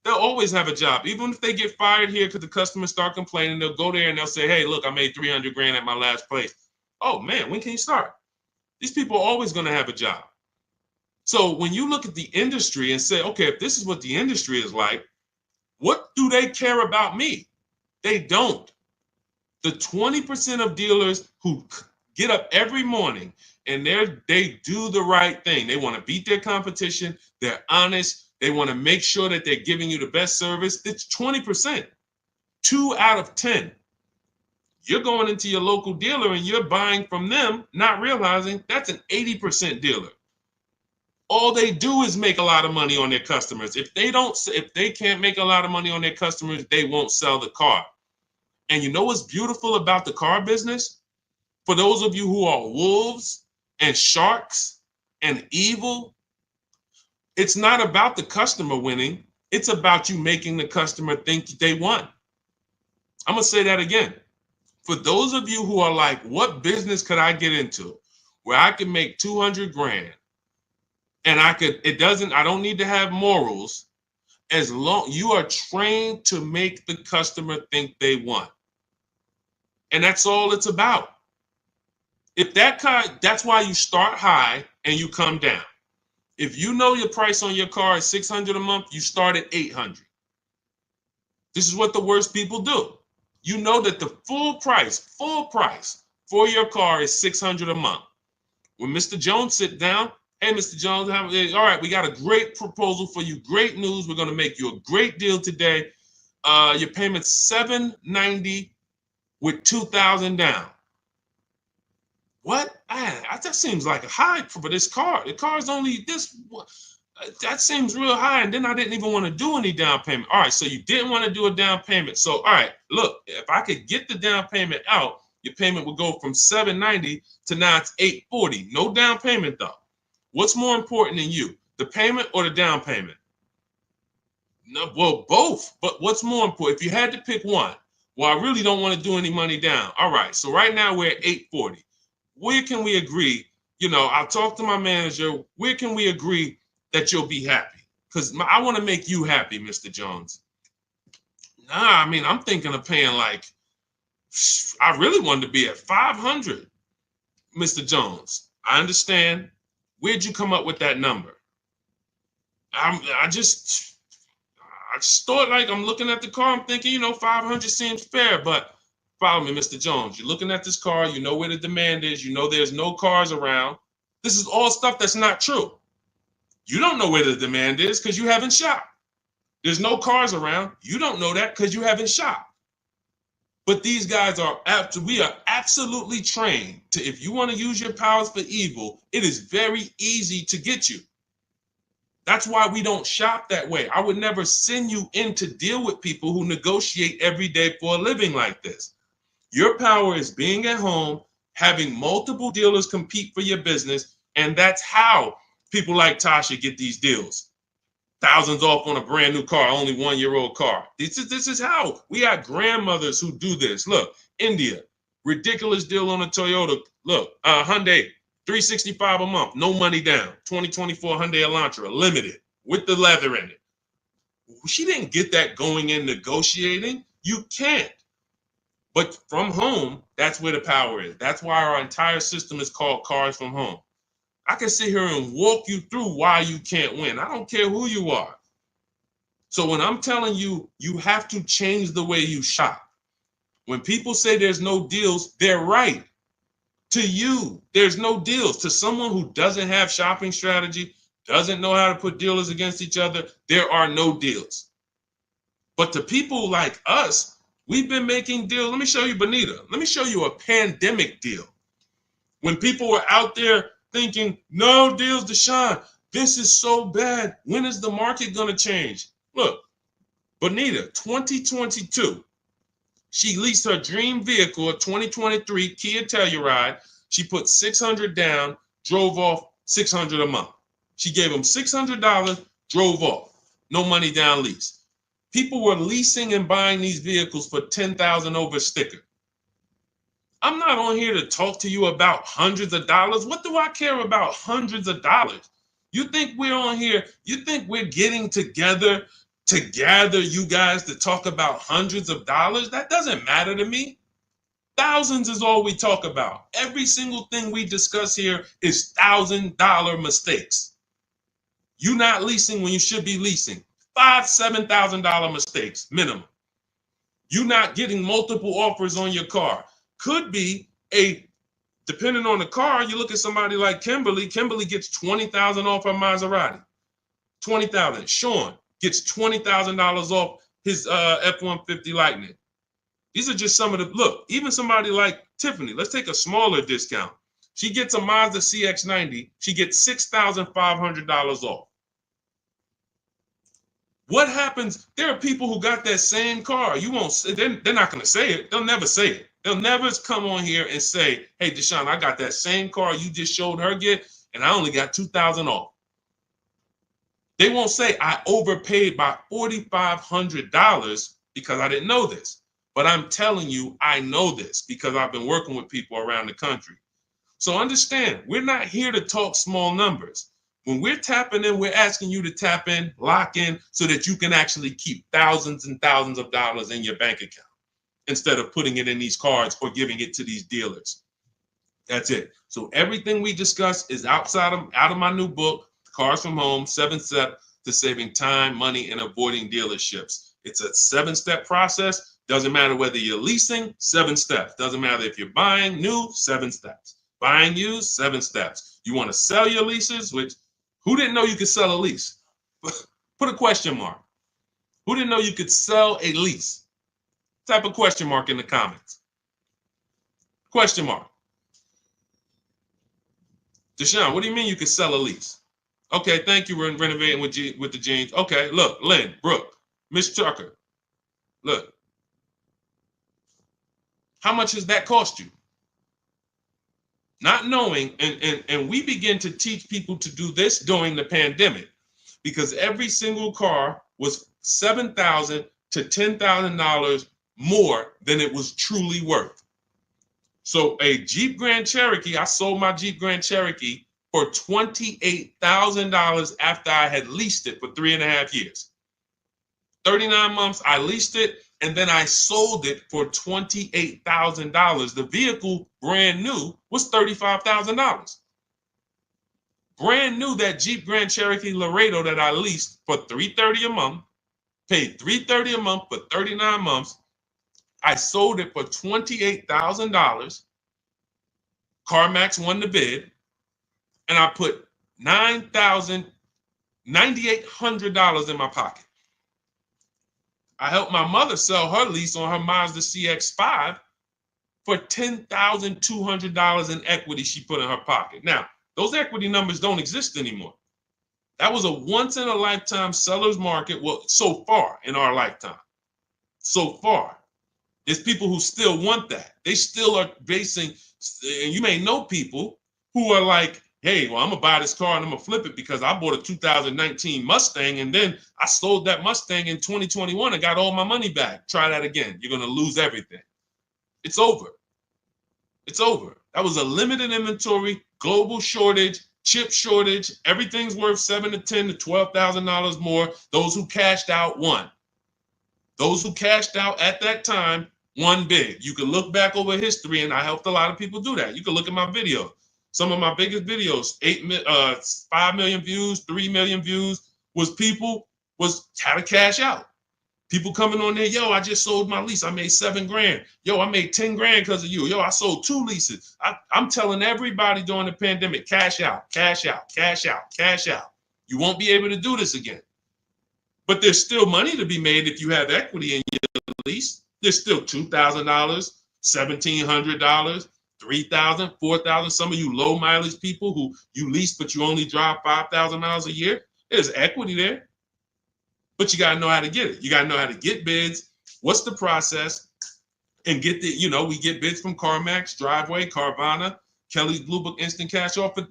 They'll always have a job. Even if they get fired here because the customers start complaining, they'll go there and they'll say, hey, look, I made $300,000 at my last place. Oh man, when can you start? These people are always going to have a job. So when you look at the industry and say, okay, if this is what the industry is like, what do they care about me? They don't. The 20% of dealers who get up every morning and they do the right thing. They want to beat their competition. They're honest. They want to make sure that they're giving you the best service. It's 20%, 2 out of 10. You're going into your local dealer and you're buying from them, not realizing that's an 80% dealer. All they do is make a lot of money on their customers. If they can't make a lot of money on their customers, they won't sell the car. And you know what's beautiful about the car business? For those of you who are wolves and sharks and evil, it's not about the customer winning. It's about you making the customer think they won. I'm going to say that again. For those of you who are like, what business could I get into where I could make 200 grand and I don't need to have morals as long you are trained to make the customer think they won. And that's all it's about. If that's why you start high and you come down. If you know your price on your car is 600 a month, you start at 800. This is what the worst people do. You know that the full price for your car is 600 a month. When Mr. Jones sit down, hey, Mr. Jones, all right, we got a great proposal for you. Great news. We're going to make you a great deal today. Your payment's $790 with $2,000 down. What? That seems like a high for this car. The car's only this. That seems real high. And then I didn't even want to do any down payment. All right, so you didn't want to do a down payment. So, all right, look, if I could get the down payment out, your payment would go from $790 to now it's $840. No down payment, though. What's more important than you, the payment or the down payment? No, well, both. But what's more important? If you had to pick one, well, I really don't want to do any money down. All right, so right now we're at $840. Where can we agree? I'll talk to my manager. Where can we agree that you'll be happy? Because I want to make you happy, Mr. Jones. Nah, I mean, I'm thinking of paying I really wanted to be at 500, Mr. Jones. I understand. Where'd you come up with that number? I just thought, like, I'm looking at the car. I'm thinking, 500 seems fair, but follow me, Mr. Jones. You're looking at this car. You know where the demand is. You know there's no cars around. This is all stuff that's not true. You don't know where the demand is because you haven't shopped. There's no cars around. You don't know that because you haven't shopped. But these guys we are absolutely trained to, if you want to use your powers for evil, it is very easy to get you. That's why we don't shop that way. I would never send you in to deal with people who negotiate every day for a living like this. Your power is being at home, having multiple dealers compete for your business, and that's how people like Tasha get these deals. Thousands off on a brand new car, only 1-year-old car. This is how we got grandmothers who do this. Look, India, ridiculous deal on a Toyota. Look, Hyundai, $365 a month, no money down. 2024 Hyundai Elantra, limited, with the leather in it. She didn't get that going in negotiating. You can't. But from home, that's where the power is. That's why our entire system is called Cars from Home. I can sit here and walk you through why you can't win. I don't care who you are. So when I'm telling you, you have to change the way you shop. When people say there's no deals, they're right. To you, there's no deals. To someone who doesn't have shopping strategy, doesn't know how to put dealers against each other, there are no deals. But to people like us, we've been making deals. Let me show you, Bonita. Let me show you a pandemic deal. When people were out there thinking, no deals, Deshone, this is so bad. When is the market going to change? Look, Bonita, 2022, she leased her dream vehicle, a 2023 Kia Telluride. She put $600 down, drove off $600 a month. She gave them $600, drove off. No money down lease. People were leasing and buying these vehicles for $10,000 over sticker. I'm not on here to talk to you about hundreds of dollars. What do I care about hundreds of dollars? You think we're on here? You think we're getting together to gather you guys to talk about hundreds of dollars? That doesn't matter to me. Thousands is all we talk about. Every single thing we discuss here is $1,000 mistakes. You not leasing when you should be leasing. $5,000, $7,000 mistakes minimum. You not getting multiple offers on your car. Could be depending on the car, you look at somebody like Kimberly. Kimberly gets $20,000 off her Maserati. $20,000. Sean gets $20,000 off his F-150 Lightning. These are just some of the, look, even somebody like Tiffany, let's take a smaller discount. She gets a Mazda CX-90. She gets $6,500 off. What happens? There are people who got that same car. You won't. They're not going to say it. They'll never say it. They'll never come on here and say, "Hey, Deshone, I got that same car you just showed her get, and I only got $2,000 off." They won't say I overpaid by $4,500 because I didn't know this. But I'm telling you, I know this because I've been working with people around the country. So understand, we're not here to talk small numbers. When we're tapping in, we're asking you to tap in, lock in, so that you can actually keep thousands and thousands of dollars in your bank account instead of putting it in these cards or giving it to these dealers. That's it. So everything we discuss is out of my new book, Cars from Home, 7 Steps to Saving Time, Money, and Avoiding Dealerships. It's a 7-step process. Doesn't matter whether you're leasing, 7 steps. Doesn't matter if you're buying new, 7 steps. Buying used, 7 steps. You want to sell your leases, which who didn't know you could sell a lease? Put a question mark. Who didn't know you could sell a lease? Type a question mark in the comments. Question mark. Deshone, what do you mean you could sell a lease? Okay, thank you. We're renovating with the jeans. Okay, look, Lynn, Brooke, Miss Tucker. Look, how much does that cost you? Not knowing, and we begin to teach people to do this during the pandemic because every single car was $7,000 to $10,000 more than it was truly worth. So a Jeep Grand Cherokee, I sold my Jeep Grand Cherokee for $28,000 after I had leased it for 3.5 years. 39 months, I leased it, and then I sold it for $28,000. The vehicle, brand new, was $35,000. Brand new, that Jeep Grand Cherokee Laredo that I leased for $330 a month, paid $330 a month for 39 months. I sold it for $28,000. CarMax won the bid, and I put $9,800 in my pocket. I helped my mother sell her lease on her Mazda CX-5 for $10,200 in equity she put in her pocket. Now, those equity numbers don't exist anymore. That was a once-in-a-lifetime seller's market, well, so far in our lifetime. So far. There's people who still want that. They still are basing, and you may know people who are like, hey, well, I'm going to buy this car and I'm going to flip it because I bought a 2019 Mustang and then I sold that Mustang in 2021 and got all my money back. Try that again. You're going to lose everything. It's over. It's over. That was a limited inventory, global shortage, chip shortage. Everything's worth $7,000 to $10,000 to $12,000 more. Those who cashed out won. Those who cashed out at that time won big. You can look back over history, and I helped a lot of people do that. You can look at my videos. Some of my biggest videos, 5 million views, 3 million views, was how to cash out. People coming on there, yo, I just sold my lease. I made $7,000. Yo, I made $10,000 because of you. Yo, I sold 2 leases. I'm telling everybody during the pandemic, cash out, cash out, cash out, cash out. You won't be able to do this again. But there's still money to be made if you have equity in your lease. There's still $2,000, $1,700, $3,000, $4,000. Some of you low mileage people who you lease, but you only drive 5,000 miles a year. There's equity there, but you got to know how to get it. You got to know how to get bids. What's the process? And get we get bids from CarMax, Driveway, Carvana, Kelly's Blue Book Instant Cash Offer.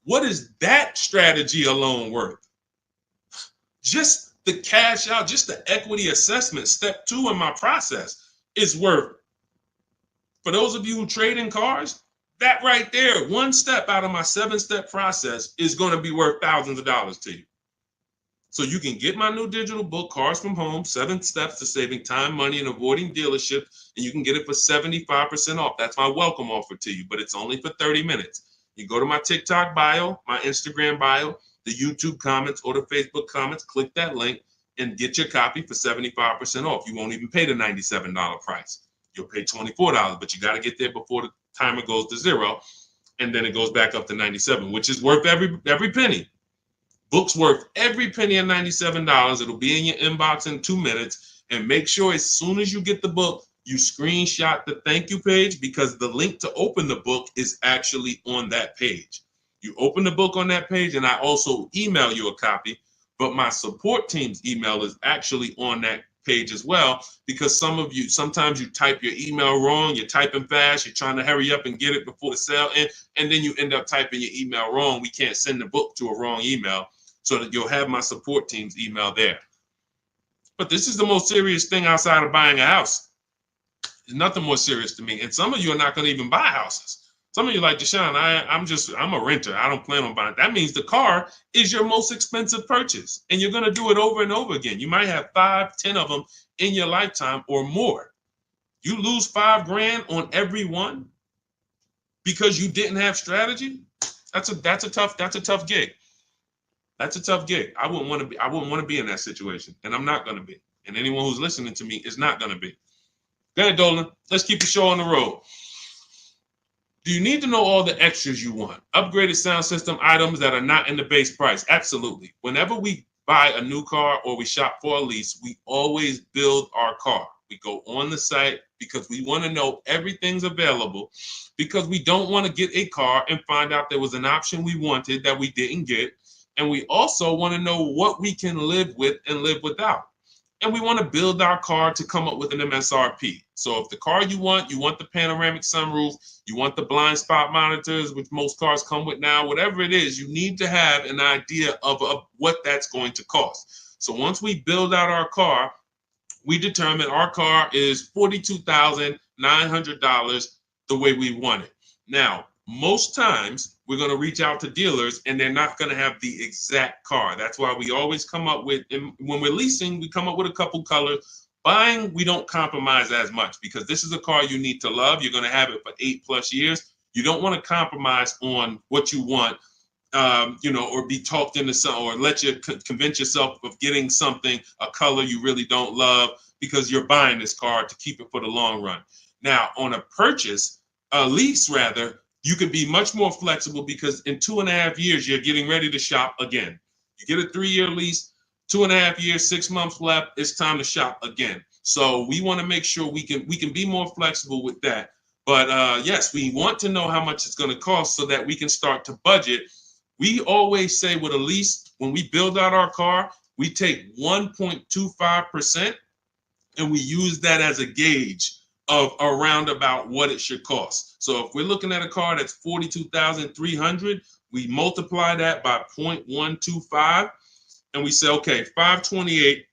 What is that strategy alone worth? Just the cash out, just the equity assessment, step 2 in my process is worth. For those of you who trade in cars, that right there, 1 step out of my 7-step process is going to be worth thousands of dollars to you. So you can get my new digital book, Cars from Home, 7 Steps to Saving Time, Money, and Avoiding Dealership, and you can get it for 75% off. That's my welcome offer to you, but it's only for 30 minutes. You go to my TikTok bio, my Instagram bio, the YouTube comments, or the Facebook comments, click that link and get your copy for 75% off. You won't even pay the $97 price. You'll pay $24, but you got to get there before the timer goes to 0, and then it goes back up to $97, which is worth every penny. Book's worth every penny of $97. It'll be in your inbox in 2 minutes. And make sure as soon as you get the book, you screenshot the thank you page, because the link to open the book is actually on that page. You open the book on that page, and I also email you a copy, but my support team's email is actually on page as well, because sometimes you type your email wrong, you're typing fast, you're trying to hurry up and get it before the sale ends, and then you end up typing your email wrong. We can't send the book to a wrong email, so that you'll have my support team's email there. But this is the most serious thing outside of buying a house. There's nothing more serious to me. And some of you are not going to even buy houses. Some of you like, Deshone, I'm a renter. I don't plan on buying. That means the car is your most expensive purchase. And you're going to do it over and over again. You might have 5, 10 of them in your lifetime or more. You lose $5,000 on every one because you didn't have strategy. That's a tough gig. That's a tough gig. I wouldn't want to be in that situation. And I'm not going to be. And anyone who's listening to me is not going to be. Go ahead, Dolan. Let's keep the show on the road. Do you need to know all the extras you want? Upgraded sound system items that are not in the base price? Absolutely. Whenever we buy a new car or we shop for a lease, we always build our car. We go on the site because we want to know everything's available, because we don't want to get a car and find out there was an option we wanted that we didn't get. And we also want to know what we can live with and live without. And we want to build our car to come up with an MSRP. So if the car you want the panoramic sunroof, you want the blind spot monitors, which most cars come with now, whatever it is, you need to have an idea of what that's going to cost. So once we build out our car, we determine our car is $42,900 the way we want it. Now, most times we're going to reach out to dealers and they're not going to have the exact car. That's why we always come up with, and when we're leasing, we come up with a couple colors. Buying, we don't compromise as much because this is a car you need to love. You're going to have it for 8+ years. You don't want to compromise on what you want, or be talked into something, or let you convince yourself of getting something, a color you really don't love, because you're buying this car to keep it for the long run. Now, on a lease rather, you can be much more flexible because in 2.5 years, you're getting ready to shop again. You get a 3-year lease, 2.5 years, 6 months left, it's time to shop again. So we want to make sure we can be more flexible with that. But yes, we want to know how much it's going to cost so that we can start to budget. We always say with a lease, when we build out our car, we take 1.25% and we use that as a gauge of around about what it should cost. So if we're looking at a car that's $42,300, we multiply that by 0.125 and we say, okay, $528,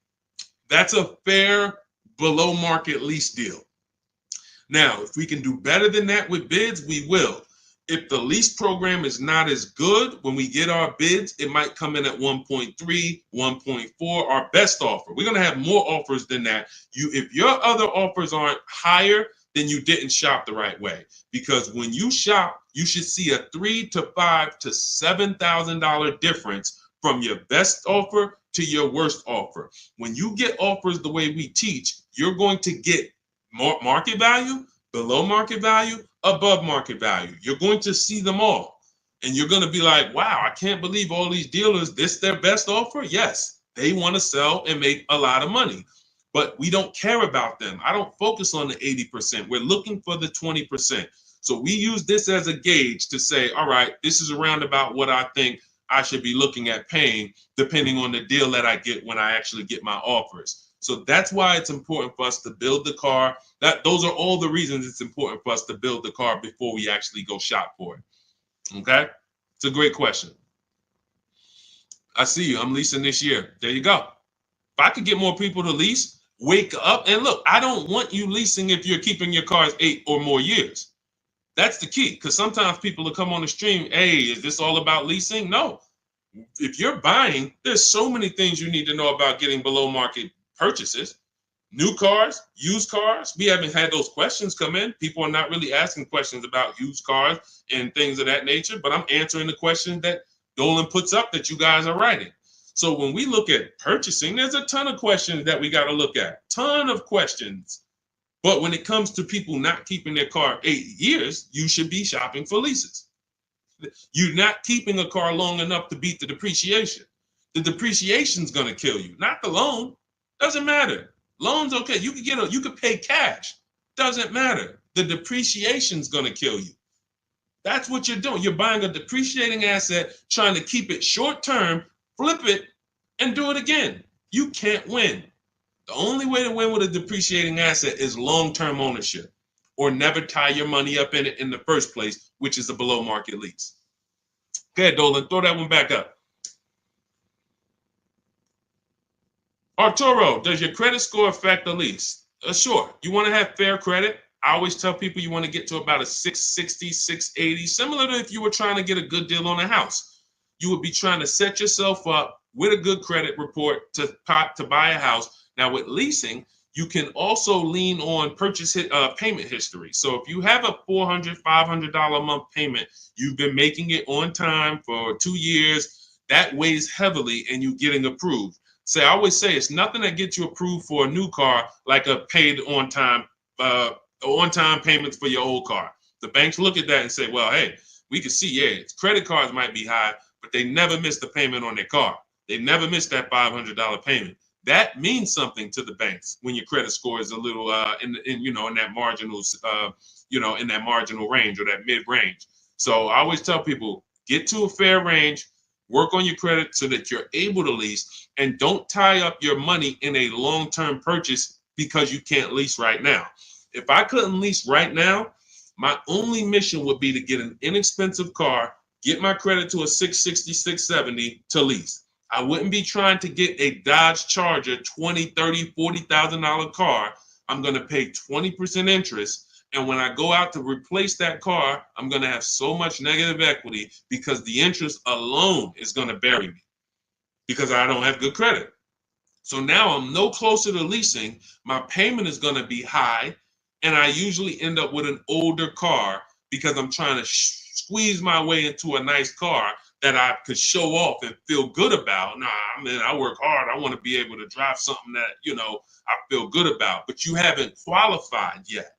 that's a fair below market lease deal. Now, if we can do better than that with bids, we will. If the lease program is not as good, when we get our bids, it might come in at 1.3, 1.4, our best offer. We're going to have more offers than that. If your other offers aren't higher, then you didn't shop the right way. Because when you shop, you should see a $3,000 to $5,000 to $7,000 difference from your best offer to your worst offer. When you get offers the way we teach, you're going to get more market value, below market value, above market value. You're going to see them all. And you're going to be like, wow, I can't believe all these dealers, this their best offer? Yes, they want to sell and make a lot of money. But we don't care about them. I don't focus on the 80%. We're looking for the 20%. So we use this as a gauge to say, all right, this is around about what I think I should be looking at paying, depending on the deal that I get when I actually get my offers. So that's why it's important for us to build the car. Those are all the reasons it's important for us to build the car before we actually go shop for it. Okay? It's a great question. I see you. I'm leasing this year. There you go. If I could get more people to lease, wake up. And look, I don't want you leasing if you're keeping your cars 8 or more years. That's the key, because sometimes people will come on the stream, hey, is this all about leasing? No. If you're buying, there's so many things you need to know about getting below market purchases. New cars, used cars, we haven't had those questions come in. People are not really asking questions about used cars and things of that nature, but I'm answering the questions that Dolan puts up that you guys are writing. So when we look at purchasing, there's a ton of questions that we got to look at, ton of questions. But when it comes to people not keeping their car 8 years, you should be shopping for leases. You're not keeping a car long enough to beat the depreciation. The depreciation's going to kill you, not the loan. Doesn't matter. Loan's okay. You could pay cash. Doesn't matter. The depreciation's going to kill you. That's what you're doing. You're buying a depreciating asset, trying to keep it short term, flip it, and do it again. You can't win. The only way to win with a depreciating asset is long-term ownership, or never tie your money up in it in the first place, which is a below market lease. Go ahead, Dolan, throw that one back up. Arturo, does your credit score affect the lease? Sure. You want to have fair credit. I always tell people you want to get to about a 660, 680, similar to if you were trying to get a good deal on a house. You would be trying to set yourself up with a good credit report to buy a house. Now, with leasing, you can also lean on payment history. So if you have a $400, $500 a month payment, you've been making it on time for 2 years, that weighs heavily in you getting approved. I always say it's nothing that gets you approved for a new car like a paid on-time payments for your old car. The banks look at that and say, well, hey, we can see, yeah, credit cards might be high, but they never miss the payment on their car. They never miss that $500 payment. That means something to the banks when your credit score is a little in that marginal in that marginal range or that mid range. So I always tell people, get to a fair range, work on your credit so that you're able to lease, and don't tie up your money in a long-term purchase because you can't lease right now. If I couldn't lease right now, my only mission would be to get an inexpensive car, get my credit to a 660, 670 to lease. I wouldn't be trying to get a Dodge Charger, $20,000, $30,000, $40,000 car. I'm going to pay 20% interest. And when I go out to replace that car, I'm going to have so much negative equity because the interest alone is going to bury me because I don't have good credit. So now I'm no closer to leasing. My payment is going to be high. And I usually end up with an older car because I'm trying to squeeze my way into a nice car that I could show off and feel good about. Nah, I mean, I work hard. I want to be able to drive something that, I feel good about. But you haven't qualified yet.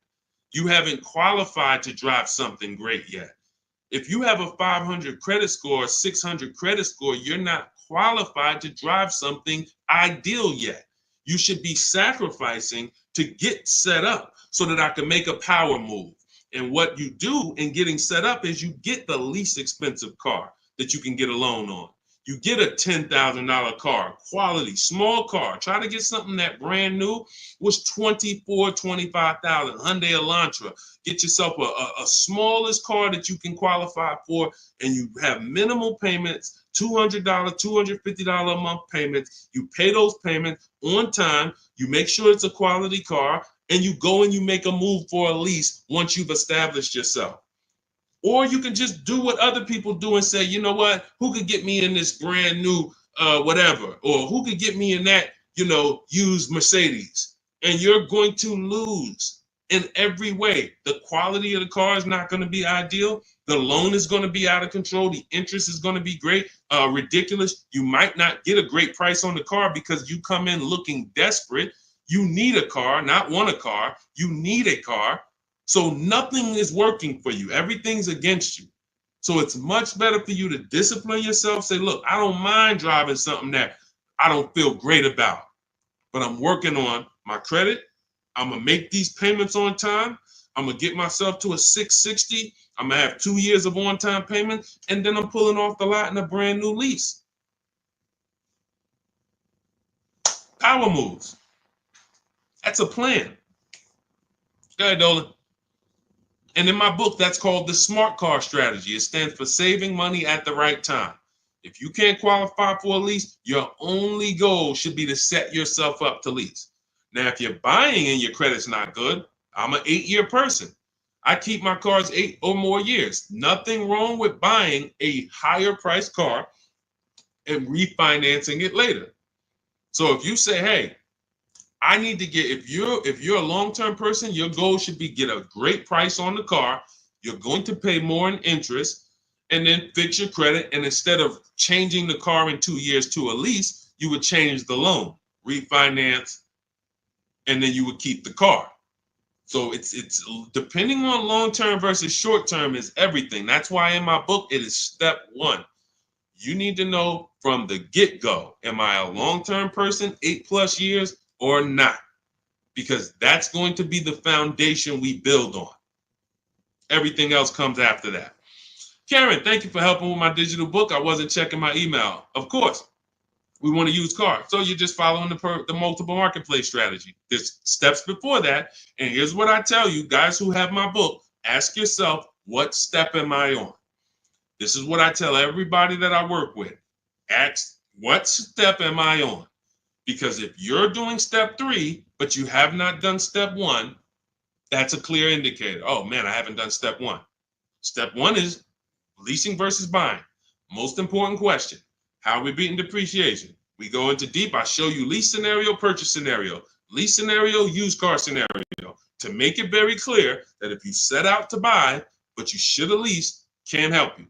You haven't qualified to drive something great yet. If you have a 500 credit score, 600 credit score, you're not qualified to drive something ideal yet. You should be sacrificing to get set up so that I can make a power move. And what you do in getting set up is you get the least expensive car that you can get a loan on. You get a $10,000 car, quality, small car. Try to get something that brand new was $24,000, $25,000, Hyundai Elantra. Get yourself a smallest car that you can qualify for, and you have minimal payments, $200, $250 a month payments. You pay those payments on time. You make sure it's a quality car, and you go and you make a move for a lease once you've established yourself. Or you can just do what other people do and say, you know what, who could get me in this brand new whatever, or who could get me in that, used Mercedes? And you're going to lose in every way. The quality of the car is not going to be ideal. The loan is going to be out of control. The interest is going to be great, ridiculous. You might not get a great price on the car because you come in looking desperate. You need a car, not want a car. You need a car. So nothing is working for you. Everything's against you. So it's much better for you to discipline yourself. Say, look, I don't mind driving something that I don't feel great about, but I'm working on my credit. I'm going to make these payments on time. I'm going to get myself to a 660. I'm going to have 2 years of on-time payment, and then I'm pulling off the lot in a brand new lease. Power moves. That's a plan. Go ahead, Dolan. And in my book, that's called the SMART car strategy. It stands for saving money at the right time. If you can't qualify for a lease, your only goal should be to set yourself up to lease. Now, if you're buying and your credit's not good, I'm an 8-year person. I keep my cars 8 or more years. Nothing wrong with buying a higher priced car and refinancing it later. So if you say, hey, I need to get, if you're a long-term person, your goal should be get a great price on the car. You're going to pay more in interest and then fix your credit. And instead of changing the car in 2 years to a lease, you would change the loan, refinance, and then you would keep the car. So it's depending on long-term versus short-term is everything. That's why in my book, it is step 1. You need to know from the get-go, am I a long-term person, 8+ years, or not? Because that's going to be the foundation we build on. Everything else comes after that. Karen, thank you for helping with my digital book. I wasn't checking my email. Of course. We want to use car. So you're just following the multiple marketplace strategy. There's steps before that. And here's what I tell you, guys who have my book, ask yourself, what step am I on? This is what I tell everybody that I work with. Ask, what step am I on? Because if you're doing step 3, but you have not done step 1, that's a clear indicator. Oh man, I haven't done step 1. Step 1 is leasing versus buying. Most important question. How are we beating depreciation? We go into deep. I show you lease scenario, purchase scenario, lease scenario, used car scenario, to make it very clear that if you set out to buy, but you should have leased, can't help you.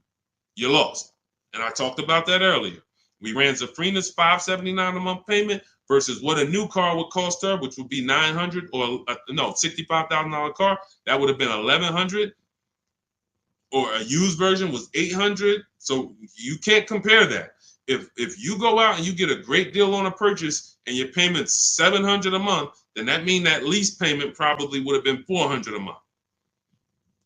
You're lost. And I talked about that earlier. We ran Zafrina's $579 a month payment versus what a new car would cost her, which would be $900 or $65,000 car. That would have been $1,100. Or a used version was $800. So you can't compare that. If you go out and you get a great deal on a purchase and your payment's $700 a month, then that means that lease payment probably would have been $400 a month.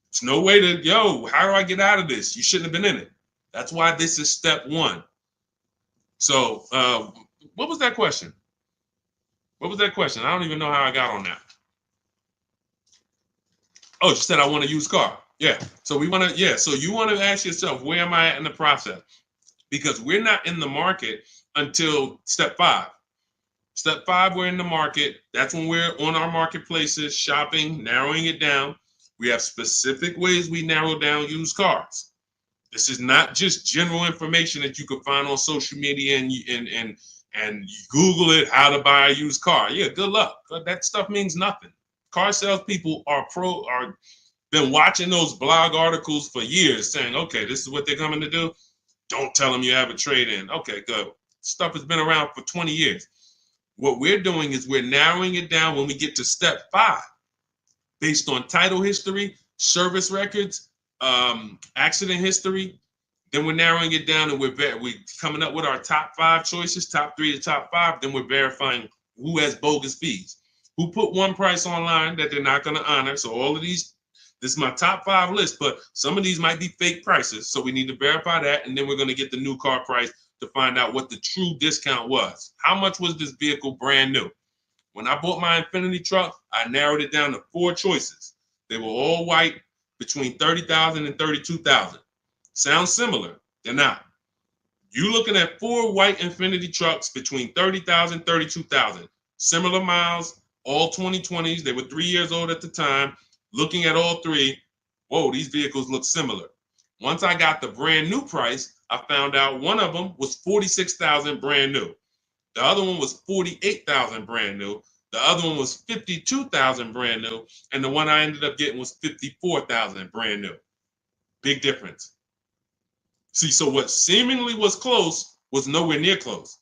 It's no way to, how do I get out of this? You shouldn't have been in it. That's why this is step 1. So what was that question? What was that question? I don't even know how I got on that. Oh, you said I want to use car. Yeah. So we want to, so you want to ask yourself, where am I at in the process? Because we're not in the market until step 5. Step 5, we're in the market. That's when we're on our marketplaces, shopping, narrowing it down. We have specific ways we narrow down used cars. This is not just general information that you could find on social media and you Google it, how to buy a used car. Yeah, good luck. That stuff means nothing. Car salespeople are been watching those blog articles for years saying, okay, this is what they're coming to do. Don't tell them you have a trade-in. Okay, good. Stuff has been around for 20 years. What we're doing is we're narrowing it down when we get to step 5, based on title history, service records, accident history. Then we're narrowing it down and we're coming up with our top 5 choices, top 3 to top 5. Then we're verifying who has bogus fees, who put one price online that they're not going to honor. So all of these, this is my top 5 list, but some of these might be fake prices. So we need to verify that. And then we're going to get the new car price to find out what the true discount was. How much was this vehicle brand new? When I bought my Infiniti truck, I narrowed it down to 4 choices. They were all white, between $30,000 and $32,000. Sounds similar. They're not. You're looking at 4 white Infiniti trucks between $30,000 and $32,000. Similar miles, all 2020s. They were 3 years old at the time. Looking at all 3, whoa, these vehicles look similar. Once I got the brand new price, I found out one of them was $46,000 brand new. The other one was $48,000 brand new. The other one was $52,000 brand new. And the one I ended up getting was $54,000 brand new. Big difference. See, so what seemingly was close was nowhere near close.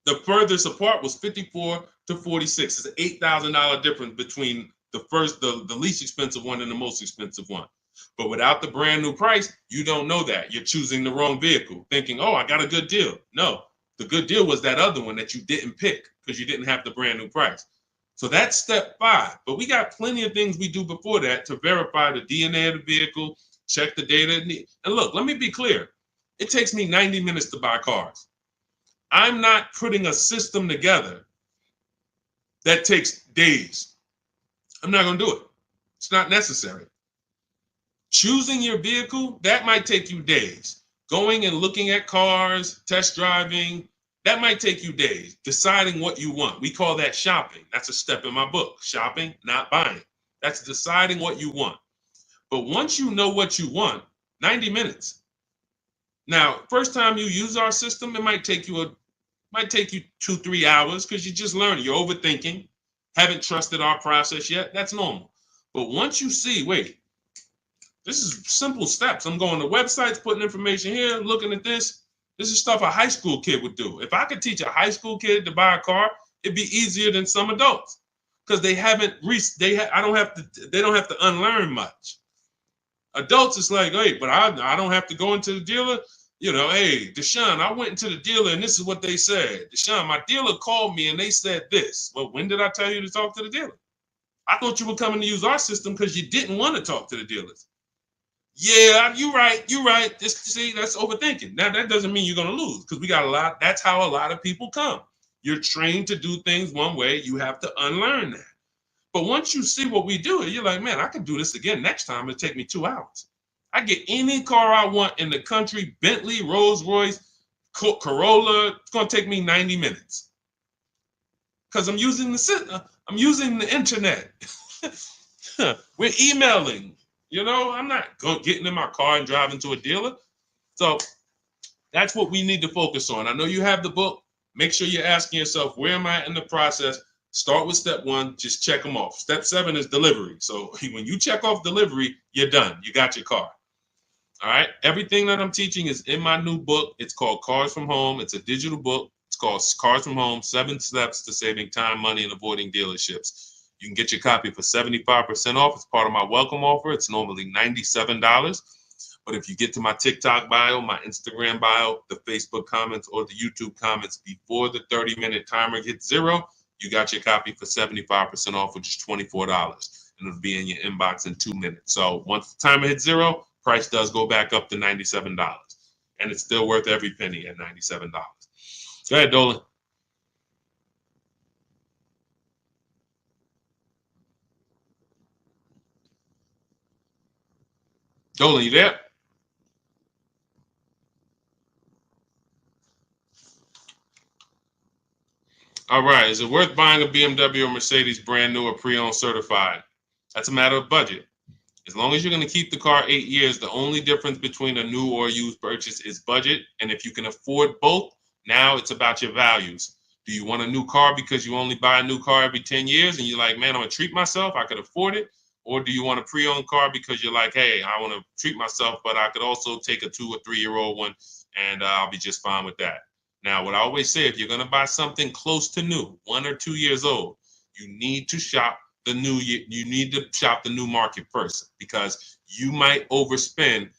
The furthest apart was 54 to 46. It's an $8,000 difference between the least expensive one and the most expensive one. But without the brand new price, you don't know that. You're choosing the wrong vehicle, thinking, oh, I got a good deal. No, the good deal was that other one that you didn't pick because you didn't have the brand new price. So that's step 5. But we got plenty of things we do before that to verify the DNA of the vehicle, check the data. And look, let me be clear. It takes me 90 minutes to buy cars. I'm not putting a system together that takes days. I'm not going to do it. It's not necessary. Choosing your vehicle, that might take you days. Going and looking at cars, test driving, that might take you days. Deciding what you want. We call that shopping. That's a step in my book. Shopping, not buying. That's deciding what you want. But once you know what you want, 90 minutes. Now, first time you use our system, it might take you 2-3 hours because you're just learning. You're overthinking. Haven't trusted our process yet. That's normal. But once you see, wait, this is simple steps. I'm going to websites, putting information here, looking at this. This is stuff a high school kid would do. If I could teach a high school kid to buy a car, it'd be easier than some adults because they don't have to unlearn much. Adults, it's like, hey, but I don't have to go into the dealer. Hey, Deshone, I went into the dealer and this is what they said. Deshone, my dealer called me and they said this. Well, when did I tell you to talk to the dealer? I thought you were coming to use our system because you didn't want to talk to the dealers. Yeah, you're right. You're right. Just see, that's overthinking. Now that doesn't mean you're gonna lose because we got a lot. That's how a lot of people come. You're trained to do things one way. You have to unlearn that. But once you see what we do, you're like, man, I can do this again next time. It'll take me 2 hours. I get any car I want in the country, Bentley, Rolls Royce, Corolla. It's gonna take me 90 minutes because I'm using the internet. We're emailing. I'm not getting in my car and driving to a dealer. So that's what we need to focus on. I know you have the book. Make sure you're asking yourself, where am I in the process? Start with step 1, just check them off. Step 7 is delivery. So when you check off delivery, you're done. You got your car. All right. Everything that I'm teaching is in my new book. It's called Cars from Home. It's a digital book. It's called Cars from Home, 7 Steps to Saving Time, Money, and Avoiding Dealerships. You can get your copy for 75% off. It's part of my welcome offer. It's normally $97. But if you get to my TikTok bio, my Instagram bio, the Facebook comments, or the YouTube comments before the 30-minute timer hits 0, you got your copy for 75% off, which is $24. And it'll be in your inbox in 2 minutes. So once the timer hits 0, price does go back up to $97. And it's still worth every penny at $97. Go ahead, Dolan. Dolan, you there? All right. Is it worth buying a BMW or Mercedes brand new or pre-owned certified? That's a matter of budget. As long as you're going to keep the car 8 years, the only difference between a new or used purchase is budget. And if you can afford both, now it's about your values. Do you want a new car because you only buy a new car every 10 years and you're like, man, I'm going to treat myself, I could afford it? Or do you want a pre-owned car because you're like, hey, I want to treat myself, but I could also take a 2 or 3-year-old one and I'll be just fine with that. Now, what I always say, if you're going to buy something close to new, 1 or 2 years old, you need to shop you need to shop the new market first because you might overspend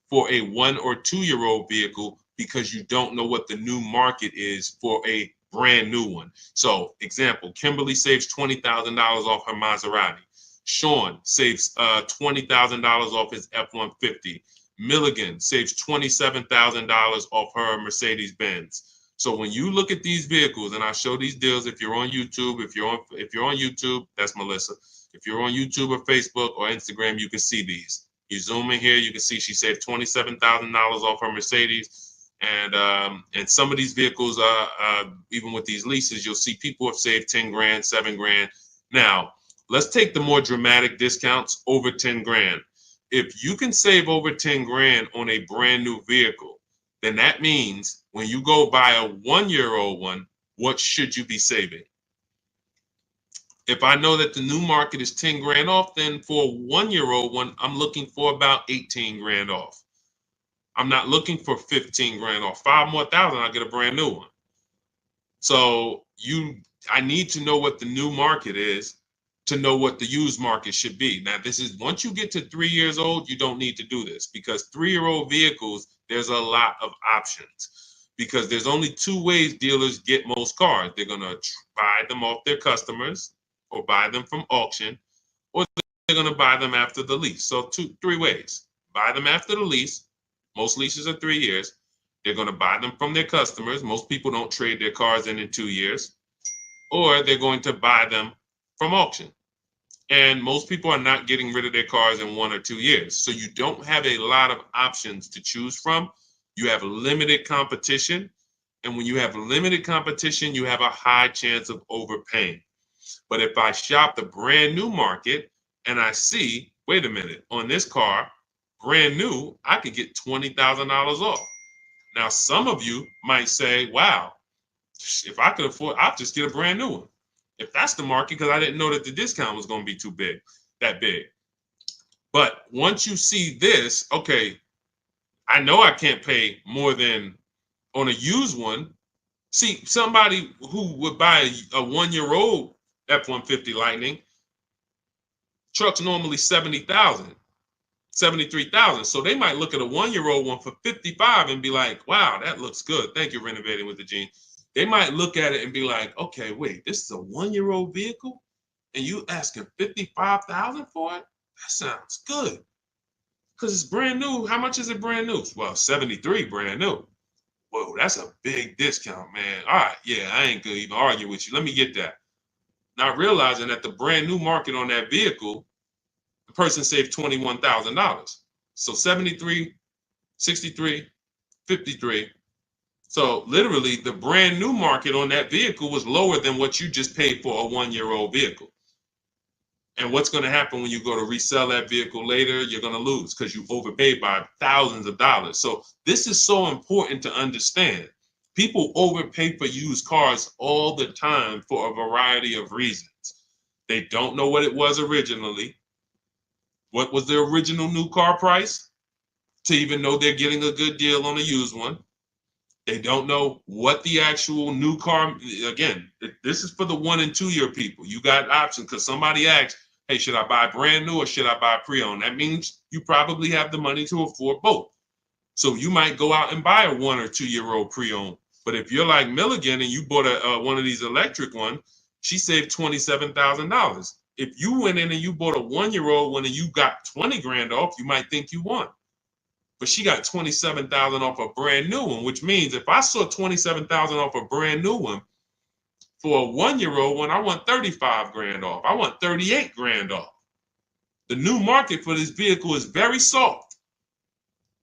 for a 1 or 2-year-old vehicle because you don't know what the new market is for a brand new one. So, example, Kimberly saves $20,000 off her Maserati. Sean saves $20,000 off his F-150. Milligan saves $27,000 off her Mercedes Benz. So when you look at these vehicles, and I show these deals, if you're on YouTube, if you're on YouTube, that's Melissa. If you're on YouTube or Facebook or Instagram, you can see these. You zoom in here, you can see she saved $27,000 off her Mercedes, and some of these vehicles, even with these leases, you'll see people have saved 10 grand, 7 grand. Now, let's take the more dramatic discounts over 10 grand. If you can save over 10 grand on a brand new vehicle, then that means when you go buy a 1-year-old one, what should you be saving? If I know that the new market is 10 grand off, then for a 1-year-old one, I'm looking for about 18 grand off. I'm not looking for 15 grand off. 5 more thousand, I'll get a brand new one. So I need to know what the new market is to know what the used market should be. Now, this is once you get to 3 years old, you don't need to do this because 3-year-old vehicles, there's a lot of options because there's only 2 ways dealers get most cars. They're going to buy them off their customers or buy them from auction, or they're going to buy them after the lease. So 3 ways. Buy them after the lease. Most leases are 3 years. They're going to buy them from their customers. Most people don't trade their cars in 2 years. Or they're going to buy them from auction. And most people are not getting rid of their cars in 1 or 2 years. So you don't have a lot of options to choose from. You have limited competition. And when you have limited competition, you have a high chance of overpaying. But if I shop the brand new market and I see, wait a minute, on this car, brand new, I could get $20,000 off. Now, some of you might say, wow, if I could afford, I'll just get a brand new one. If that's the market, because I didn't know that the discount was going to be that big. But once you see this, okay, I know I can't pay more than on a used one. See, somebody who would buy a 1-year-old F-150 Lightning, truck's normally 70,000, 73,000. So they might look at a 1-year-old one for 55 and be like, wow, that looks good. Thank you, Renovating with the Gene. They might look at it and be like, okay, wait, this is a 1-year-old vehicle and you asking 55,000 for it? That sounds good. Because it's brand new. How much is it brand new? Well, 73 brand new. Whoa, that's a big discount, man. All right, yeah, I ain't gonna even argue with you. Let me get that. Not realizing that the brand new market on that vehicle, the person saved $21,000. So 73, 63, 53. So literally the brand new market on that vehicle was lower than what you just paid for a 1-year-old vehicle. And what's going to happen when you go to resell that vehicle later? You're going to lose because you overpaid by thousands of dollars. So this is so important to understand. People overpay for used cars all the time for a variety of reasons. They don't know what it was originally. What was the original new car price to even know they're getting a good deal on a used one? They don't know what the actual new car, again, this is for the 1 and 2 year people. You got options because somebody asked, hey, should I buy brand new or should I buy pre-owned? That means you probably have the money to afford both. So you might go out and buy a 1 or 2 year old pre-owned. But if you're like Milligan and you bought one of these electric ones, she saved $27,000. If you went in and you bought a 1-year-old one and you got 20 grand off, you might think you won. But she got 27,000 off a brand new one, which means if I saw 27,000 off a brand new one, for a 1-year-old one, I want 35 grand off. I want 38 grand off. The new market for this vehicle is very soft.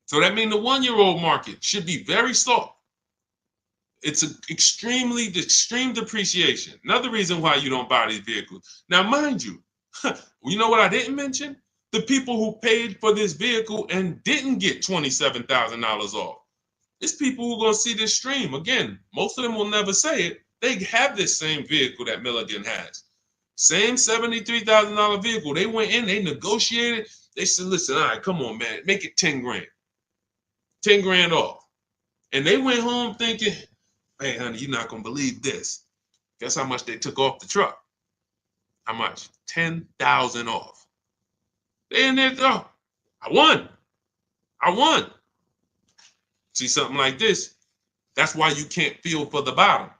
So that means the 1-year-old market should be very soft. It's an extreme depreciation. Another reason why you don't buy these vehicles. Now, mind you, you know what I didn't mention? The people who paid for this vehicle and didn't get $27,000 off. It's people who are going to see this stream. Again, most of them will never say it. They have this same vehicle that Milligan has. Same $73,000 vehicle. They went in, they negotiated. They said, listen, all right, come on, man, make it 10 grand. 10 grand off. And they went home thinking, hey, honey, you're not going to believe this. Guess how much they took off the truck? How much? 10,000 off. They in there, oh, I won. See something like this? That's why you can't feel for the bottom.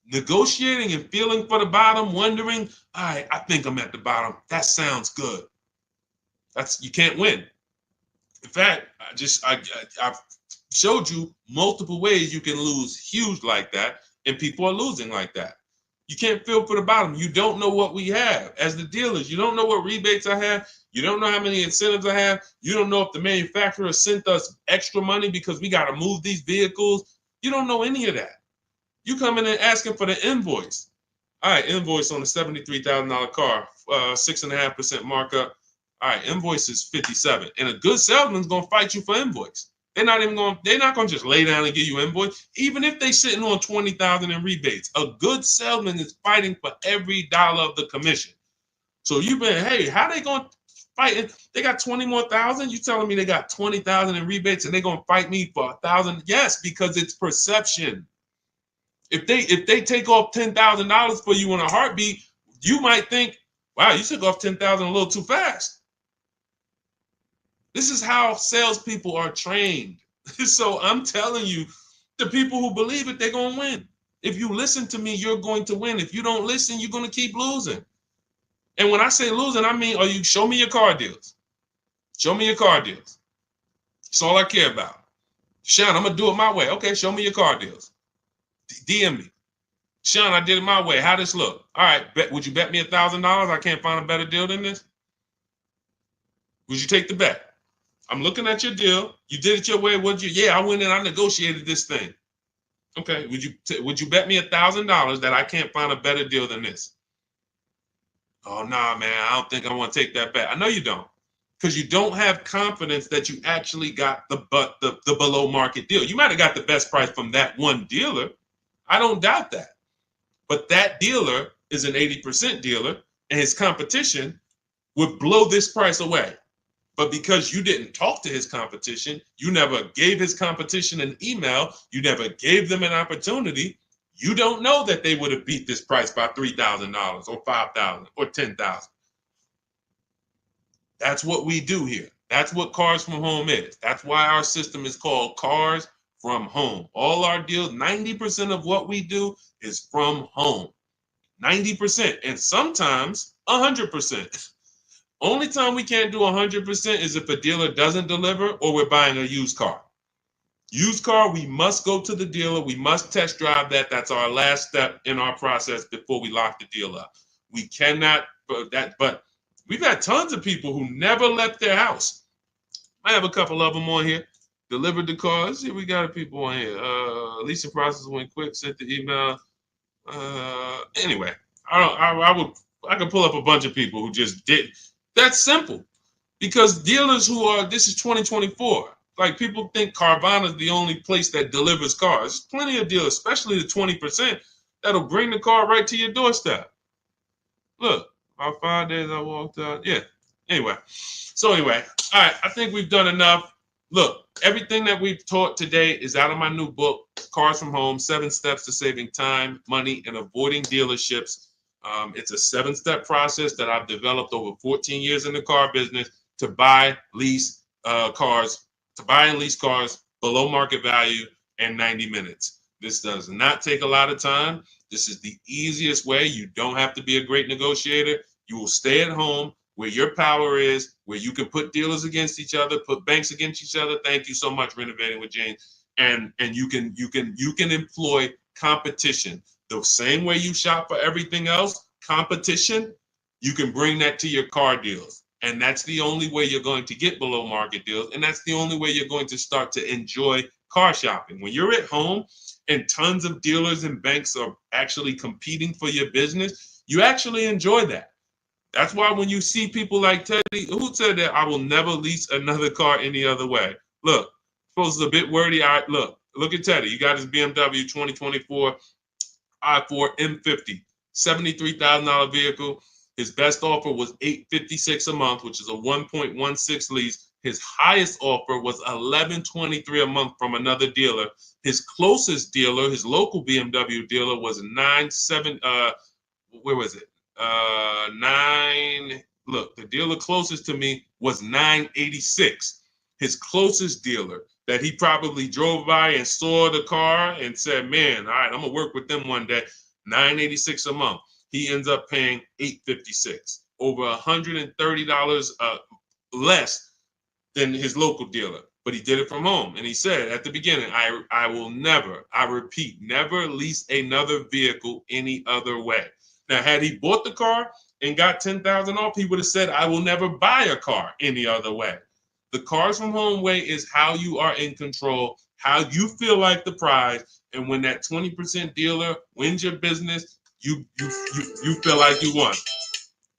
Negotiating and feeling for the bottom, wondering, all right, I think I'm at the bottom. That sounds good. You can't win. In fact, I've showed you multiple ways you can lose huge like that, and people are losing like that. You can't feel for the bottom. You don't know what we have. As the dealers, you don't know what rebates I have. You don't know how many incentives I have. You don't know if the manufacturer sent us extra money because we got to move these vehicles. You don't know any of that. You come in and asking for the invoice. All right, invoice on the $73,000 car, 6.5% markup. All right, invoice is 57. And a good salesman's gonna fight you for invoice. They're not gonna just lay down and give you invoice. Even if they sitting on 20,000 in rebates, a good salesman is fighting for every dollar of the commission. So you've been, hey, how they gonna fight? They got 20 more thousand. You telling me they got 20,000 in rebates and they gonna fight me for 1,000? Yes, because it's perception. If they take off $10,000 for you in a heartbeat, you might think, wow, you took off 10,000 a little too fast. This is how salespeople are trained. So I'm telling you, the people who believe it, they're going to win. If you listen to me, you're going to win. If you don't listen, you're going to keep losing. And when I say losing, I mean, show me your car deals. Show me your car deals. That's all I care about. Sean, I'm going to do it my way. Okay, show me your car deals. DM me. Sean, I did it my way. How this look? All right, would you bet me $1,000 I can't find a better deal than this? Would you take the bet? I'm looking at your deal. You did it your way. Yeah, I went in. I negotiated this thing. Okay. Would you bet me $1,000 that I can't find a better deal than this? Oh, nah, man. I don't think I want to take that bet. I know you don't, because you don't have confidence that you actually got the below market deal. You might have got the best price from that one dealer. I don't doubt that. But that dealer is an 80% dealer, and his competition would blow this price away. But because you didn't talk to his competition, you never gave his competition an email, you never gave them an opportunity, you don't know that they would have beat this price by $3,000 or $5,000 or $10,000. That's what we do here. That's what Cars from Home is. That's why our system is called Cars from Home. All our deals, 90% of what we do is from home. 90%, and sometimes 100%. Only time we can't do 100% is if a dealer doesn't deliver or we're buying a used car. Used car, we must go to the dealer. We must test drive that. That's our last step in our process before we lock the deal up. We cannot, but we've had tons of people who never left their house. I have a couple of them on here. Delivered the cars. Yeah, we got people on here. Leasing process went quick. Sent the email. Anyway, I could pull up a bunch of people who just did. That's simple, because dealers who are, this is 2024. Like, people think Carvana is the only place that delivers cars. There's plenty of dealers, especially the 20%, that'll bring the car right to your doorstep. Look, about 5 days I walked out. Yeah. Anyway, all right. I think we've done enough. Look, everything that we've taught today is out of my new book, Cars from Home: 7 Steps to Saving Time, Money, and Avoiding Dealerships. It's a 7-step process that I've developed over 14 years in the car business to buy, lease cars, to buy and lease cars below market value in 90 minutes. This does not take a lot of time. This is the easiest way. You don't have to be a great negotiator. You will stay at home where your power is, where you can put dealers against each other, put banks against each other. Thank you so much, Renovating with James. And you can employ competition. The same way you shop for everything else, competition, you can bring that to your car deals. And that's the only way you're going to get below market deals. And that's the only way you're going to start to enjoy car shopping. When you're at home and tons of dealers and banks are actually competing for your business, you actually enjoy that. That's why when you see people like Teddy, who said that I will never lease another car any other way. Look, suppose it's a bit wordy. Look at Teddy. You got his BMW 2024 i4 M50, $73,000 vehicle. His best offer was $856 a month, which is a 1.16 lease. His highest offer was $1123 a month from another dealer. His closest dealer, his local BMW dealer, was 97. Where was it? Nine. Look, the dealer closest to me was 986. His closest dealer that he probably drove by and saw the car and said, "Man, all right, I'm gonna work with them one day." 986 a month. He ends up paying 856, over $130 less than his local dealer. But he did it from home. And he said at the beginning, I will never, I repeat, never lease another vehicle any other way. Now, had he bought the car and got 10,000 off, he would have said, I will never buy a car any other way. The Cars from Home way is how you are in control, how you feel like the prize. And when that 20% dealer wins your business, you feel like you won.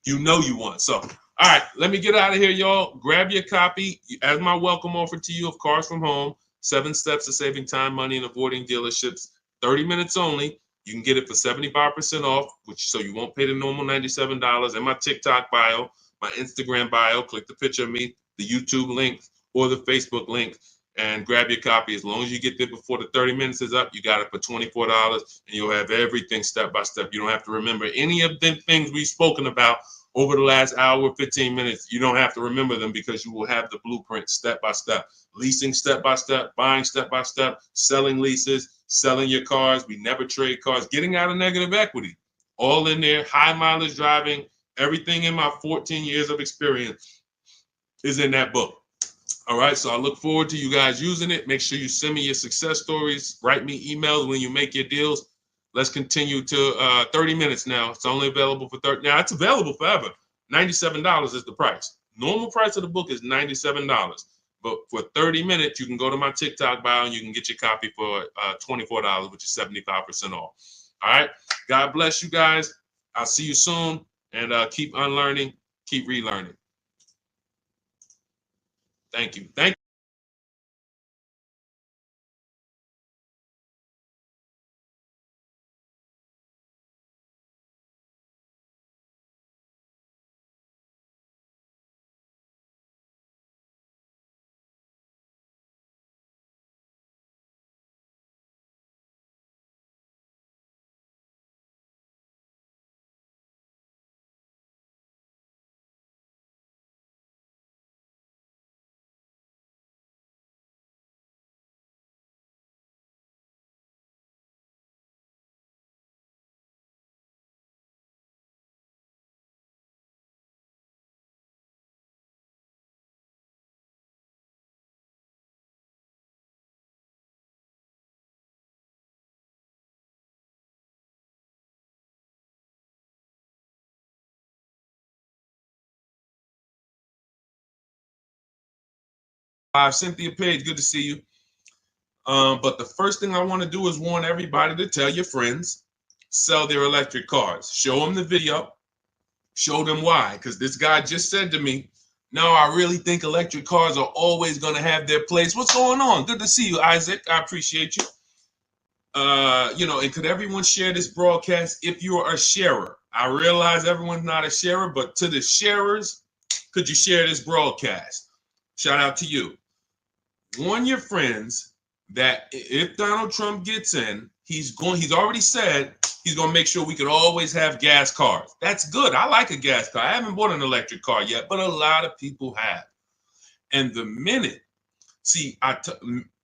You know you won. So, all right, let me get out of here, y'all. Grab your copy as my welcome offer to you of Cars from Home: 7 Steps to Saving Time, Money, and Avoiding Dealerships. 30 minutes only. You can get it for 75% off, which so you won't pay the normal $97. In my TikTok bio, my Instagram bio, click the picture of me, the YouTube link, or the Facebook link, and grab your copy. As long as you get there before the 30 minutes is up, you got it for $24, and you'll have everything step by step. You don't have to remember any of the things we've spoken about over the last hour, 15 minutes. You don't have to remember them because you will have the blueprint step by step. Leasing step by step, buying step by step, selling leases, selling your cars. We never trade cars, getting out of negative equity. All in there, high mileage driving, everything in my 14 years of experience is in that book. All right, so I look forward to you guys using it. Make sure you send me your success stories. Write me emails when you make your deals. Let's continue to 30 minutes now. It's only available for 30. Now, it's available forever. $97 is the price. Normal price of the book is $97. But for 30 minutes, you can go to my TikTok bio and you can get your copy for $24, which is 75% off. All right. God bless you guys. I'll see you soon. And keep unlearning, keep relearning. Thank you. Thank you. Cynthia Page, good to see you. But the first thing I want to do is warn everybody to tell your friends, sell their electric cars. Show them the video. Show them why. Because this guy just said to me, no, I really think electric cars are always going to have their place. What's going on? Good to see you, Isaac. I appreciate you. And could everyone share this broadcast if you're a sharer? I realize everyone's not a sharer, but to the sharers, could you share this broadcast? Shout out to you. Warn your friends that if Donald Trump gets in, he's already said he's going to make sure we could always have gas cars. That's good. I like a gas car. I haven't bought an electric car yet, but a lot of people have. And the minute,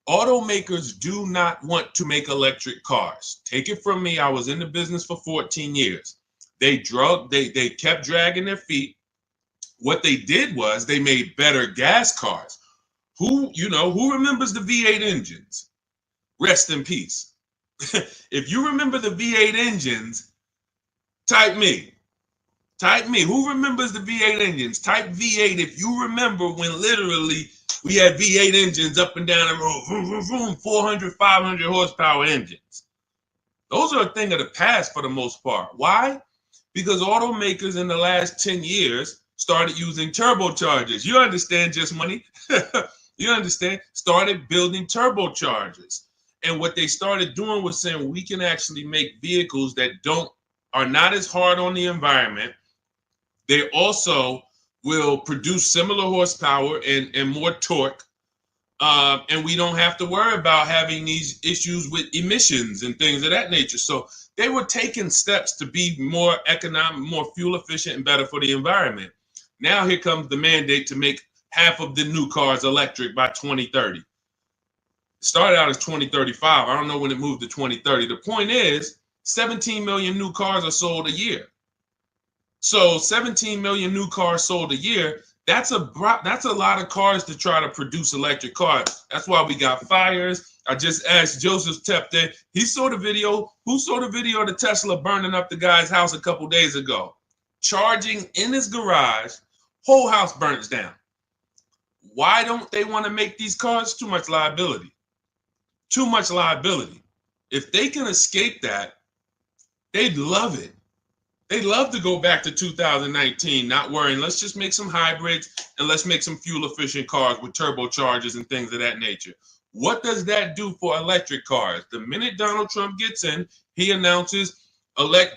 automakers do not want to make electric cars. Take it from me. I was in the business for 14 years. They kept dragging their feet. What they did was they made better gas cars. Who remembers the V8 engines? Rest in peace. If you remember the V8 engines, type me. Who remembers the V8 engines? Type V8 if you remember when literally we had V8 engines up and down the road, vroom, vroom, vroom, 400, 500 horsepower engines. Those are a thing of the past for the most part. Why? Because automakers in the last 10 years started using turbochargers. You understand, Just Money? You understand? Started building turbochargers. And what they started doing was saying we can actually make vehicles that are not as hard on the environment. They also will produce similar horsepower and more torque. And we don't have to worry about having these issues with emissions and things of that nature. So they were taking steps to be more economic, more fuel efficient, and better for the environment. Now here comes the mandate to make half of the new cars electric by 2030. It started out as 2035. I don't know when it moved to 2030. The point is 17 million new cars are sold a year. So 17 million new cars sold a year, that's a lot of cars to try to produce electric cars. That's why we got fires. I just asked Joseph Tepte. He saw the video. Who saw the video of the Tesla burning up the guy's house a couple days ago? Charging in his garage, whole house burns down. Why don't they want to make these cars? Too much liability. Too much liability. If they can escape that, they'd love it. They'd love to go back to 2019, not worrying. Let's just make some hybrids and let's make some fuel efficient cars with turbochargers and things of that nature. What does that do for electric cars? The minute Donald Trump gets in, he announces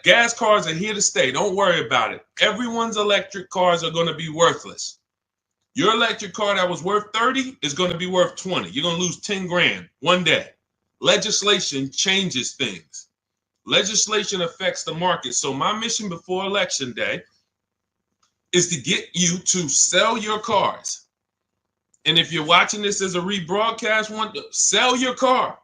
gas cars are here to stay. Don't worry about it. Everyone's electric cars are going to be worthless. Your electric car that was worth 30 is going to be worth 20. You're going to lose 10 grand one day. Legislation changes things. Legislation affects the market. So my mission before Election Day is to get you to sell your cars. And if you're watching this as a rebroadcast, sell your car.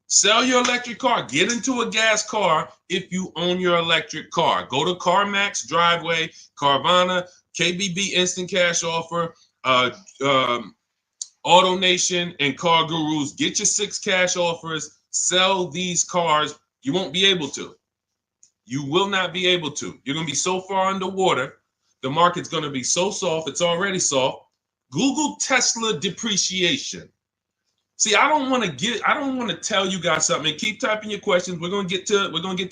Sell your electric car. Get into a gas car if you own your electric car. Go to CarMax, Driveway, Carvana, KBB Instant Cash Offer, AutoNation, and Car Gurus. Get your 6 cash offers. Sell these cars. You won't be able to. You will not be able to. You're going to be so far underwater. The market's going to be so soft. It's already soft. Google Tesla depreciation. See, I don't want to tell you guys something. Keep typing your questions. We're going to get to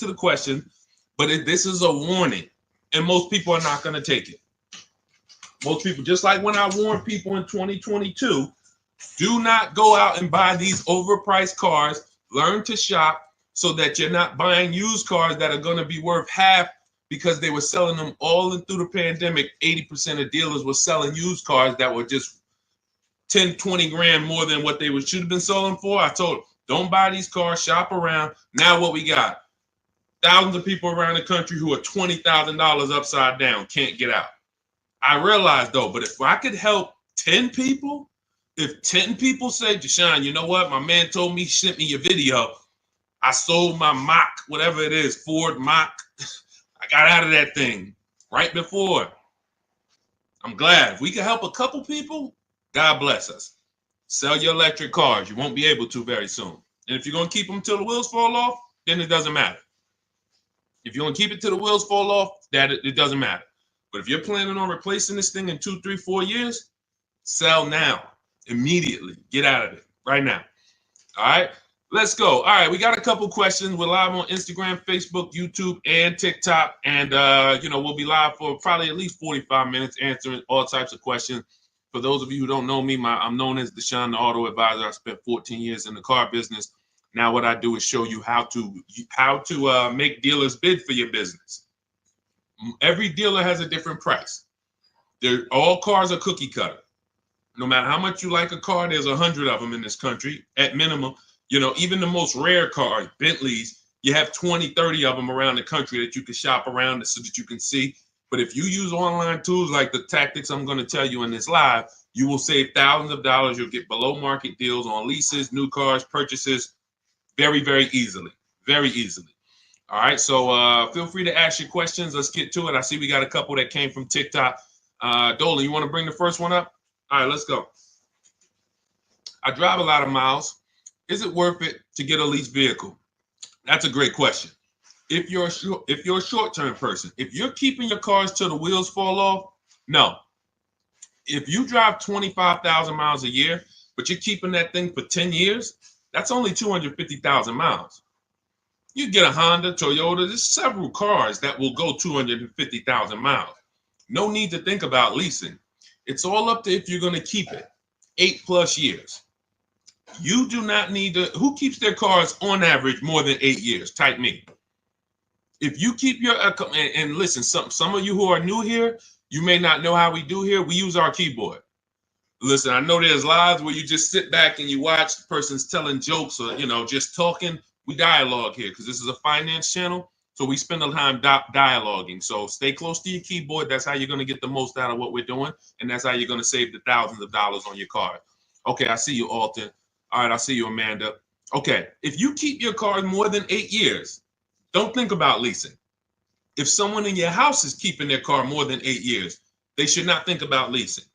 the question, but this is a warning, and most people are not going to take it. Most people, just like when I warned people in 2022, do not go out and buy these overpriced cars. Learn to shop so that you're not buying used cars that are going to be worth half because they were selling them all through the pandemic. 80% of dealers were selling used cars that were just 10, 20 grand more than what they should have been selling for. I told them, don't buy these cars, shop around. Now what we got? Thousands of people around the country who are $20,000 upside down, can't get out. I realize though, but if I could help 10 people, if 10 people say, Deshone, you know what? My man told me, he sent me your video. I sold my Mach, whatever it is, Ford Mach. I got out of that thing right before. I'm glad. If we can help a couple people, God bless us. Sell your electric cars. You won't be able to very soon. And if you're going to keep them till the wheels fall off, then it doesn't matter. If you're going to keep it till the wheels fall off, it doesn't matter. But if you're planning on replacing this thing in 2, 3, 4 years, sell now. Immediately. Get out of it right now. All right. Let's go. All right. We got a couple questions. We're live on Instagram, Facebook, YouTube, and TikTok. And, we'll be live for probably at least 45 minutes answering all types of questions. For those of you who don't know me, I'm known as Deshone, the auto advisor. I spent 14 years in the car business. Now what I do is show you how to make dealers bid for your business. Every dealer has a different price. All cars are cookie cutter. No matter how much you like a car, there's 100 of them in this country at minimum. Even the most rare cars, Bentleys, you have 20, 30 of them around the country that you can shop around so that you can see. But if you use online tools like the tactics I'm going to tell you in this live, you will save thousands of dollars. You'll get below market deals on leases, new cars, purchases very, very easily. Very easily. All right. So feel free to ask your questions. Let's get to it. I see we got a couple that came from TikTok. Dolan, you want to bring the first one up? All right, let's go. I drive a lot of miles. Is it worth it to get a leased vehicle? That's a great question. If you're a short-term person, if you're keeping your cars till the wheels fall off, no. If you drive 25,000 miles a year, but you're keeping that thing for 10 years, that's only 250,000 miles. You get a Honda, Toyota, there's several cars that will go 250,000 miles. No need to think about leasing. It's all up to if you're going to keep it 8+ years. You do not need to. Who keeps their cars on average more than 8 years? Type me. If you keep your and listen, some of you who are new here, you may not know how we do here. We use our keyboard. Listen, I know there's lives where you just sit back and you watch the person's telling jokes or just talking. We dialogue here because this is a finance channel. So we spend a time dialoguing. So stay close to your keyboard. That's how you're going to get the most out of what we're doing. And that's how you're going to save the thousands of dollars on your car. Okay, I see you, Alton. All right, I see you, Amanda. Okay, if you keep your car more than 8 years, don't think about leasing. If someone in your house is keeping their car more than 8 years, they should not think about leasing.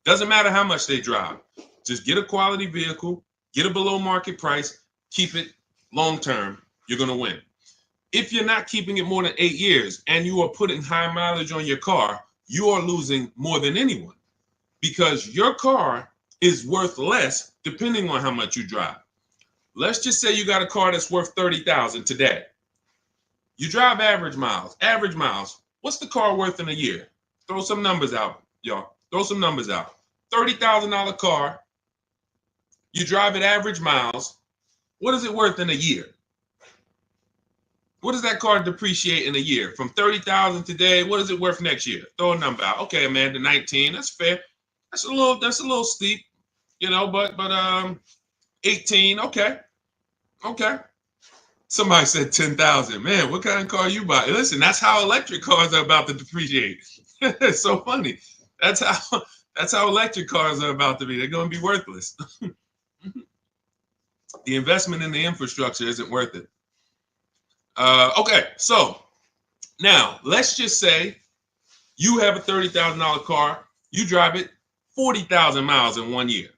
Doesn't matter how much they drive. Just get a quality vehicle, get a below market price, keep it long term. You're going to win. If you're not keeping it more than 8 years and you are putting high mileage on your car, you are losing more than anyone because your car is worth less depending on how much you drive. Let's just say you got a car that's worth 30,000 today. You drive average miles. Average miles. What's the car worth in a year? Throw some numbers out, y'all. Throw some numbers out. $30,000 car. You drive at average miles. What is it worth in a year? What does that car depreciate in a year? From 30,000 today, what is it worth next year? Throw a number out. Okay, Amanda, 19. That's fair. That's a little steep, but 18. Okay. Somebody said 10,000. Man, what kind of car you buy? Listen, that's how electric cars are about to depreciate. It's so funny. That's how electric cars are about to be. They're going to be worthless. The investment in the infrastructure isn't worth it. Okay, so now let's just say you have a $30,000 car. You drive it 40,000 miles in 1 year.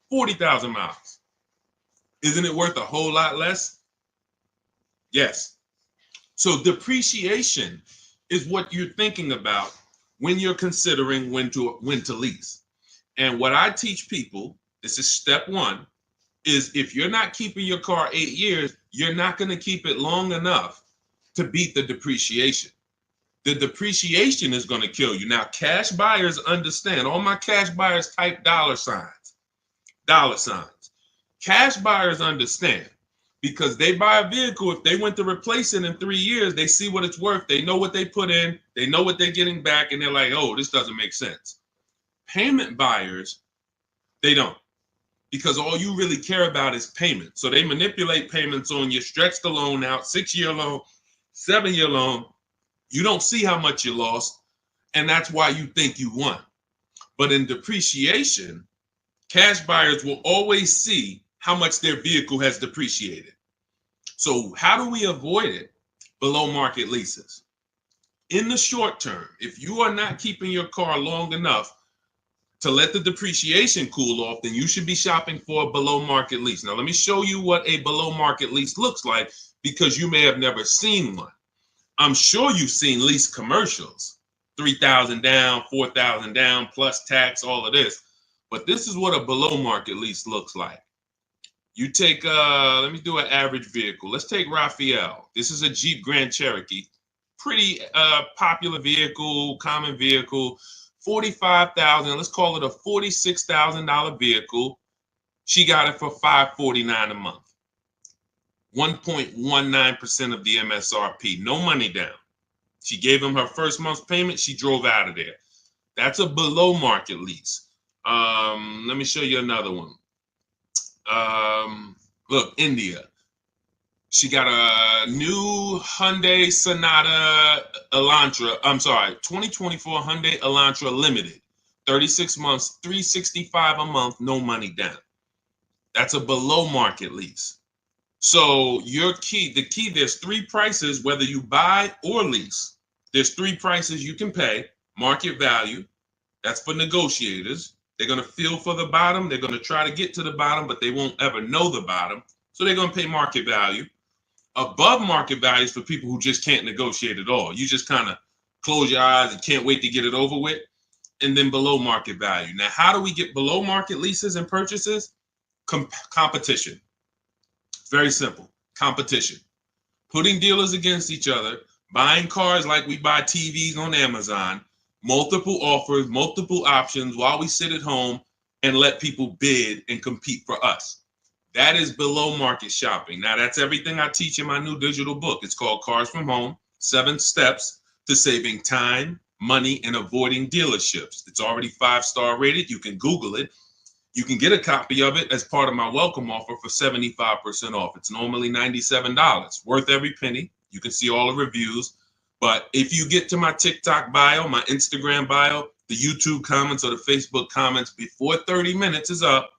40,000 miles. Isn't it worth a whole lot less? Yes. So depreciation is what you're thinking about when you're considering when to lease. And what I teach people, this is step one, is if you're not keeping your car 8 years, you're not going to keep it long enough to beat the depreciation. The depreciation is going to kill you. Now, cash buyers understand. All my cash buyers type dollar signs. Dollar signs. Cash buyers understand because they buy a vehicle. If they went to replace it in 3 years, they see what it's worth. They know what they put in. They know what they're getting back. And they're like, oh, this doesn't make sense. Payment buyers, they don't. Because all you really care about is payment. So they manipulate payments on you, stretch the loan out, 6-year loan, 7-year loan. You don't see how much you lost, and that's why you think you won. But in depreciation, cash buyers will always see how much their vehicle has depreciated. So how do we avoid it? Below market leases. In the short term, if you are not keeping your car long enough to let the depreciation cool off, then you should be shopping for a below market lease. Now, let me show you what a below market lease looks like because you may have never seen one. I'm sure you've seen lease commercials, 3,000 down, 4,000 down, plus tax, all of this. But this is what a below market lease looks like. You take, let me do an average vehicle. Let's take Raphael. This is a Jeep Grand Cherokee. Pretty popular vehicle, common vehicle. 45,000. Let's call it a $46,000 vehicle. She got it for $549 a month. 1.19% of the MSRP. No money down. She gave him her first month's payment. She drove out of there. That's a below market lease. Let me show you another one. Look, India. She got a new Hyundai Sonata Elantra. I'm sorry, 2024 Hyundai Elantra Limited. 36 months, $365 a month, no money down. That's a below market lease. So the key, there's three prices, whether you buy or lease. There's three prices you can pay. Market value, that's for negotiators. They're going to feel for the bottom. They're going to try to get to the bottom, but they won't ever know the bottom. So they're going to pay market value. Above market value is for people who just can't negotiate at all. You just kind of close your eyes and can't wait to get it over with. And then below market value. Now, how do we get below market leases and purchases? Competition. Very simple. Competition. Putting dealers against each other, buying cars like we buy TVs on Amazon, multiple offers, multiple options while we sit at home and let people bid and compete for us. That is below market shopping. Now, that's everything I teach in my new digital book. It's called Cars from Home, 7 Steps to Saving Time, Money, and Avoiding Dealerships. It's already 5-star rated. You can Google it. You can get a copy of it as part of my welcome offer for 75% off. It's normally $97, worth every penny. You can see all the reviews. But if you get to my TikTok bio, my Instagram bio, the YouTube comments or the Facebook comments before 30 minutes is up,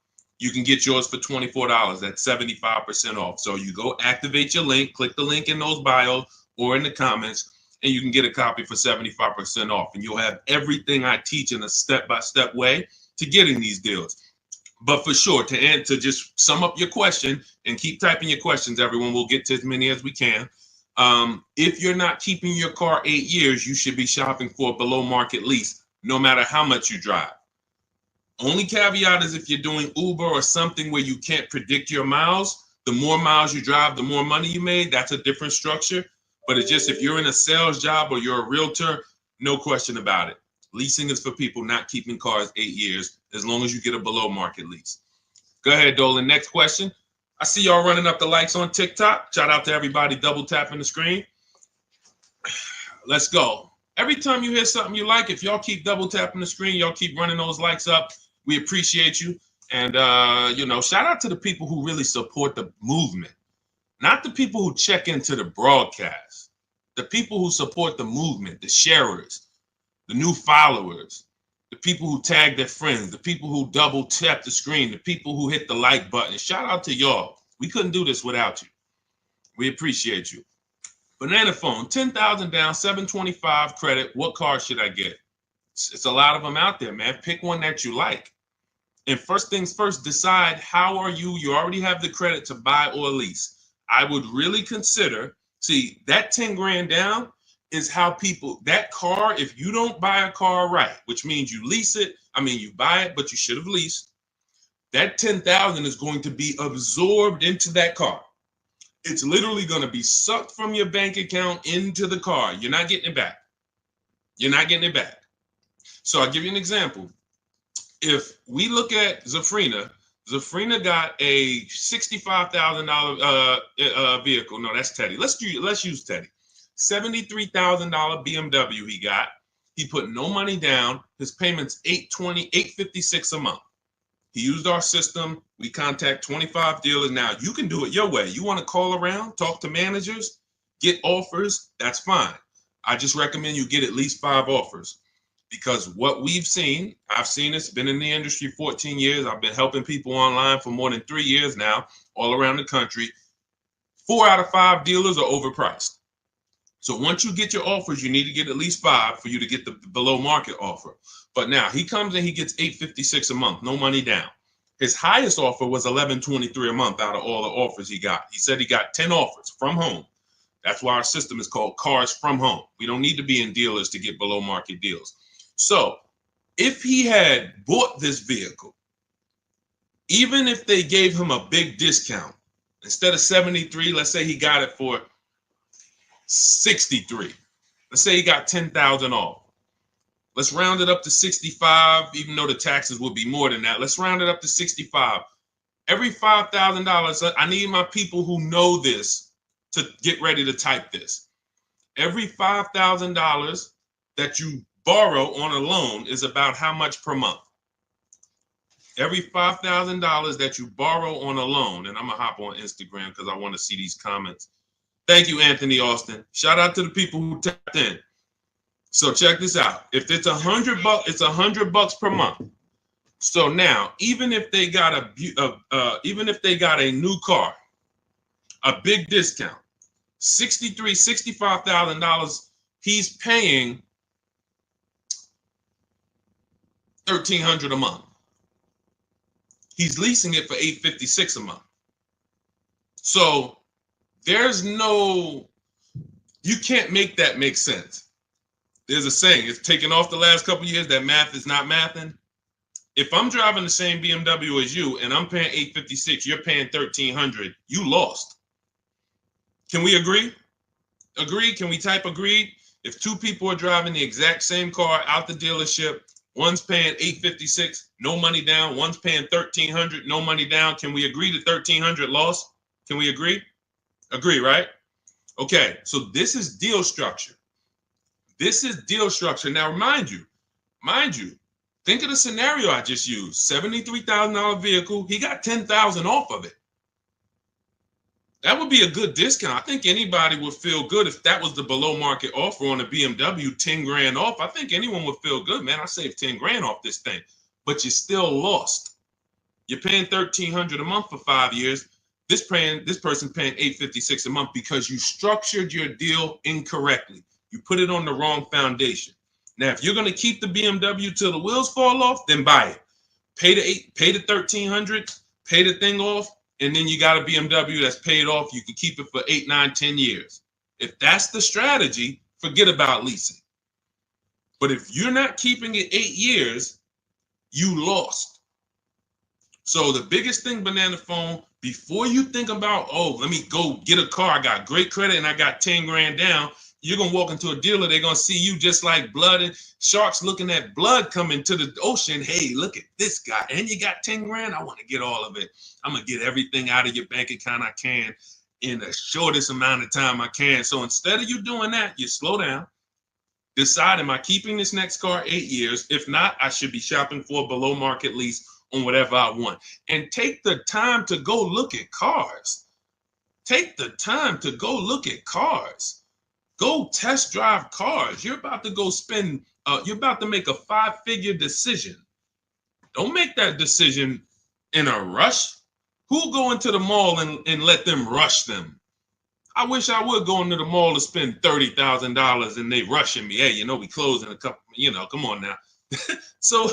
you can get yours for $24. That's 75% off. So you go activate your link, click the link in those bios or in the comments, and you can get a copy for 75% off. And you'll have everything I teach in a step-by-step way to getting these deals. But for sure, to just sum up your question and keep typing your questions, everyone, we'll get to as many as we can. If you're not keeping your car 8 years, you should be shopping for a below market lease, no matter how much you drive. Only caveat is if you're doing Uber or something where you can't predict your miles, the more miles you drive, the more money you made. That's a different structure. But it's just if you're in a sales job or you're a realtor, no question about it. Leasing is for people not keeping cars 8 years, as long as you get a below market lease. Go ahead, Dolan. Next question. I see y'all running up the likes on TikTok. Shout out to everybody double tapping the screen. Let's go. Every time you hear something you like, if y'all keep double tapping the screen, y'all keep running those likes up, we appreciate you. And, shout out to the people who really support the movement, not the people who check into the broadcast, the people who support the movement, the sharers, the new followers, the people who tag their friends, the people who double tap the screen, the people who hit the like button. Shout out to y'all. We couldn't do this without you. We appreciate you. Banana phone, 10,000 down, 725 credit. What car should I get? It's a lot of them out there, man. Pick one that you like. And first things first, decide how are you already have the credit to buy or lease. I would really consider, see, that 10 grand down is how people, that car, if you don't buy a car right, which means you lease it, you buy it, but you should have leased, that 10,000 is going to be absorbed into that car. It's literally going to be sucked from your bank account into the car. You're not getting it back. You're not getting it back. So I'll give you an example. If we look at Zafrina got a $65,000 vehicle. No, that's Teddy. Let's use Teddy. $73,000 BMW he got. He put no money down. His payment's $856 a month. He used our system. We contact 25 dealers. Now, you can do it your way. You want to call around, talk to managers, get offers, that's fine. I just recommend you get at least 5 offers. Because what we've seen, I've seen this, been in the industry 14 years. I've been helping people online for more than 3 years now, all around the country. 4 out of 5 dealers are overpriced. So once you get your offers, you need to get at least 5 for you to get the below market offer. But now he comes and he gets $856 a month, no money down. His highest offer was $1123 a month out of all the offers he got. He said he got 10 offers from home. That's why our system is called Cars from Home. We don't need to be in dealers to get below market deals. So if he had bought this vehicle even if they gave him a big discount, instead of 73, let's say he got it for 63. Let's say he got 10,000 off. Let's round it up to 65, even though the taxes will be more than that. Let's round it up to 65. Every $5,000, I need my people who know this to get ready to type this. Every $5,000 that you borrow on a loan is about how much per month? Every $5,000 that you borrow on a loan, and I'm gonna hop on Instagram because I want to see these comments. Thank you, Anthony Austin. Shout out to the people who tapped in. So check this out. If it's $100, it's $100 per month. So now, even if they got a new car, a big discount, $65,000, he's paying $1,300 a month. He's leasing it for $856 a month. So there's no, you can't make that make sense. There's a saying, it's taken off the last couple of years that math is not mathing. If I'm driving the same BMW as you and I'm paying $856, you're paying $1,300, you lost. Can we agree? Agree? Can we type agreed? If two people are driving the exact same car out the dealership, one's paying $856, no money down. One's paying $1,300, no money down. Can we agree to $1,300 loss? Can we agree? Agree, right? Okay, so this is deal structure. This is deal structure. Now, mind you, think of the scenario I just used. $73,000 vehicle. He got $10,000 off of it. That would be a good discount. I think anybody would feel good if that was the below market offer on a BMW, 10 grand off. I think anyone would feel good, man. I saved 10 grand off this thing, but you still lost. You're paying $1,300 a month for 5 years. This person paying $856 a month because you structured your deal incorrectly. You put it on the wrong foundation. Now, if you're going to keep the BMW till the wheels fall off, then buy it. Pay the $1,300, pay the thing off, and then you got a BMW that's paid off. You can keep it for 8, 9, 10 years. If that's the strategy, forget about leasing. But if you're not keeping it 8 years, you lost. So the biggest thing, Banana Phone, before you think about, oh, let me go get a car, I got great credit and I got 10 grand down, you're going to walk into a dealer, they're going to see you just like blood and sharks looking at blood coming to the ocean. Hey, look at this guy. And you got 10 grand? I want to get all of it. I'm going to get everything out of your bank account I can in the shortest amount of time I can. So instead of you doing that, you slow down. Decide, am I keeping this next car 8 years? If not, I should be shopping for a below market lease on whatever I want. And take the time to go look at cars. Take the time to go look at cars. Go test drive cars. You're about to go spend, you're about to make a 5-figure decision. Don't make that decision in a rush. Who'll go into the mall and let them rush them? I wish I would go into the mall to spend $30,000 and they rushing me. Hey, we close in a couple, come on now. So,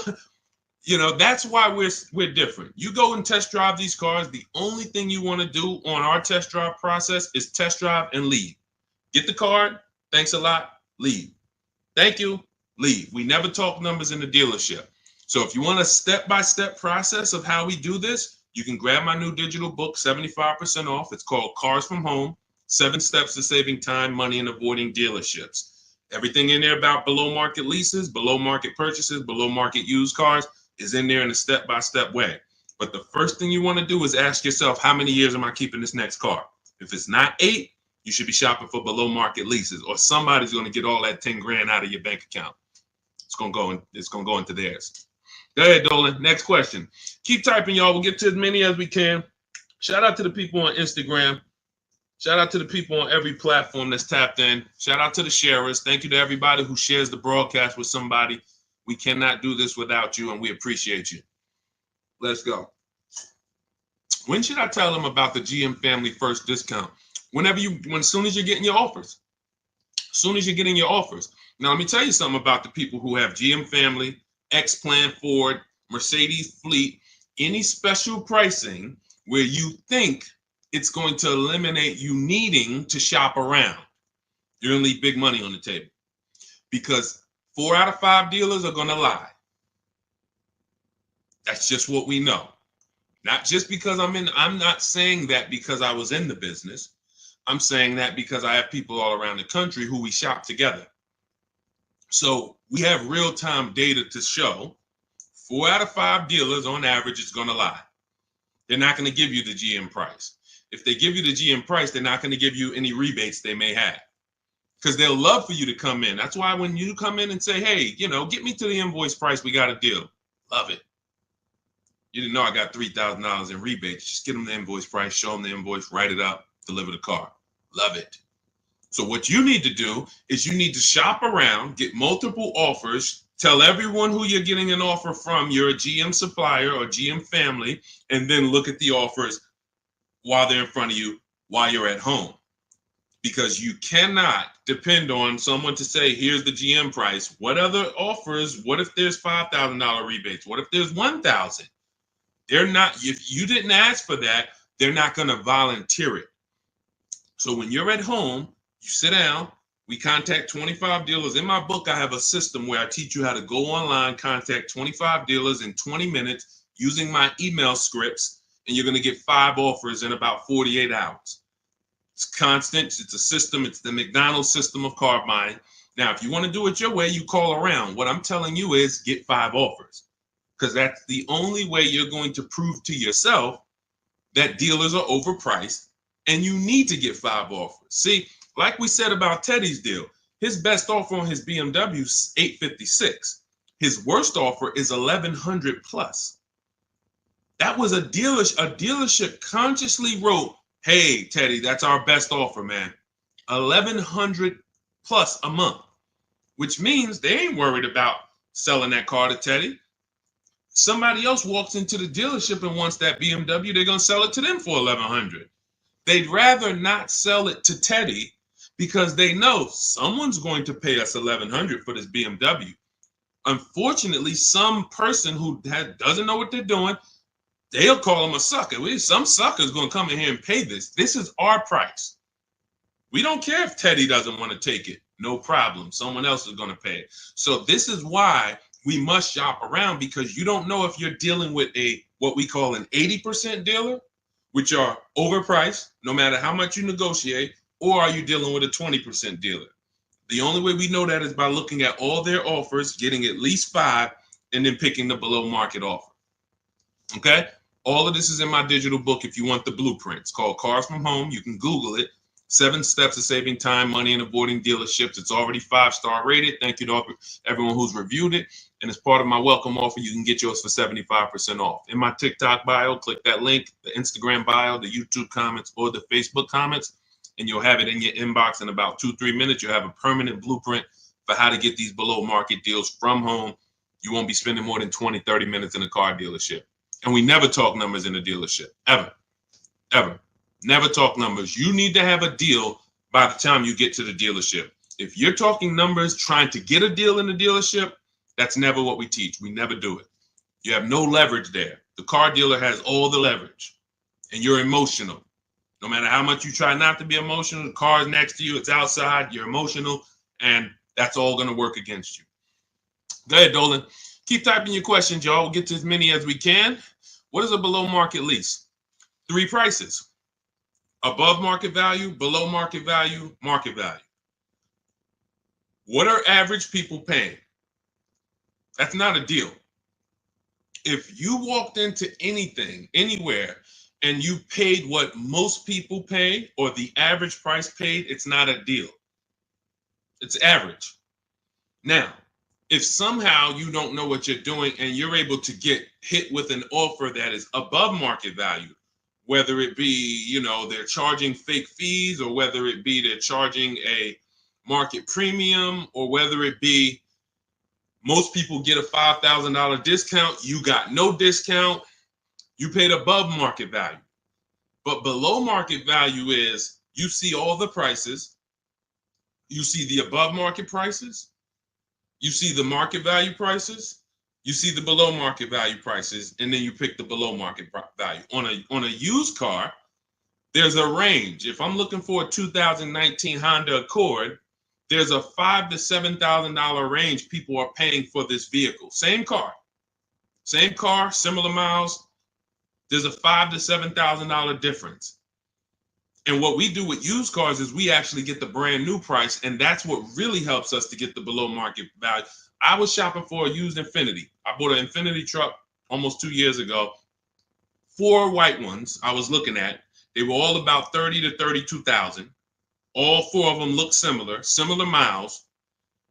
that's why we're different. You go and test drive these cars. The only thing you want to do on our test drive process is test drive and leave. Get the card. Thanks a lot. Leave. Thank you. Leave. We never talk numbers in the dealership. So if you want a step-by-step process of how we do this, you can grab my new digital book, 75% off. It's called Cars from Home, 7 Steps to Saving Time, Money, and Avoiding Dealerships. Everything in there about below market leases, below market purchases, below market used cars is in there in a step-by-step way. But the first thing you want to do is ask yourself, how many years am I keeping this next car? If it's not 8, you should be shopping for below market leases, or somebody's going to get all that 10 grand out of your bank account. It's going to go into theirs. Go ahead, Dolan. Next question. Keep typing, y'all. We'll get to as many as we can. Shout out to the people on Instagram. Shout out to the people on every platform that's tapped in. Shout out to the sharers. Thank you to everybody who shares the broadcast with somebody. We cannot do this without you, and we appreciate you. Let's go. When should I tell them about the GM Family First discount? As soon as you're getting your offers. As soon as you're getting your offers. Now, let me tell you something about the people who have GM Family, X-Plan Ford, Mercedes Fleet, any special pricing where you think it's going to eliminate you needing to shop around. You're going to leave big money on the table because 4 out of 5 dealers are going to lie. That's just what we know. Not just because I'm not saying that because I was in the business. I'm saying that because I have people all around the country who we shop together. So we have real-time data to show 4 out of 5 dealers on average is going to lie. They're not going to give you the GM price. If they give you the GM price, they're not going to give you any rebates they may have, because they'll love for you to come in. That's why when you come in and say, hey, get me to the invoice price, we got a deal. Love it. You didn't know I got $3,000 in rebates. Just get them the invoice price, show them the invoice, write it up, deliver the car. Love it. So what you need to do is you need to shop around, get multiple offers, tell everyone who you're getting an offer from, you're a GM supplier or GM family, and then look at the offers while they're in front of you, while you're at home. Because you cannot depend on someone to say, here's the GM price. What other offers? What if there's $5,000 rebates? What if there's $1,000? They're not, if you didn't ask for that, they're not going to volunteer it. So when you're at home, you sit down, we contact 25 dealers. In my book, I have a system where I teach you how to go online, contact 25 dealers in 20 minutes using my email scripts, and you're going to get 5 offers in about 48 hours. It's constant. It's a system. It's the McDonald's system of car buying. Now, if you want to do it your way, you call around. What I'm telling you is get 5 offers, because that's the only way you're going to prove to yourself that dealers are overpriced, and you need to get 5 offers. See, like we said about Teddy's deal, his best offer on his BMW is $856. His worst offer is $1,100 plus. That was a dealership consciously wrote, hey, Teddy, that's our best offer, man. $1,100 plus a month, which means they ain't worried about selling that car to Teddy. Somebody else walks into the dealership and wants that BMW, they're going to sell it to them for $1,100. They'd rather not sell it to Teddy because they know someone's going to pay us $1,100 for this BMW. Unfortunately, some person who doesn't know what they're doing, they'll call him a sucker. Some sucker's going to come in here and pay this. This is our price. We don't care if Teddy doesn't want to take it. No problem. Someone else is going to pay it. So this is why we must shop around, because you don't know if you're dealing with what we call an 80% dealer, which are overpriced no matter how much you negotiate, or are you dealing with a 20% dealer? The only way we know that is by looking at all their offers, getting at least 5, and then picking the below market offer. Okay? All of this is in my digital book if you want the blueprint. It's called Cars from Home. You can Google it. 7 steps of saving time, money, and avoiding dealerships. It's already 5-star rated. Thank you to everyone who's reviewed it. And as part of my welcome offer, you can get yours for 75% off. In my TikTok bio, click that link, the Instagram bio, the YouTube comments, or the Facebook comments, and you'll have it in your inbox in about 2-3 minutes. You'll have a permanent blueprint for how to get these below market deals from home. You won't be spending more than 20-30 minutes in a car dealership. And we never talk numbers in a dealership, ever. Never talk numbers. You need to have a deal by the time you get to the dealership. If you're talking numbers, trying to get a deal in the dealership, that's never what we teach. We never do it. You have no leverage there. The car dealer has all the leverage, and you're emotional. No matter how much you try not to be emotional, the car is next to you, it's outside, you're emotional, and that's all going to work against you. Go ahead, Dolan. Keep typing your questions, y'all. We'll get to as many as we can. What is a below market lease? 3 prices. Above market value, below market value, market value. What are average people paying? That's not a deal. If you walked into anything, anywhere, and you paid what most people pay or the average price paid, it's not a deal. It's average. Now, if somehow you don't know what you're doing and you're able to get hit with an offer that is above market value, whether it be, they're charging fake fees, or whether it be they're charging a market premium, or whether it be most people get a $5,000 discount, you got no discount, you paid above market value. But below market value is you see all the prices, you see the above market prices, you see the market value prices, you see the below market value prices, and then you pick the below market value. On a used car, there's a range. If I'm looking for a 2019 Honda Accord, there's a $5,000 to $7,000 range people are paying for this vehicle. Same car, similar miles, There's a $5,000 to $7,000 difference. And what we do with used cars is we actually get the brand new price, and that's what really helps us to get the below market value. I was shopping for a used Infiniti. I bought an Infiniti truck almost 2 years ago. 4 white ones I was looking at. They were all about 30 to 32,000. All 4 of them looked similar miles.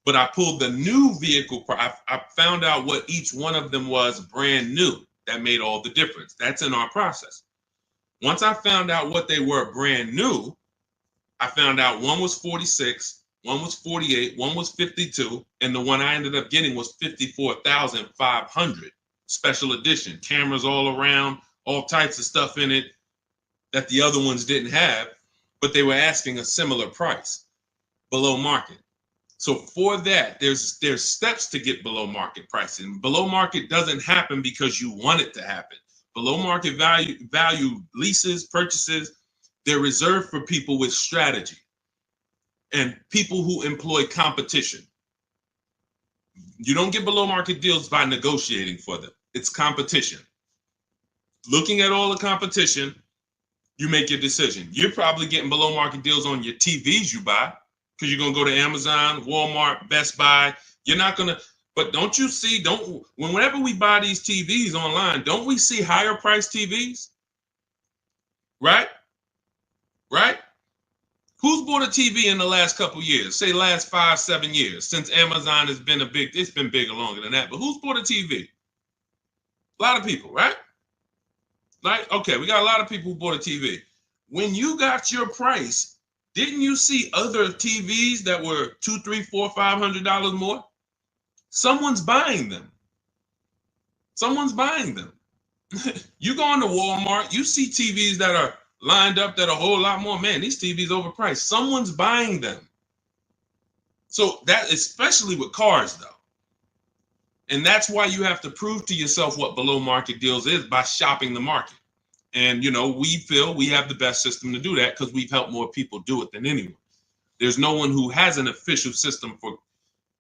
But I pulled the new vehicle. I found out what each one of them was brand new. That made all the difference. That's in our process. Once I found out what they were brand new, I found out one was 46, one was 48, one was 52, and the one I ended up getting was 54,500. Special edition, cameras all around, all types of stuff in it that the other ones didn't have, but they were asking a similar price, below market. So for that, there's steps to get below market pricing. Below market doesn't happen because you want it to happen. Below market value leases, purchases, they're reserved for people with strategy and people who employ competition. You don't get below market deals by negotiating for them. It's competition. Looking at all the competition, you make your decision. You're probably getting below market deals on your TVs you buy, because you're going to go to Amazon, Walmart, Best Buy. You're not going to, but don't you see, whenever we buy these TVs online, don't we see higher priced TVs? Right? Right? Who's bought a TV in the last couple years? Say last 5, 7 years, since Amazon has been it's been bigger longer than that, but who's bought a TV? A lot of people, right? Like, okay, we got a lot of people who bought a TV. When you got your price, didn't you see other TVs that were $200, $300, $400, $500 more? Someone's buying them. Someone's buying them. You go into Walmart, you see TVs that are lined up that are a whole lot more. Man, these TVs overpriced. Someone's buying them. So that, especially with cars, though. And that's why you have to prove to yourself what below market deals is by shopping the market. And, we feel we have the best system to do that because we've helped more people do it than anyone. There's no one who has an official system for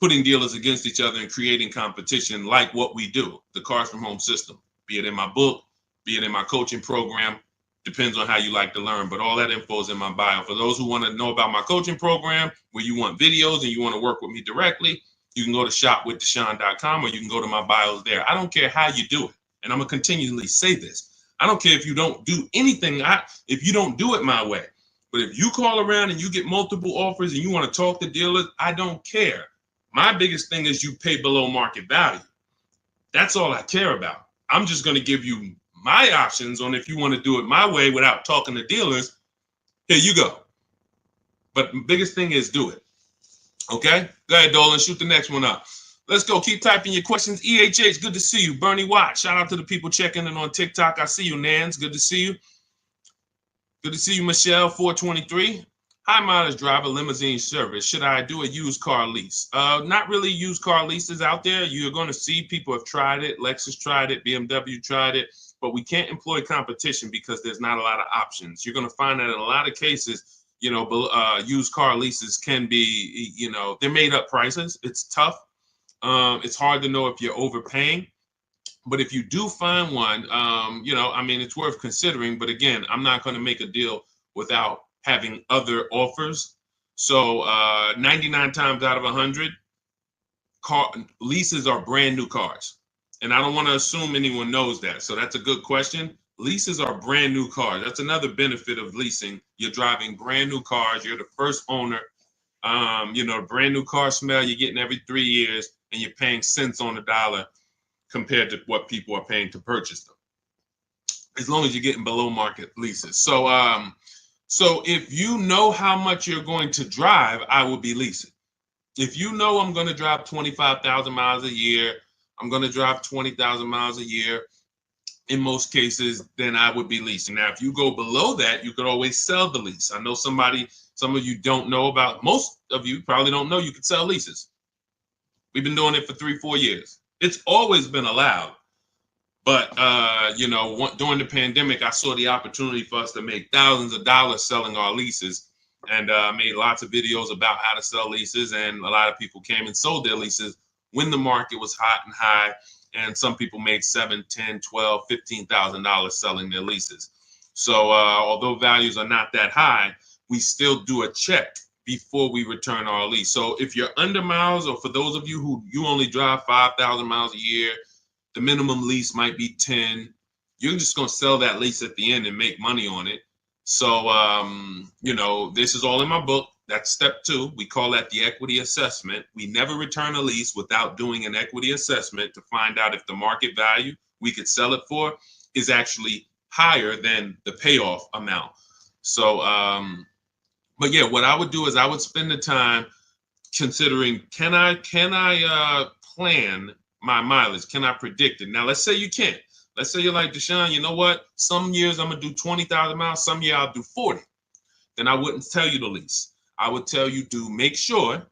putting dealers against each other and creating competition like what we do, the Cars from Home system, be it in my book, be it in my coaching program, depends on how you like to learn. But all that info is in my bio. For those who want to know about my coaching program, where you want videos and you want to work with me directly, you can go to shopwithdeshone.com or you can go to my bios there. I don't care how you do it. And I'm going to continually say this. I don't care if you don't do anything, if you don't do it my way. But if you call around and you get multiple offers and you want to talk to dealers, I don't care. My biggest thing is you pay below market value. That's all I care about. I'm just going to give you my options on if you want to do it my way without talking to dealers. Here you go. But the biggest thing is do it. Okay? Go ahead, Dolan. Shoot the next one up. Let's go. Keep typing your questions. EHH, good to see you. Bernie Watt, shout out to the people checking in on TikTok. I see you, Nans. Good to see you. Good to see you, Michelle, 423. High mileage driver, limousine service. Should I do a used car lease? Not really used car leases out there. You're going to see people have tried it. Lexus tried it. BMW tried it. But we can't employ competition because there's not a lot of options. You're going to find that in a lot of cases, used car leases can be, they're made up prices. It's tough. It's hard to know if you're overpaying, but if you do find one, it's worth considering. But again, I'm not going to make a deal without having other offers. So 99 times out of 100, leases are brand new cars. And I don't want to assume anyone knows that. So that's a good question. Leases are brand new cars. That's another benefit of leasing. You're driving brand new cars. You're the first owner. Brand new car smell you're getting every 3 years, and you're paying cents on the dollar compared to what people are paying to purchase them, as long as you're getting below market leases. So if you know how much you're going to drive, I will be leasing. If you know I'm going to drive 25,000 miles a year, I'm going to drive 20,000 miles a year, in most cases, then I would be leasing. Now, if you go below that, you could always sell the lease. I know some of you don't know about, most of you probably don't know you could sell leases. We've been doing it for 3-4 years. It's always been allowed. But, during the pandemic, I saw the opportunity for us to make thousands of dollars selling our leases. And made lots of videos about how to sell leases. And a lot of people came and sold their leases when the market was hot and high. and some people make $7, $10, $12, $15,000 selling their leases. So although values are not that high, we still do a check before we return our lease. So if you're under miles, or for those of you who you only drive 5,000 miles a year, the minimum lease might be 10. You're just going to sell that lease at the end and make money on it. So, this is all in my book. That's step 2. We call that the equity assessment. We never return a lease without doing an equity assessment to find out if the market value we could sell it for is actually higher than the payoff amount. So, but yeah, what I would do is I would spend the time considering, can I plan my mileage? Can I predict it? Now, let's say you can't. Let's say you're like, Deshone, you know what? Some years I'm going to do 20,000 miles. Some year I'll do 40. Then I wouldn't tell you to lease. I would tell you to make sure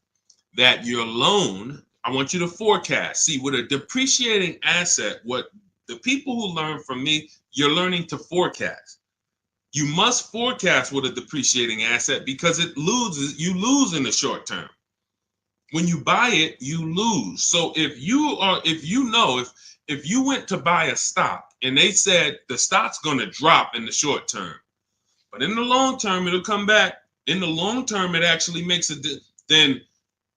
that your loan, I want you to forecast. See, with a depreciating asset, what the people who learn from me, you're learning to forecast. You must forecast with a depreciating asset because you lose in the short term. When you buy it, you lose. So if you went to buy a stock and they said the stock's going to drop in the short term, but in the long term, it'll come back. In the long term, it actually makes then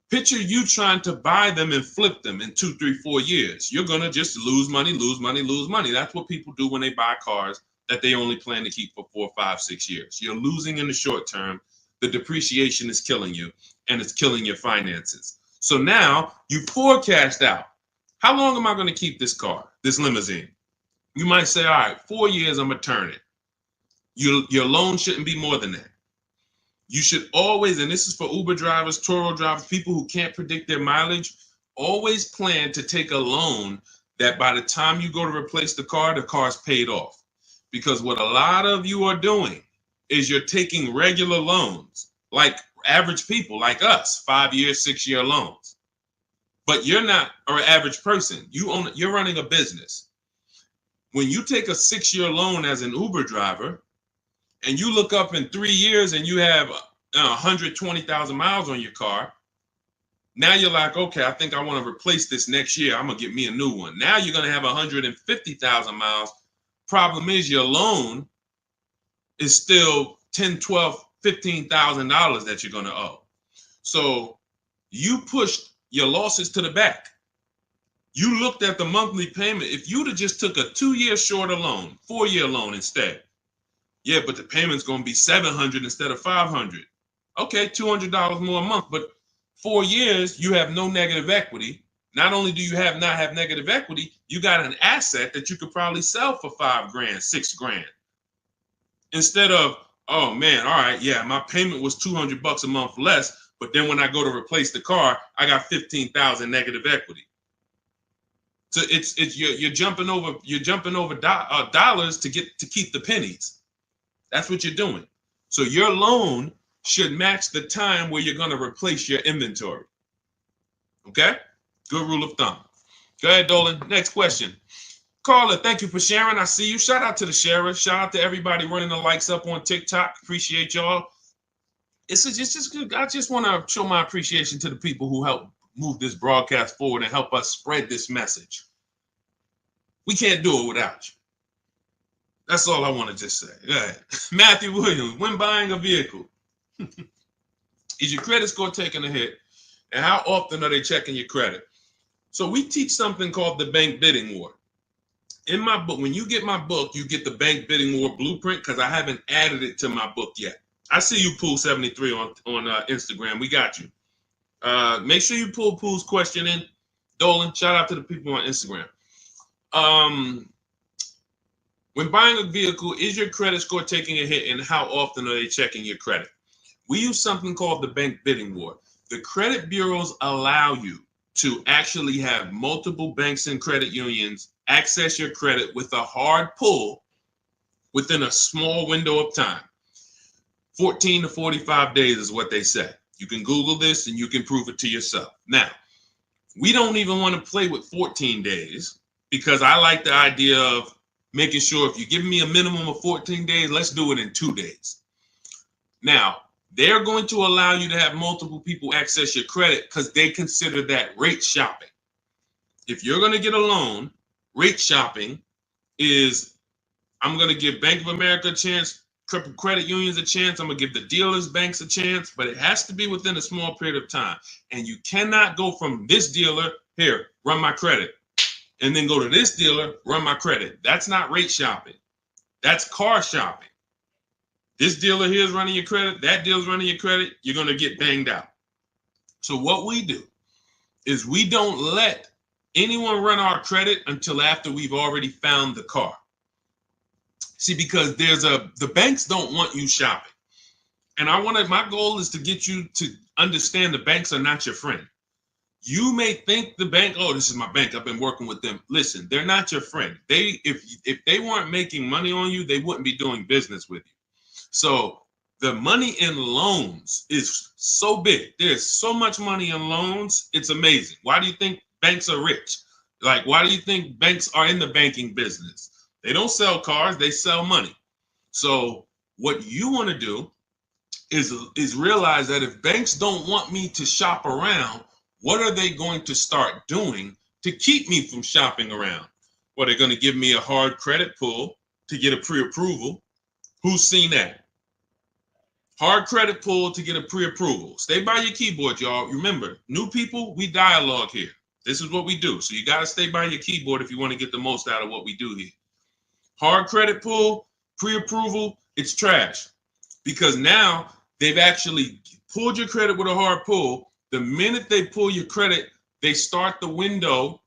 picture you trying to buy them and flip them in 2, 3, 4 years. You're going to just lose money, lose money, lose money. That's what people do when they buy cars that they only plan to keep for 4, 5, 6 years. You're losing in the short term. The depreciation is killing you, and it's killing your finances. So now you forecast out, how long am I going to keep this car, this limousine? You might say, all right, 4 years, I'm going to turn it. Your loan shouldn't be more than that. You should always, and this is for Uber drivers, Turo drivers, people who can't predict their mileage, always plan to take a loan that by the time you go to replace the car's paid off. Because what a lot of you are doing is you're taking regular loans, like average people like us, 5-year, 6-year loans. But you're not an average person. You're running a business. When you take a 6-year loan as an Uber driver, and you look up in 3 years and you have 120,000 miles on your car, now you're like, okay, I think I want to replace this next year. I'm going to get me a new one. Now you're going to have 150,000 miles. Problem is your loan is still $10,000, $12,000, $15,000 that you're going to owe. So you pushed your losses to the back. You looked at the monthly payment. If you'd have just took a 2-year shorter loan, 4-year loan instead, yeah, but the payment's going to be $700 instead of $500. Okay, $200 more a month, but 4 years, you have no negative equity. Not only do you not have negative equity, you got an asset that you could probably sell for $5,000, $6,000. Instead of, oh man, all right, yeah, my payment was $200 a month less, but then when I go to replace the car, I got 15,000 negative equity. So you're jumping over dollars to keep the pennies. That's what you're doing. So your loan should match the time where you're going to replace your inventory. Okay? Good rule of thumb. Go ahead, Dolan. Next question. Carla, thank you for sharing. I see you. Shout out to the sharers. Shout out to everybody running the likes up on TikTok. Appreciate y'all. It's just good. I just want to show my appreciation to the people who help move this broadcast forward and help us spread this message. We can't do it without you. That's all I want to just say. Go ahead. Matthew Williams, when buying a vehicle, is your credit score taking a hit? And how often are they checking your credit? So we teach something called the bank bidding war. In my book, when you get my book, you get the bank bidding war blueprint because I haven't added it to my book yet. I see you, Pool73 on Instagram. We got you. Make sure you pull Pool's question in. Dolan, shout out to the people on Instagram. When buying a vehicle, is your credit score taking a hit, and how often are they checking your credit? We use something called the bank bidding war. The credit bureaus allow you to actually have multiple banks and credit unions access your credit with a hard pull within a small window of time. 14 to 45 days is what they say. You can Google this and you can prove it to yourself. Now, we don't even want to play with 14 days because I like the idea of making sure if you give me a minimum of 14 days, let's do it in 2 days. Now, they're going to allow you to have multiple people access your credit because they consider that rate shopping. If you're going to get a loan rate shopping is I'm going to give Bank of America a chance, credit unions a chance. I'm going to give the dealers, banks a chance, but it has to be within a small period of time. And you cannot go from this dealer, here, run my credit, and then go to this dealer, run my credit. That's not rate shopping. That's car shopping. This dealer here is running your credit. That dealer's running your credit. You're going to get banged out. So what we do is we don't let anyone run our credit until after we've already found the car. See, because the banks don't want you shopping. And my goal is to get you to understand the banks are not your friend. You may think the bank, oh, this is my bank, I've been working with them. Listen, they're not your friend. If they weren't making money on you, they wouldn't be doing business with you. So the money in loans is so big. There's so much money in loans. It's amazing. Why do you think banks are rich? Like, why do you think banks are in the banking business? They don't sell cars, they sell money. So what you want to do is realize that if banks don't want me to shop around, what are they going to start doing to keep me from shopping around? Well, they're going to give me a hard credit pull to get a pre-approval. Who's seen that? Hard credit pull to get a pre-approval. Stay by your keyboard, y'all. Remember, new people, we dialogue here. This is what we do. So you got to stay by your keyboard if you want to get the most out of what we do here. Hard credit pull, pre-approval, it's trash. Because now they've actually pulled your credit with a hard pull. The minute they pull your credit, they start the window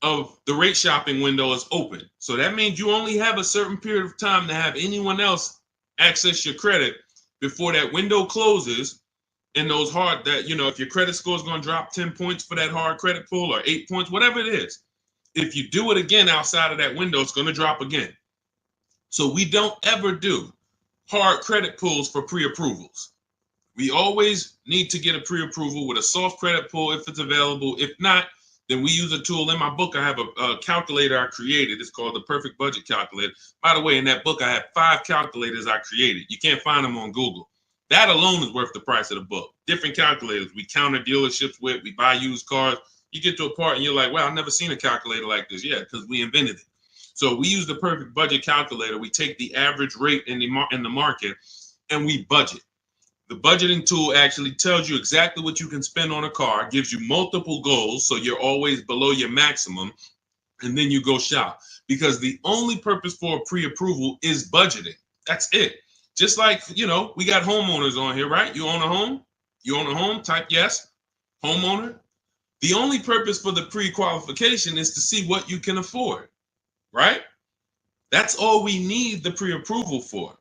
of the rate shopping window is open. So that means you only have a certain period of time to have anyone else access your credit before that window closes. And those hard, that, you know, if your credit score is going to drop 10 points for that hard credit pull or 8 points, whatever it is, if you do it again outside of that window, it's going to drop again. So we don't ever do hard credit pulls for pre-approvals. We always need to get a pre-approval with a soft credit pull if it's available. If not, then we use a tool. In my book, I have a calculator I created. It's called the Perfect Budget Calculator. By the way, in that book, I have 5 calculators I created. You can't find them on Google. That alone is worth the price of the book. Different calculators. We counter dealerships with. We buy used cars. You get to a part and you're like, wow, I've never seen a calculator like this. Yeah, because we invented it. So we use the Perfect Budget Calculator. We take the average rate in the market and we budget. The budgeting tool actually tells you exactly what you can spend on a car, gives you multiple goals, so you're always below your maximum, and then you go shop. Because the only purpose for a pre-approval is budgeting. That's it. Just like, you know, we got homeowners on here, right? You own a home? You own a home? Type yes. Homeowner. The only purpose for the pre-qualification is to see what you can afford, right? That's all we need the pre-approval for.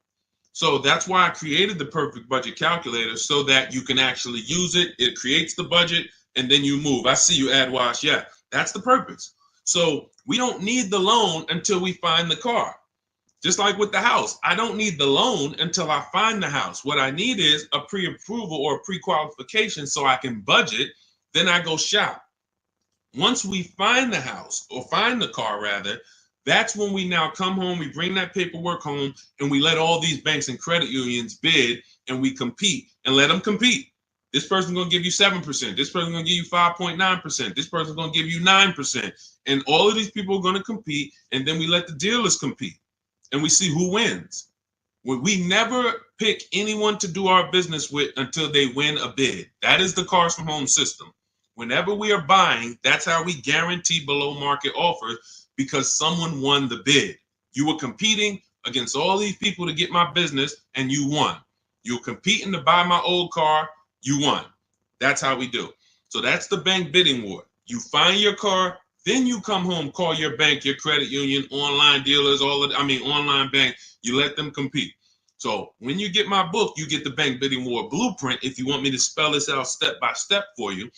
So that's why I created the Perfect Budget Calculator, so that you can actually use it. It creates the budget and then you move. I see you, AdWash. Yeah, that's the purpose. So we don't need the loan until we find the car. Just like with the house, I don't need the loan until I find the house. What I need is a pre-approval or a pre-qualification so I can budget. Then I go shop. Once we find the house, or find the car rather, that's when we now come home, we bring that paperwork home, and we let all these banks and credit unions bid, and we compete and let them compete. This person's going to give you 7%. This person's going to give you 5.9%. This person's going to give you 9%. And all of these people are going to compete, and then we let the dealers compete, and we see who wins. We never pick anyone to do our business with until they win a bid. That is the Cars from Home system. Whenever we are buying, that's how we guarantee below market offers, because someone won the bid. You were competing against all these people to get my business, and you won. You were competing to buy my old car, you won. That's how we do. So that's the bank bidding war. You find your car, then you come home, call your bank, your credit union, online dealers, online bank, you let them compete. So when you get my book, you get the bank bidding war blueprint. If you want me to spell this out step by step for you,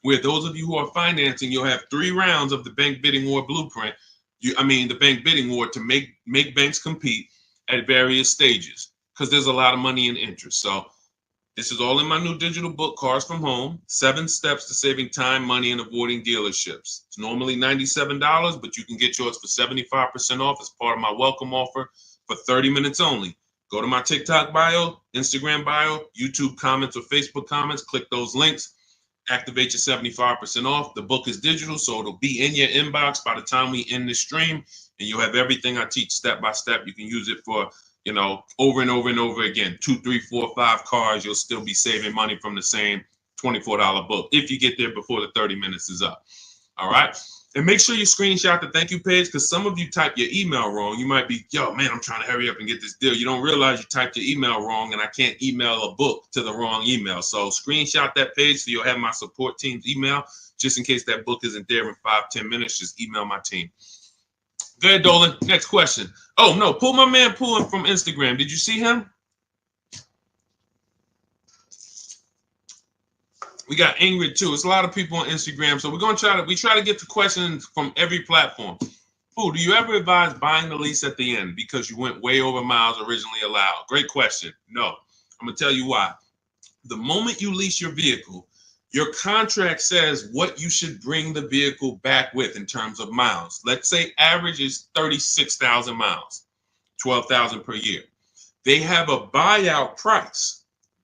where those of you who are financing, you'll have 3 rounds of the bank bidding war blueprint. The bank bidding war to make banks compete at various stages, because there's a lot of money and interest. So this is all in my new digital book, Cars from Home, 7 Steps to Saving Time, Money, and Avoiding Dealerships. It's normally $97, but you can get yours for 75% off as part of my welcome offer for 30 minutes only. Go to my TikTok bio, Instagram bio, YouTube comments, or Facebook comments, click those links. activate your 75% off. The book is digital, so it'll be in your inbox by the time we end the stream, and you'll have everything I teach step by step. You can use it for, you know, over and over and over again. 2, 3, 4, 5 cars. You'll still be saving money from the same $24 book if you get there before the 30 minutes is up. All right. And make sure you screenshot the thank you page, because some of you type your email wrong. You might be, yo, man, I'm trying to hurry up and get this deal. You don't realize you typed your email wrong, and I can't email a book to the wrong email. So screenshot that page so you'll have my support team's email. Just in case that book isn't there in 5-10 minutes, just email my team. Go ahead, Dolan. Next question. Oh, no, pull my man Pulling from Instagram. Did you see him? We got Ingrid too. It's a lot of people on Instagram, so we're gonna try to get to questions from every platform. Pooh, do you ever advise buying the lease at the end because you went way over miles originally allowed? Great question. No, I'm gonna tell you why. The moment you lease your vehicle, your contract says what you should bring the vehicle back with in terms of miles. Let's say average is 36,000 miles, 12,000 per year. They have a buyout price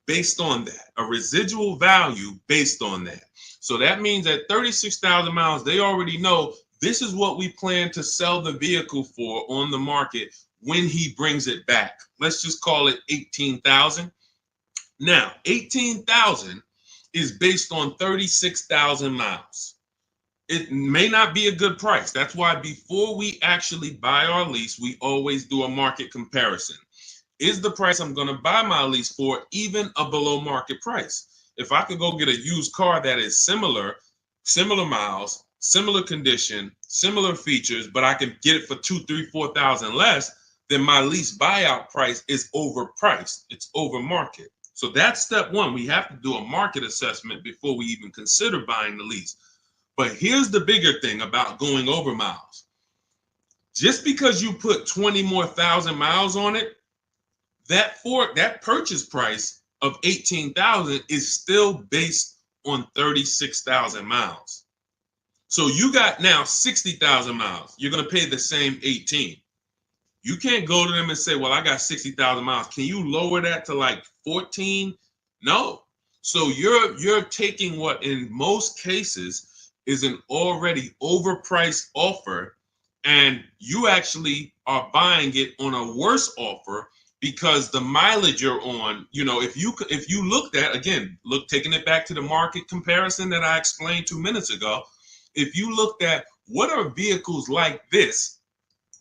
based on that, a residual value based on that. So that means at 36,000 miles, they already know this is what we plan to sell the vehicle for on the market when he brings it back. Let's just call it 18,000. Now, 18,000 is based on 36,000 miles. It may not be a good price. That's why before we actually buy our lease, we always do a market comparison. Is the price I'm going to buy my lease for even a below market price? If I could go get a used car that is similar miles, similar condition, similar features, but I can get it for 2, 3, 4,000 less, then my lease buyout price is overpriced. It's over market. So that's step one. We have to do a market assessment before we even consider buying the lease. But here's the bigger thing about going over miles. Just because you put 20 more thousand miles on it, that purchase price of 18,000 is still based on 36,000 miles. So you got now 60,000 miles. You're going to pay the same 18. You can't go to them and say, well, I got 60,000 miles. Can you lower that to like 14? No. So you're taking what in most cases is an already overpriced offer, and you actually are buying it on a worse offer because the mileage you're on, you know, if you looked at, again, taking it back to the market comparison that I explained 2 minutes ago, if you looked at what are vehicles like this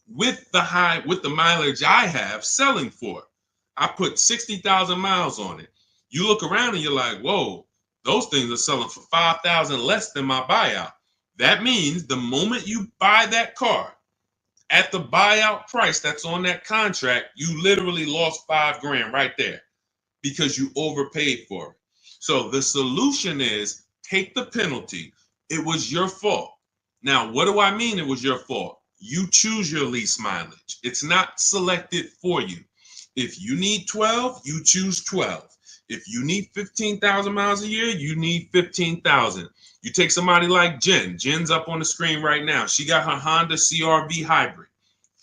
with the mileage I have selling for, I put 60,000 miles on it. You look around and you're like, whoa, those things are selling for 5,000 less than my buyout. That means the moment you buy that car, at the buyout price that's on that contract, you literally lost $5,000 right there because you overpaid for it. So the solution is take the penalty. It was your fault. Now, what do I mean it was your fault? You choose your lease mileage. It's not selected for you. If you need 12, you choose 12. If you need 15,000 miles a year, you need 15,000. You take somebody like Jen. Jen's up on the screen right now. She got her Honda CR-V hybrid.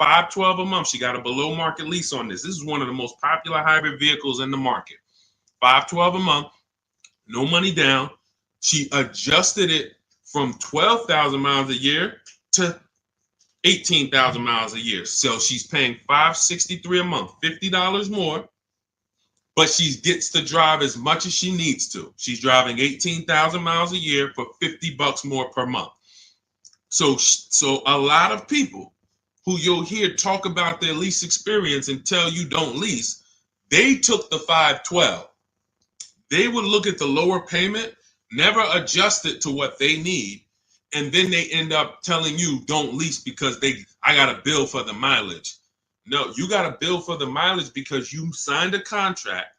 $512 a month. She got a below market lease on this. This is one of the most popular hybrid vehicles in the market. $512 a month, no money down. She adjusted it from 12,000 miles a year to 18,000 miles a year. So she's paying $563 a month, $50 more. But she gets to drive as much as she needs to. She's driving 18,000 miles a year for $50 more per month. So a lot of people who you'll hear talk about their lease experience and tell you don't lease, they took the 512. They would look at the lower payment, never adjust it to what they need, and then they end up telling you don't lease because I got a bill for the mileage. No, you got a bill for the mileage because you signed a contract.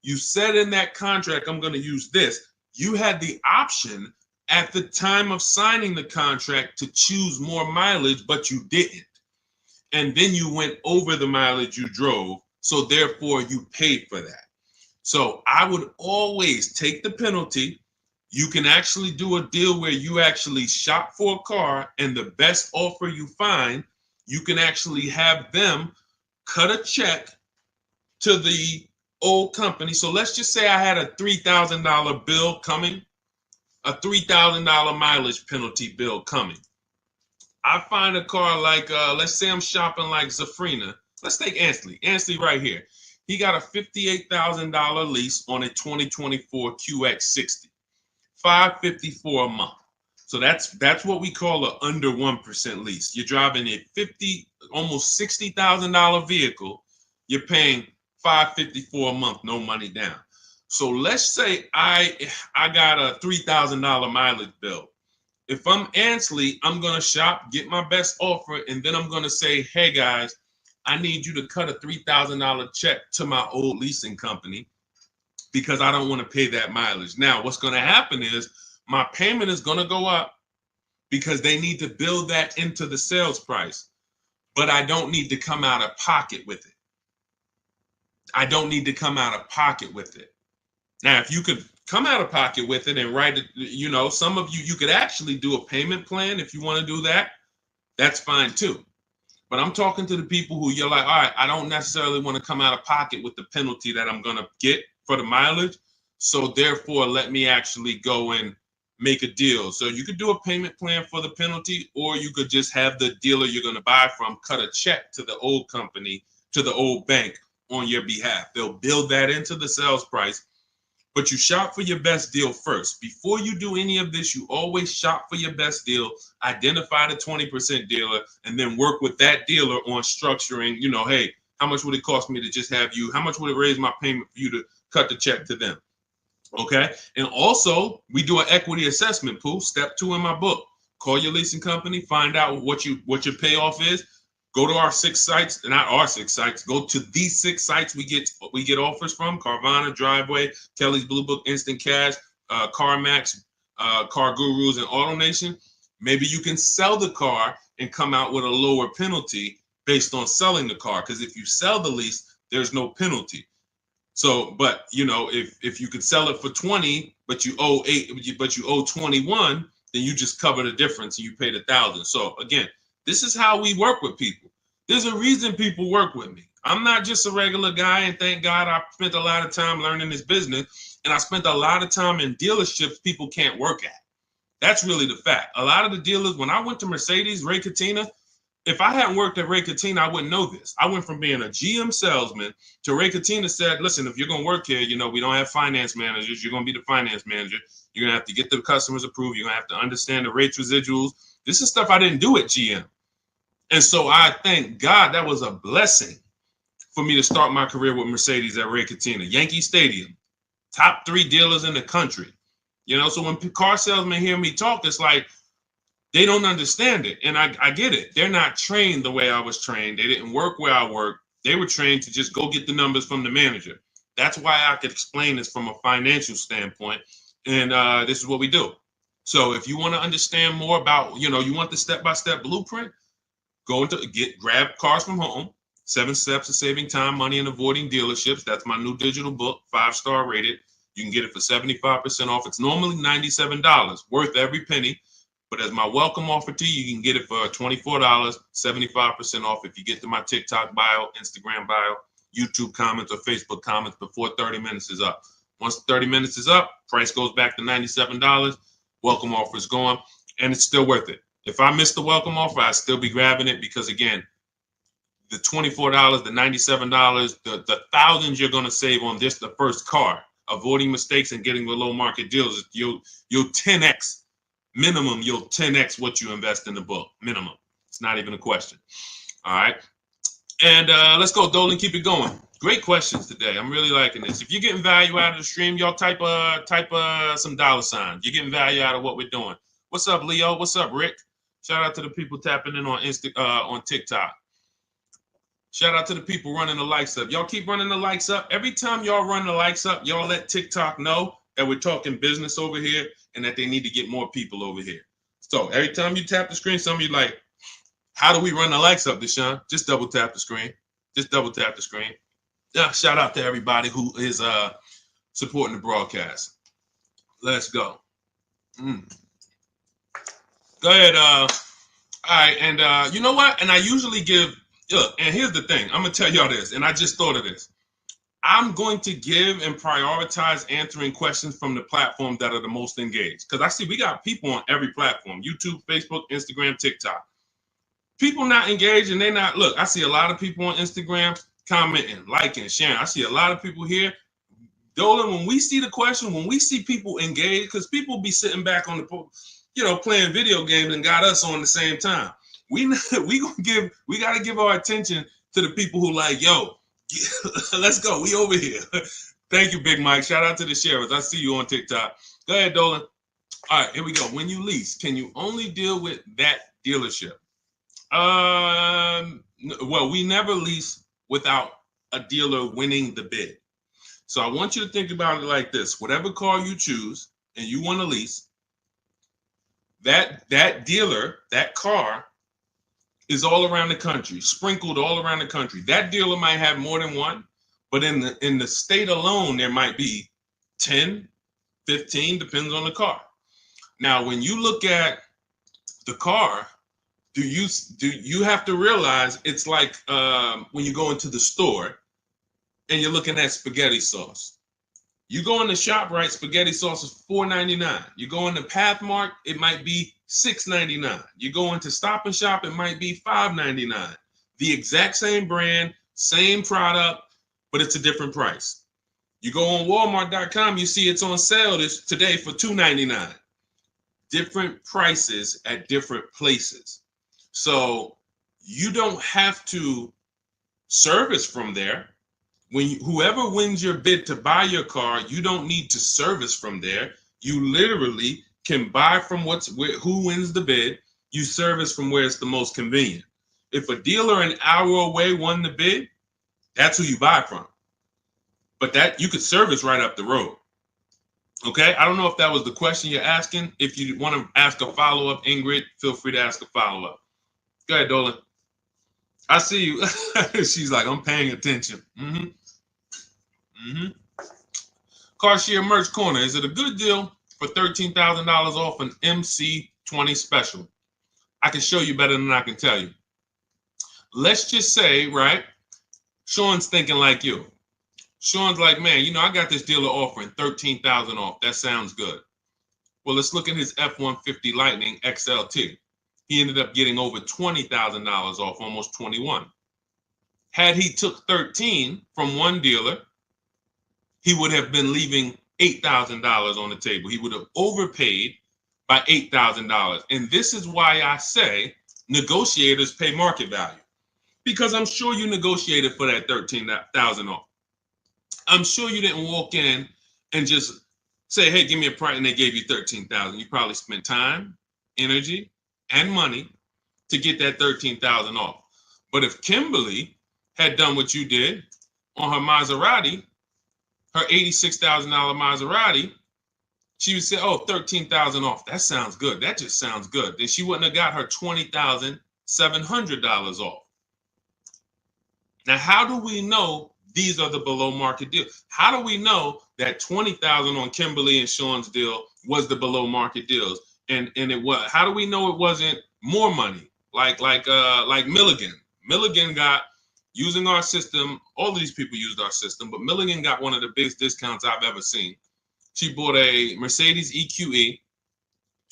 You said in that contract, I'm going to use this. You had the option at the time of signing the contract to choose more mileage, but you didn't. And then you went over the mileage you drove. So therefore, you paid for that. So I would always take the penalty. You can actually do a deal where you actually shop for a car, and the best offer you find, you can actually have them cut a check to the old company. So let's just say I had a $3,000 bill coming a $3,000 mileage penalty bill coming. I find a car like, let's say I'm shopping like Zafrina. Let's take Ansley. Ansley right here. He got a $58,000 lease on a 2024 QX60, $554 a month. So that's what we call an under 1% lease. You're driving a almost $60,000 vehicle. You're paying $554 a month, no money down. So let's say I got a $3,000 mileage bill. If I'm Ansley, I'm going to shop, get my best offer, and then I'm going to say, hey, guys, I need you to cut a $3,000 check to my old leasing company because I don't want to pay that mileage. Now, what's going to happen is my payment is going to go up because they need to build that into the sales price, but I don't need to come out of pocket with it. I don't need to come out of pocket with it. Now, if you could come out of pocket with it and write it, some of you could actually do a payment plan if you want to do that. That's fine too. But I'm talking to the people who you're like, all right, I don't necessarily want to come out of pocket with the penalty that I'm going to get for the mileage. So therefore, let me actually go and make a deal. So you could do a payment plan for the penalty, or you could just have the dealer you're going to buy from cut a check to the old company, to the old bank on your behalf. They'll build that into the sales price. But you shop for your best deal first. Before you do any of this, you always shop for your best deal, identify the 20% dealer, and then work with that dealer on structuring, hey, how much would it cost me to just have you? How much would it raise my payment for you to cut the check to them? Okay. And also, we do an equity assessment, Pooh. Step 2 in my book. Call your leasing company, find out what your payoff is. Go to our 6 sites, not our 6 sites. Go to these 6 sites we get offers from: Carvana, Driveway, Kelly's Blue Book, Instant Cash, CarMax, Car Gurus, and AutoNation. Maybe you can sell the car and come out with a lower penalty based on selling the car. Because if you sell the lease, there's no penalty. So, but if you could sell it for 20, but you owe 21, then you just cover the difference and you pay the 1,000. So again, this is how we work with people. There's a reason people work with me. I'm not just a regular guy, and thank God I spent a lot of time learning this business, and I spent a lot of time in dealerships people can't work at. That's really the fact. A lot of the dealers, when I went to Mercedes, Ray Catena, if I hadn't worked at Ray Catena, I wouldn't know this. I went from being a GM salesman to Ray Catena said, listen, if you're going to work here, we don't have finance managers. You're going to be the finance manager. You're going to have to get the customers approved. You're going to have to understand the rates residuals. This is stuff I didn't do at GM. And so I thank God that was a blessing for me to start my career with Mercedes at Ray Catena. Yankee Stadium, top 3 dealers in the country. So when car salesmen hear me talk, it's like they don't understand it. And I get it. They're not trained the way I was trained. They didn't work where I worked. They were trained to just go get the numbers from the manager. That's why I could explain this from a financial standpoint. And this is what we do. So if you want to understand more about, you want the step-by-step blueprint, grab Cars from Home, 7 Steps of Saving Time, Money, and Avoiding Dealerships. That's my new digital book, 5-star rated. You can get it for 75% off. It's normally $97, worth every penny. But as my welcome offer to you, you can get it for $24, 75% off if you get to my TikTok bio, Instagram bio, YouTube comments, or Facebook comments before 30 minutes is up. Once 30 minutes is up, price goes back to $97. Welcome offer is gone, and it's still worth it. If I miss the welcome offer, I'd still be grabbing it because, again, the $24, the $97, the thousands you're going to save on this, the first car, avoiding mistakes and getting the low market deals, you'll 10x. Minimum, you'll 10x what you invest in the book. Minimum. It's not even a question. All right. And let's go, Dolan. Keep it going. Great questions today. I'm really liking this. If you're getting value out of the stream, y'all type some dollar signs. You're getting value out of what we're doing. What's up, Leo? What's up, Rick? Shout out to the people tapping in on TikTok. Shout out to the people running the likes up. Y'all keep running the likes up. Every time y'all run the likes up, y'all let TikTok know that we're talking business over here and that they need to get more people over here. So every time you tap the screen, some of you like, how do we run the likes up, Deshone? Just double tap the screen. Just double tap the screen. Yeah, shout out to everybody who is supporting the broadcast. Let's go. Go ahead. All right. And you know what? And I usually give, look, and here's the thing. I'm going to tell y'all this, and I just thought of this. I'm going to give and prioritize answering questions from the platforms that are the most engaged. Because I see we got people on every platform: YouTube, Facebook, Instagram, TikTok. People not engaged and they not, look, I see a lot of people on Instagram commenting, liking, sharing. I see a lot of people here. Dolan, when we see the question, when we see people engaged, because people be sitting back on the, playing video games and got us on the same time. We gotta give our attention to the people who like, yo, let's go. We over here. Thank you, Big Mike. Shout out to the sheriffs. I see you on TikTok. Go ahead, Dolan. All right, here we go. When you lease, can you only deal with that dealership? Well, we never lease without a dealer winning the bid. So I want you to think about it like this. Whatever car you choose and you want to lease, that dealer, that car is all around the country, sprinkled all around the country. That dealer might have more than one, but in the state alone, there might be 10, 15, depends on the car. Now, when you look at the car, do you have to realize it's like when you go into the store and you're looking at spaghetti sauce. You go in the ShopRite, spaghetti sauce is $4.99. You go into Pathmark, it might be $6.99. You go into Stop and Shop, it might be $5.99. The exact same brand, same product, but it's a different price. You go on Walmart.com, you see it's on sale today for $2.99. Different prices at different places. So you don't have to service from there. Whoever wins your bid to buy your car, you don't need to service from there. You literally can buy from who wins the bid. You service from where it's the most convenient. If a dealer an hour away won the bid, that's who you buy from. But that you could service right up the road. Okay, I don't know if that was the question you're asking. If you want to ask a follow-up, Ingrid, feel free to ask a follow-up. Go ahead, Dolan. I see you. She's like, I'm paying attention. Car Merch Corner. Is it a good deal for $13,000 off an MC20 special? I can show you better than I can tell you. Let's just say, right, Sean's thinking like you. Sean's like, man, I got this dealer offering $13,000 off. That sounds good. Well, let's look at his F-150 Lightning XLT. He ended up getting over $20,000 off, almost 21. Had he took 13 from one dealer, he would have been leaving $8,000 on the table. He would have overpaid by $8,000. And this is why I say negotiators pay market value, because I'm sure you negotiated for that $13,000 off. I'm sure you didn't walk in and just say, hey, give me a price, and they gave you $13,000. You probably spent time, energy, and money to get that $13,000 off. But if Kimberly had done what you did on her Maserati, her $86,000 Maserati, she would say, oh, $13,000 off. That sounds good. That just sounds good. Then she wouldn't have got her $20,700 off. Now, how do we know these are the below market deals? How do we know that $20,000 on Kimberly and Sean's deal was the below market deals? And it was. How do we know it wasn't more money? Like Milligan. Milligan got, using our system, all of these people used our system, but Milligan got one of the biggest discounts I've ever seen. She bought a Mercedes EQE,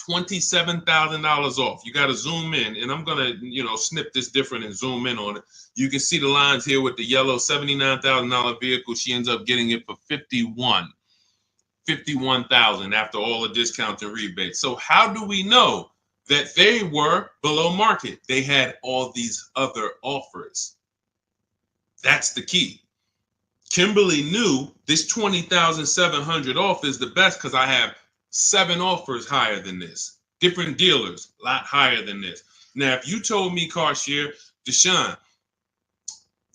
$27,000 off. You got to zoom in, and I'm gonna, snip this different and zoom in on it. You can see the lines here with the yellow $79,000 vehicle. She ends up getting it for $51,000 after all the discounts and rebates. So how do we know that they were below market? They had all these other offers. That's the key. Kimberly knew this $20,700 off is the best because I have 7 offers higher than this. Different dealers, a lot higher than this. Now, if you told me, Carshare, Deshone,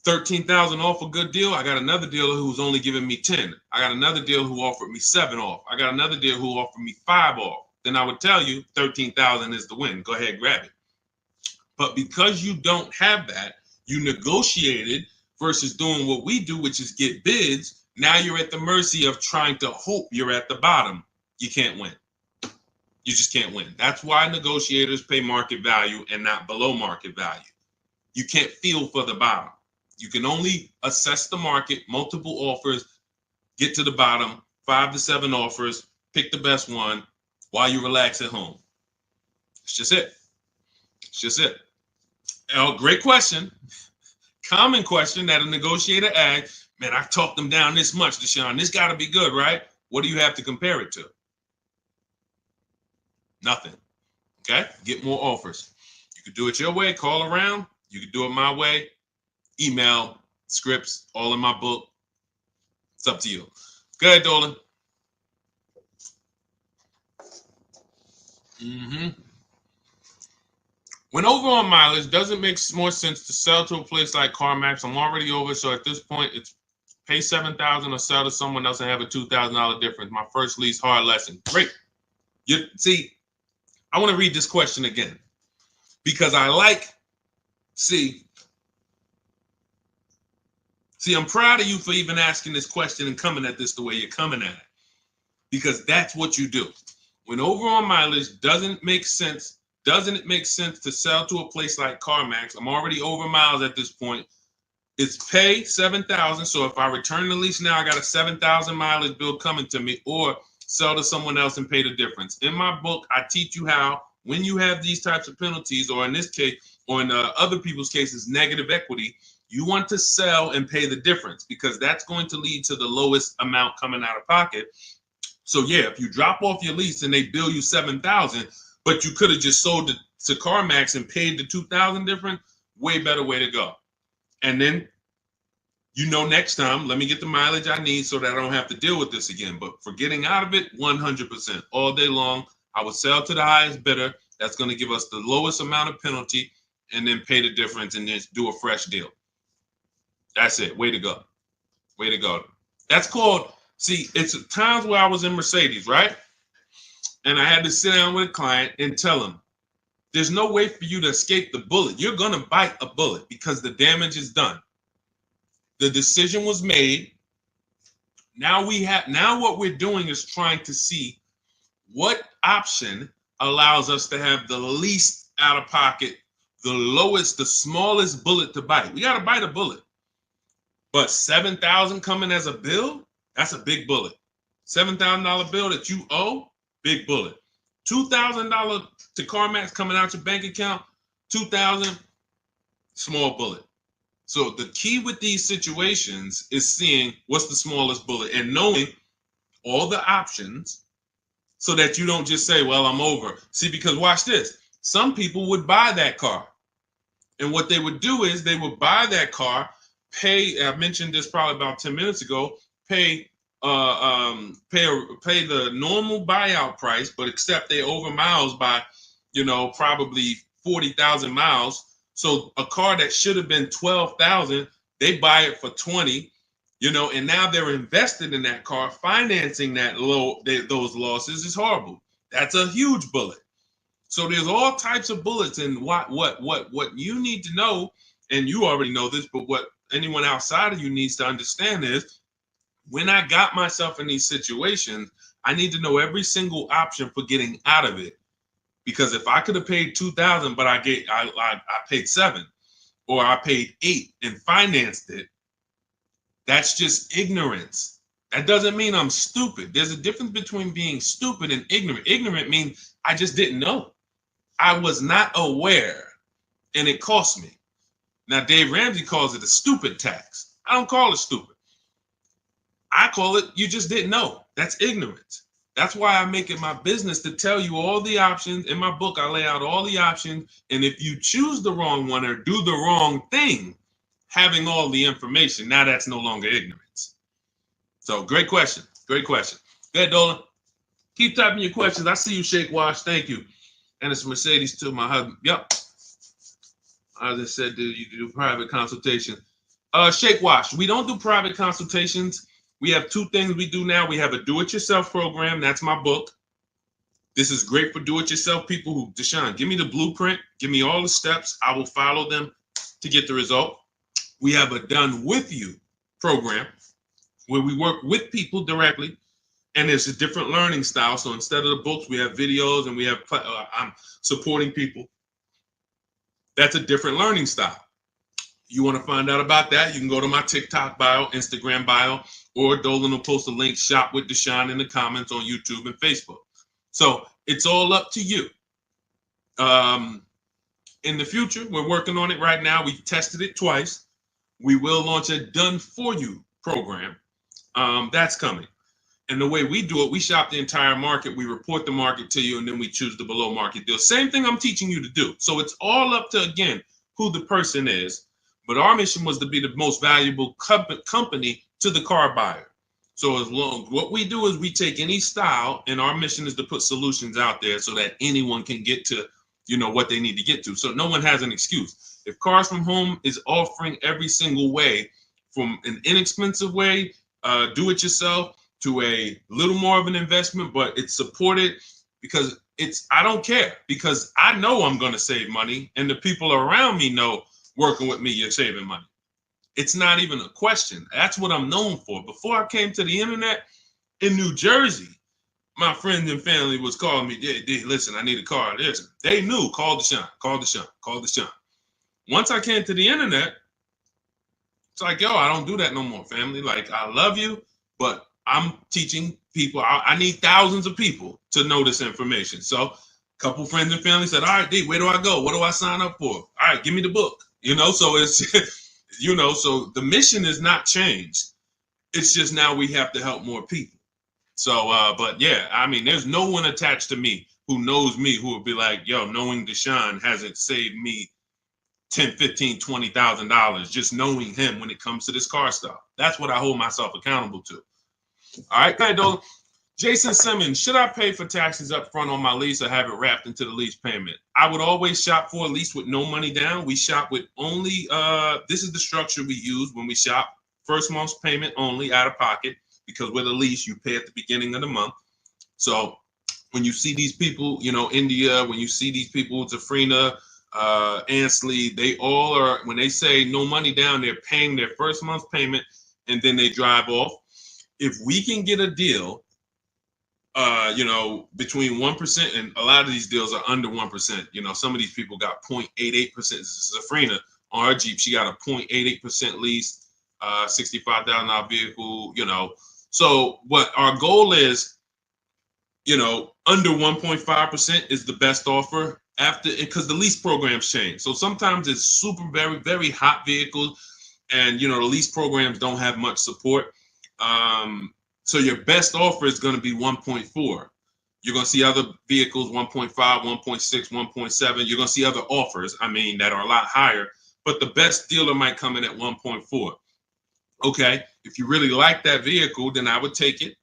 $13,000 off a good deal, I got another dealer who's only giving me 10. I got another dealer who offered me 7 off. I got another dealer who offered me 5 off. Then I would tell you 13,000 is the win. Go ahead, grab it. But because you don't have that, you negotiated versus doing what we do, which is get bids. Now you're at the mercy of trying to hope you're at the bottom. You can't win. You just can't win. That's why negotiators pay market value and not below market value. You can't feel for the bottom. You can only assess the market, multiple offers, get to the bottom, 5 to 7 offers, pick the best one while you relax at home. It's just it. It's just it. Oh, great question. Common question that a negotiator asks. Man, I talked them down this much, Deshone. This got to be good, right? What do you have to compare it to? Nothing. Okay? Get more offers. You could do it your way, call around. You could do it my way. Email, scripts, all in my book. It's up to you. Go ahead, Dolan. When over on mileage, does it make more sense to sell to a place like CarMax? I'm already over, so at this point, it's pay $7,000 or sell to someone else and have a $2,000 difference. My first lease, hard lesson. Great. You see, I want to read this question again because I like. See, I'm proud of you for even asking this question and coming at this the way you're coming at it, because that's what you do. When over on mileage, doesn't it make sense to sell to a place like CarMax? I'm already over miles at this point. It's pay $7,000. So if I return the lease now, I got a 7,000 mileage bill coming to me, or sell to someone else and pay the difference. In my book, I teach you how, when you have these types of penalties, or in this case, or in other people's cases, negative equity, you want to sell and pay the difference, because that's going to lead to the lowest amount coming out of pocket. So yeah, if you drop off your lease and they bill you $7,000, but you could have just sold it to CarMax and paid the $2,000 difference, way better way to go. And then, next time, let me get the mileage I need so that I don't have to deal with this again. But for getting out of it, 100%, all day long, I would sell to the highest bidder. That's going to give us the lowest amount of penalty, and then pay the difference and then do a fresh deal. That's it. Way to go. Way to go. That's called, see, it's times where I was in Mercedes, right? And I had to sit down with a client and tell him, there's no way for you to escape the bullet. You're going to bite a bullet because the damage is done. The decision was made. Now what we're doing is trying to see what option allows us to have the least out of pocket, the lowest, the smallest bullet to bite. We got to bite a bullet. But $7,000 coming as a bill, that's a big bullet. $7,000 bill that you owe, big bullet. $2,000 to CarMax coming out your bank account, $2,000, small bullet. So the key with these situations is seeing what's the smallest bullet and knowing all the options so that you don't just say, well, I'm over. See, because watch this. Some people would buy that car. And what they would do is they would buy that car, pay, I mentioned this probably about 10 minutes ago, pay the normal buyout price, but except they over miles by, probably 40,000 miles. So a car that should have been 12,000, they buy it for 20, and now they're invested in that car. Financing those losses is horrible. That's a huge bullet. So there's all types of bullets, and what you need to know, and you already know this, but what anyone outside of you needs to understand is, when I got myself in these situations, I need to know every single option for getting out of it. Because if I could have paid $2,000, but I paid $7,000, or I paid $8,000 and financed it, that's just ignorance. That doesn't mean I'm stupid. There's a difference between being stupid and ignorant. Ignorant means I just didn't know. I was not aware, and it cost me. Now, Dave Ramsey calls it a stupid tax. I don't call it stupid. I call it you just didn't know. That's ignorance. That's why I make it my business to tell you all the options. In my book, I lay out all the options. And if you choose the wrong one or do the wrong thing, having all the information, now that's no longer ignorance. So great question. Great question. Go ahead, Dolan. Keep typing your questions. I see you, Shake Wash. Thank you. And it's Mercedes too, my husband. Yep. As I said, you do private consultation. Shake Wash. We don't do private consultations. We have two things we do now. We have a do-it-yourself program. That's my book. This is great for do-it-yourself people who, Deshone, give me the blueprint. Give me all the steps. I will follow them to get the result. We have a done with you program where we work with people directly. And it's a different learning style. So instead of the books, we have videos and we have, I'm supporting people. That's a different learning style. You want to find out about that, you can go to my TikTok bio, Instagram bio, or Dolan will post a link, Shop with Deshone, in the comments on YouTube and Facebook. So it's all up to you. In the future, we're working on it right now. We tested it twice. We will launch a done for you program. That's coming. And the way we do it, we shop the entire market, we report the market to you, and then we choose the below market deal. Same thing I'm teaching you to do. So it's all up to, again, who the person is. But our mission was to be the most valuable company to the car buyer. So as long what we do is we take any style, and our mission is to put solutions out there so that anyone can get to, what they need to get to. So no one has an excuse. If Cars From Home is offering every single way, from an inexpensive way, do it yourself, to a little more of an investment, but it's supported because I don't care, because I know I'm going to save money, and the people around me know working with me, you're saving money. It's not even a question. That's what I'm known for. Before I came to the internet in New Jersey, my friends and family was calling me, listen, I need a car. Listen, they knew, call Deshone, call Deshone, call Deshone. Once I came to the internet, it's like, yo, I don't do that no more, family. Like, I love you, but I'm teaching people. I need thousands of people to know this information. So a couple friends and family said, all right, D, where do I go? What do I sign up for? All right, give me the book. So it's, so the mission is not changed. It's just now we have to help more people. So, but yeah, I mean, there's no one attached to me who knows me who would be like, yo, knowing Deshone hasn't saved me $10, $15, $20,000 just knowing him when it comes to this car stuff. That's what I hold myself accountable to. All right, go ahead, Dolan. Jason Simmons, should I pay for taxes up front on my lease or have it wrapped into the lease payment? I would always shop for a lease with no money down. We shop with only, this is the structure we use when we shop. First month's payment only, out of pocket, because with a lease, you pay at the beginning of the month. So when you see these people, India, when you see these people, Zafrina, Ansley, they all are, when they say no money down, they're paying their first month's payment and then they drive off. If we can get a deal, between 1%, and a lot of these deals are under 1%. Some of these people got 0.88%. Zafrina on her Jeep, she got a 0.88% lease, $65,000 vehicle. So what our goal is, under 1.5% is the best offer after, because the lease programs change. So sometimes it's super, very, very hot vehicles, and the lease programs don't have much support. So your best offer is going to be 1.4. You're going to see other vehicles 1.5, 1.6, 1.7. You're going to see other offers, that are a lot higher, but the best dealer might come in at 1.4. Okay, if you really like that vehicle, then I would take it.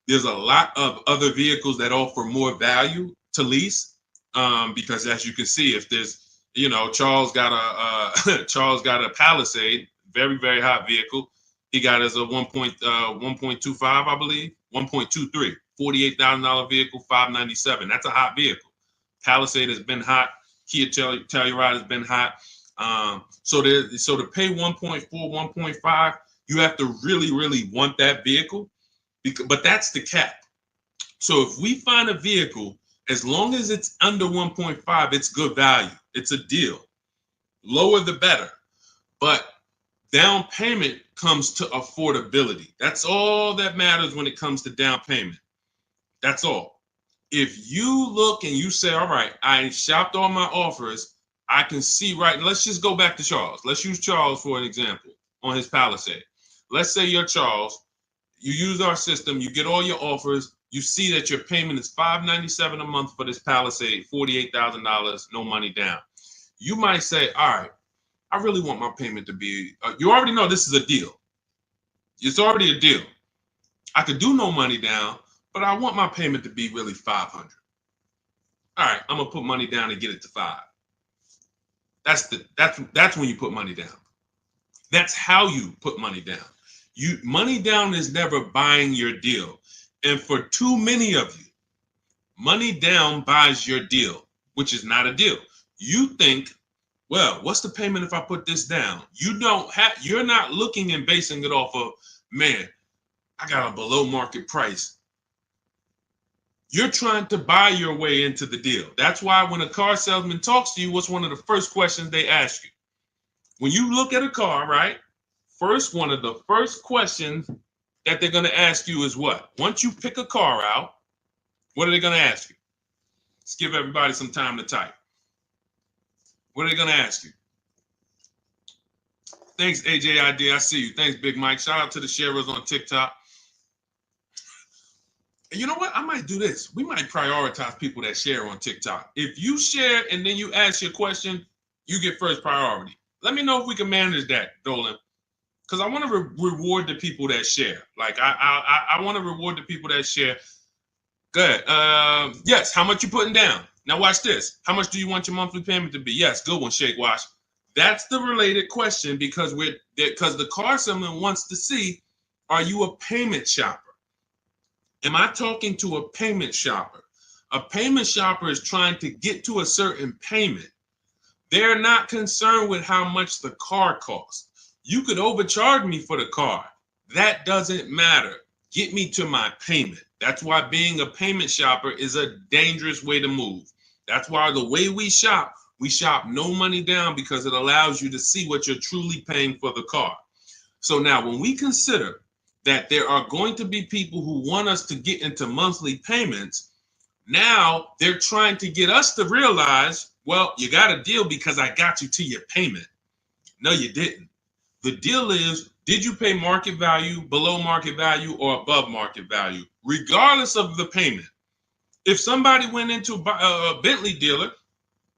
There's a lot of other vehicles that offer more value to lease, because as you can see, if there's, Charles got a Palisade, very, very hot vehicle. He got as a 1.25, I believe, 1.23, $48,000 vehicle, $597. That's a hot vehicle. Palisade has been hot. Kia Telluride has been hot. So to pay 1.4, 1.5, you have to really, really want that vehicle. But that's the cap. So if we find a vehicle, as long as it's under 1.5, it's good value. It's a deal. Lower the better. But down payment comes to affordability. That's all that matters when it comes to down payment. That's all. If you look and you say, all right, I shopped all my offers, I can see right. Let's just go back to Charles. Let's use Charles for an example on his Palisade. Let's say you're Charles. You use our system, you get all your offers, you see that your payment is $597 a month for this Palisade, $48,000, no money down. You might say, all right, I really want my payment to be, you already know this is a deal. It's already a deal. I could do no money down, but I want my payment to be really $500. All right, I'm gonna put money down and get it to $5. That's when you put money down. That's how you put money down. Money down is never buying your deal. And for too many of you, money down buys your deal, which is not a deal. You think, well, what's the payment if I put this down? You're not looking and basing it off of, man, I got a below market price. You're trying to buy your way into the deal. That's why when a car salesman talks to you, what's one of the first questions they ask you? when you look at a car, right? First, one of the first questions that they're going to ask you is what? Once you pick a car out, what are they going to ask you? Let's give everybody some time to type. What are they going to ask you? Thanks, AJID. I see you. Thanks, Big Mike. Shout out to the sharers on TikTok. And you know what? I might do this. We might prioritize people that share on TikTok. If you share and then you ask your question, you get first priority. Let me know if we can manage that, Dolan. Because I want to reward the people that share. Like, I want to reward the people that share. Good. Yes. How much you putting down? Now watch this. How much do you want your monthly payment to be? Yes. Good one, Shake Wash. That's the related question because the car salesman wants to see, are you a payment shopper? Am I talking to a payment shopper? A payment shopper is trying to get to a certain payment. They're not concerned with how much the car costs. You could overcharge me for the car. That doesn't matter. Get me to my payment. That's why being a payment shopper is a dangerous way to move. That's why the way we shop no money down because it allows you to see what you're truly paying for the car. So now when we consider that there are going to be people who want us to get into monthly payments, now they're trying to get us to realize, well, you got a deal because I got you to your payment. No, you didn't. The deal is, did you pay market value, below market value, or above market value, regardless of the payment? If somebody went into a Bentley dealer,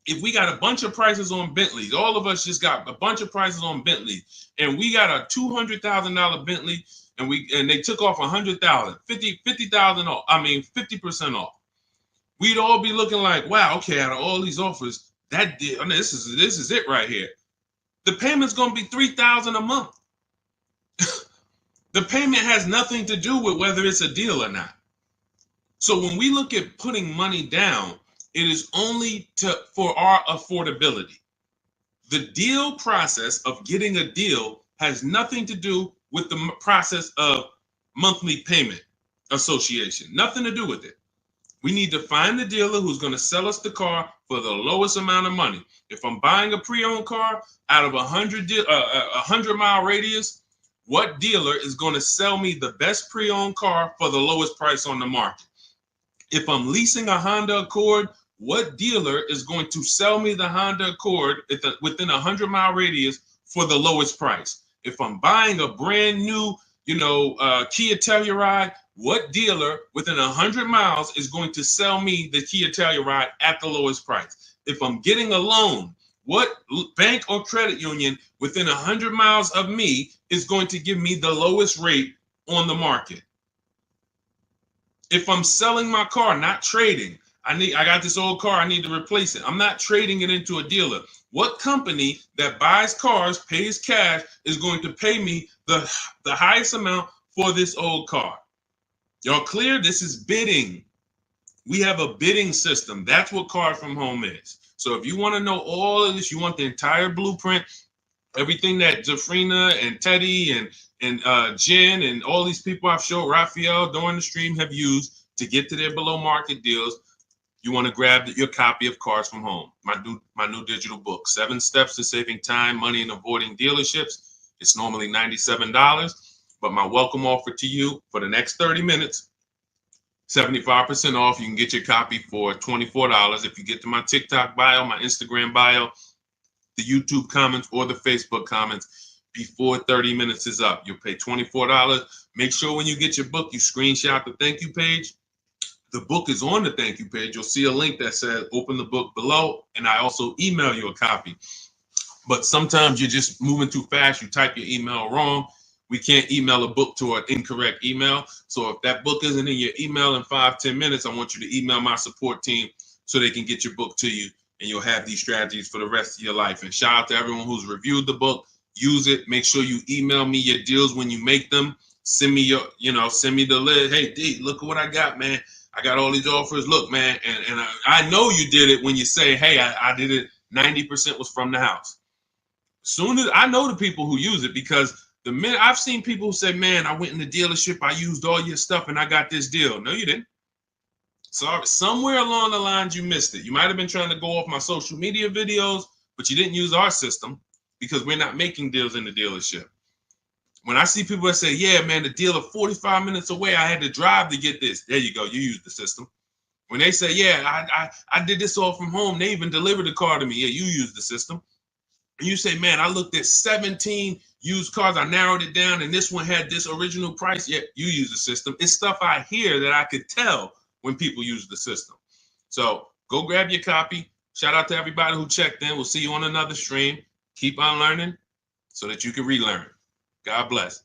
if we got a bunch of prices on Bentleys, all of us just got a bunch of prices on Bentleys, and we got a $200,000 Bentley, and they took off $100,000, $50,000 off. I mean, 50% off. We'd all be looking like, wow, okay, out of all these offers, that deal, I mean, this is it right here. The payment's gonna be $3,000 a month. The payment has nothing to do with whether it's a deal or not. So when we look at putting money down, it is only for our affordability. The deal process of getting a deal has nothing to do with the process of monthly payment association. Nothing to do with it. We need to find the dealer who's going to sell us the car for the lowest amount of money. If I'm buying a pre-owned car out of a 100-mile radius, what dealer is going to sell me the best pre-owned car for the lowest price on the market? If I'm leasing a Honda Accord, what dealer is going to sell me the Honda Accord within a 100-mile radius for the lowest price? If I'm buying a brand new, Kia Telluride, what dealer within 100 miles is going to sell me the Kia Telluride at the lowest price? If I'm getting a loan, what bank or credit union within 100 miles of me is going to give me the lowest rate on the market? If I'm selling my car, not trading, I got this old car, I need to replace it. I'm not trading it into a dealer. What company that buys cars, pays cash, is going to pay me the highest amount for this old car? Y'all clear? This is bidding. We have a bidding system. That's what Cars from Home is. So if you want to know all of this, you want the entire blueprint, everything that Jafrina and Teddy and Jen and all these people I've showed, Raphael during the stream, have used to get to their below market deals, you want to grab your copy of Cars from Home, my new digital book, 7 Steps to Saving Time, Money, and Avoiding Dealerships. It's normally $97. But my welcome offer to you for the next 30 minutes, 75% off. You can get your copy for $24 if you get to my TikTok bio, my Instagram bio, the YouTube comments, or the Facebook comments before 30 minutes is up. You'll pay $24. Make sure when you get your book, you screenshot the thank you page. The book is on the thank you page. You'll see a link that says open the book below, and I also email you a copy. But sometimes you're just moving too fast. You type your email wrong. We can't email a book to an incorrect email. So if that book isn't in your email in 5-10 minutes, I want you to email my support team so they can get your book to you, and you'll have these strategies for the rest of your life. And shout out to everyone who's reviewed the book. Use it. Make sure you email me your deals when you make them. Send me send me the list. Hey, D, look at what I got, man. I got all these offers. Look, man. And I know you did it when you say, hey, I did it. 90% was from the house. Soon as I know the people who use it, because the minute I've seen people who say, man, I went in the dealership, I used all your stuff and I got this deal. No, you didn't. Sorry, somewhere along the lines you missed it. You might have been trying to go off my social media videos, but you didn't use our system, because we're not making deals in the dealership. When I see people that say, yeah, man, the dealer 45 minutes away, I had to drive to get this. There you go. You use the system. When they say, yeah, I did this all from home, they even delivered the car to me. Yeah, you use the system. And you say, man, I looked at 17 used cars. I narrowed it down, and this one had this original price. Yeah, you use the system. It's stuff I hear that I could tell when people use the system. So go grab your copy. Shout out to everybody who checked in. We'll see you on another stream. Keep on learning so that you can relearn. God bless.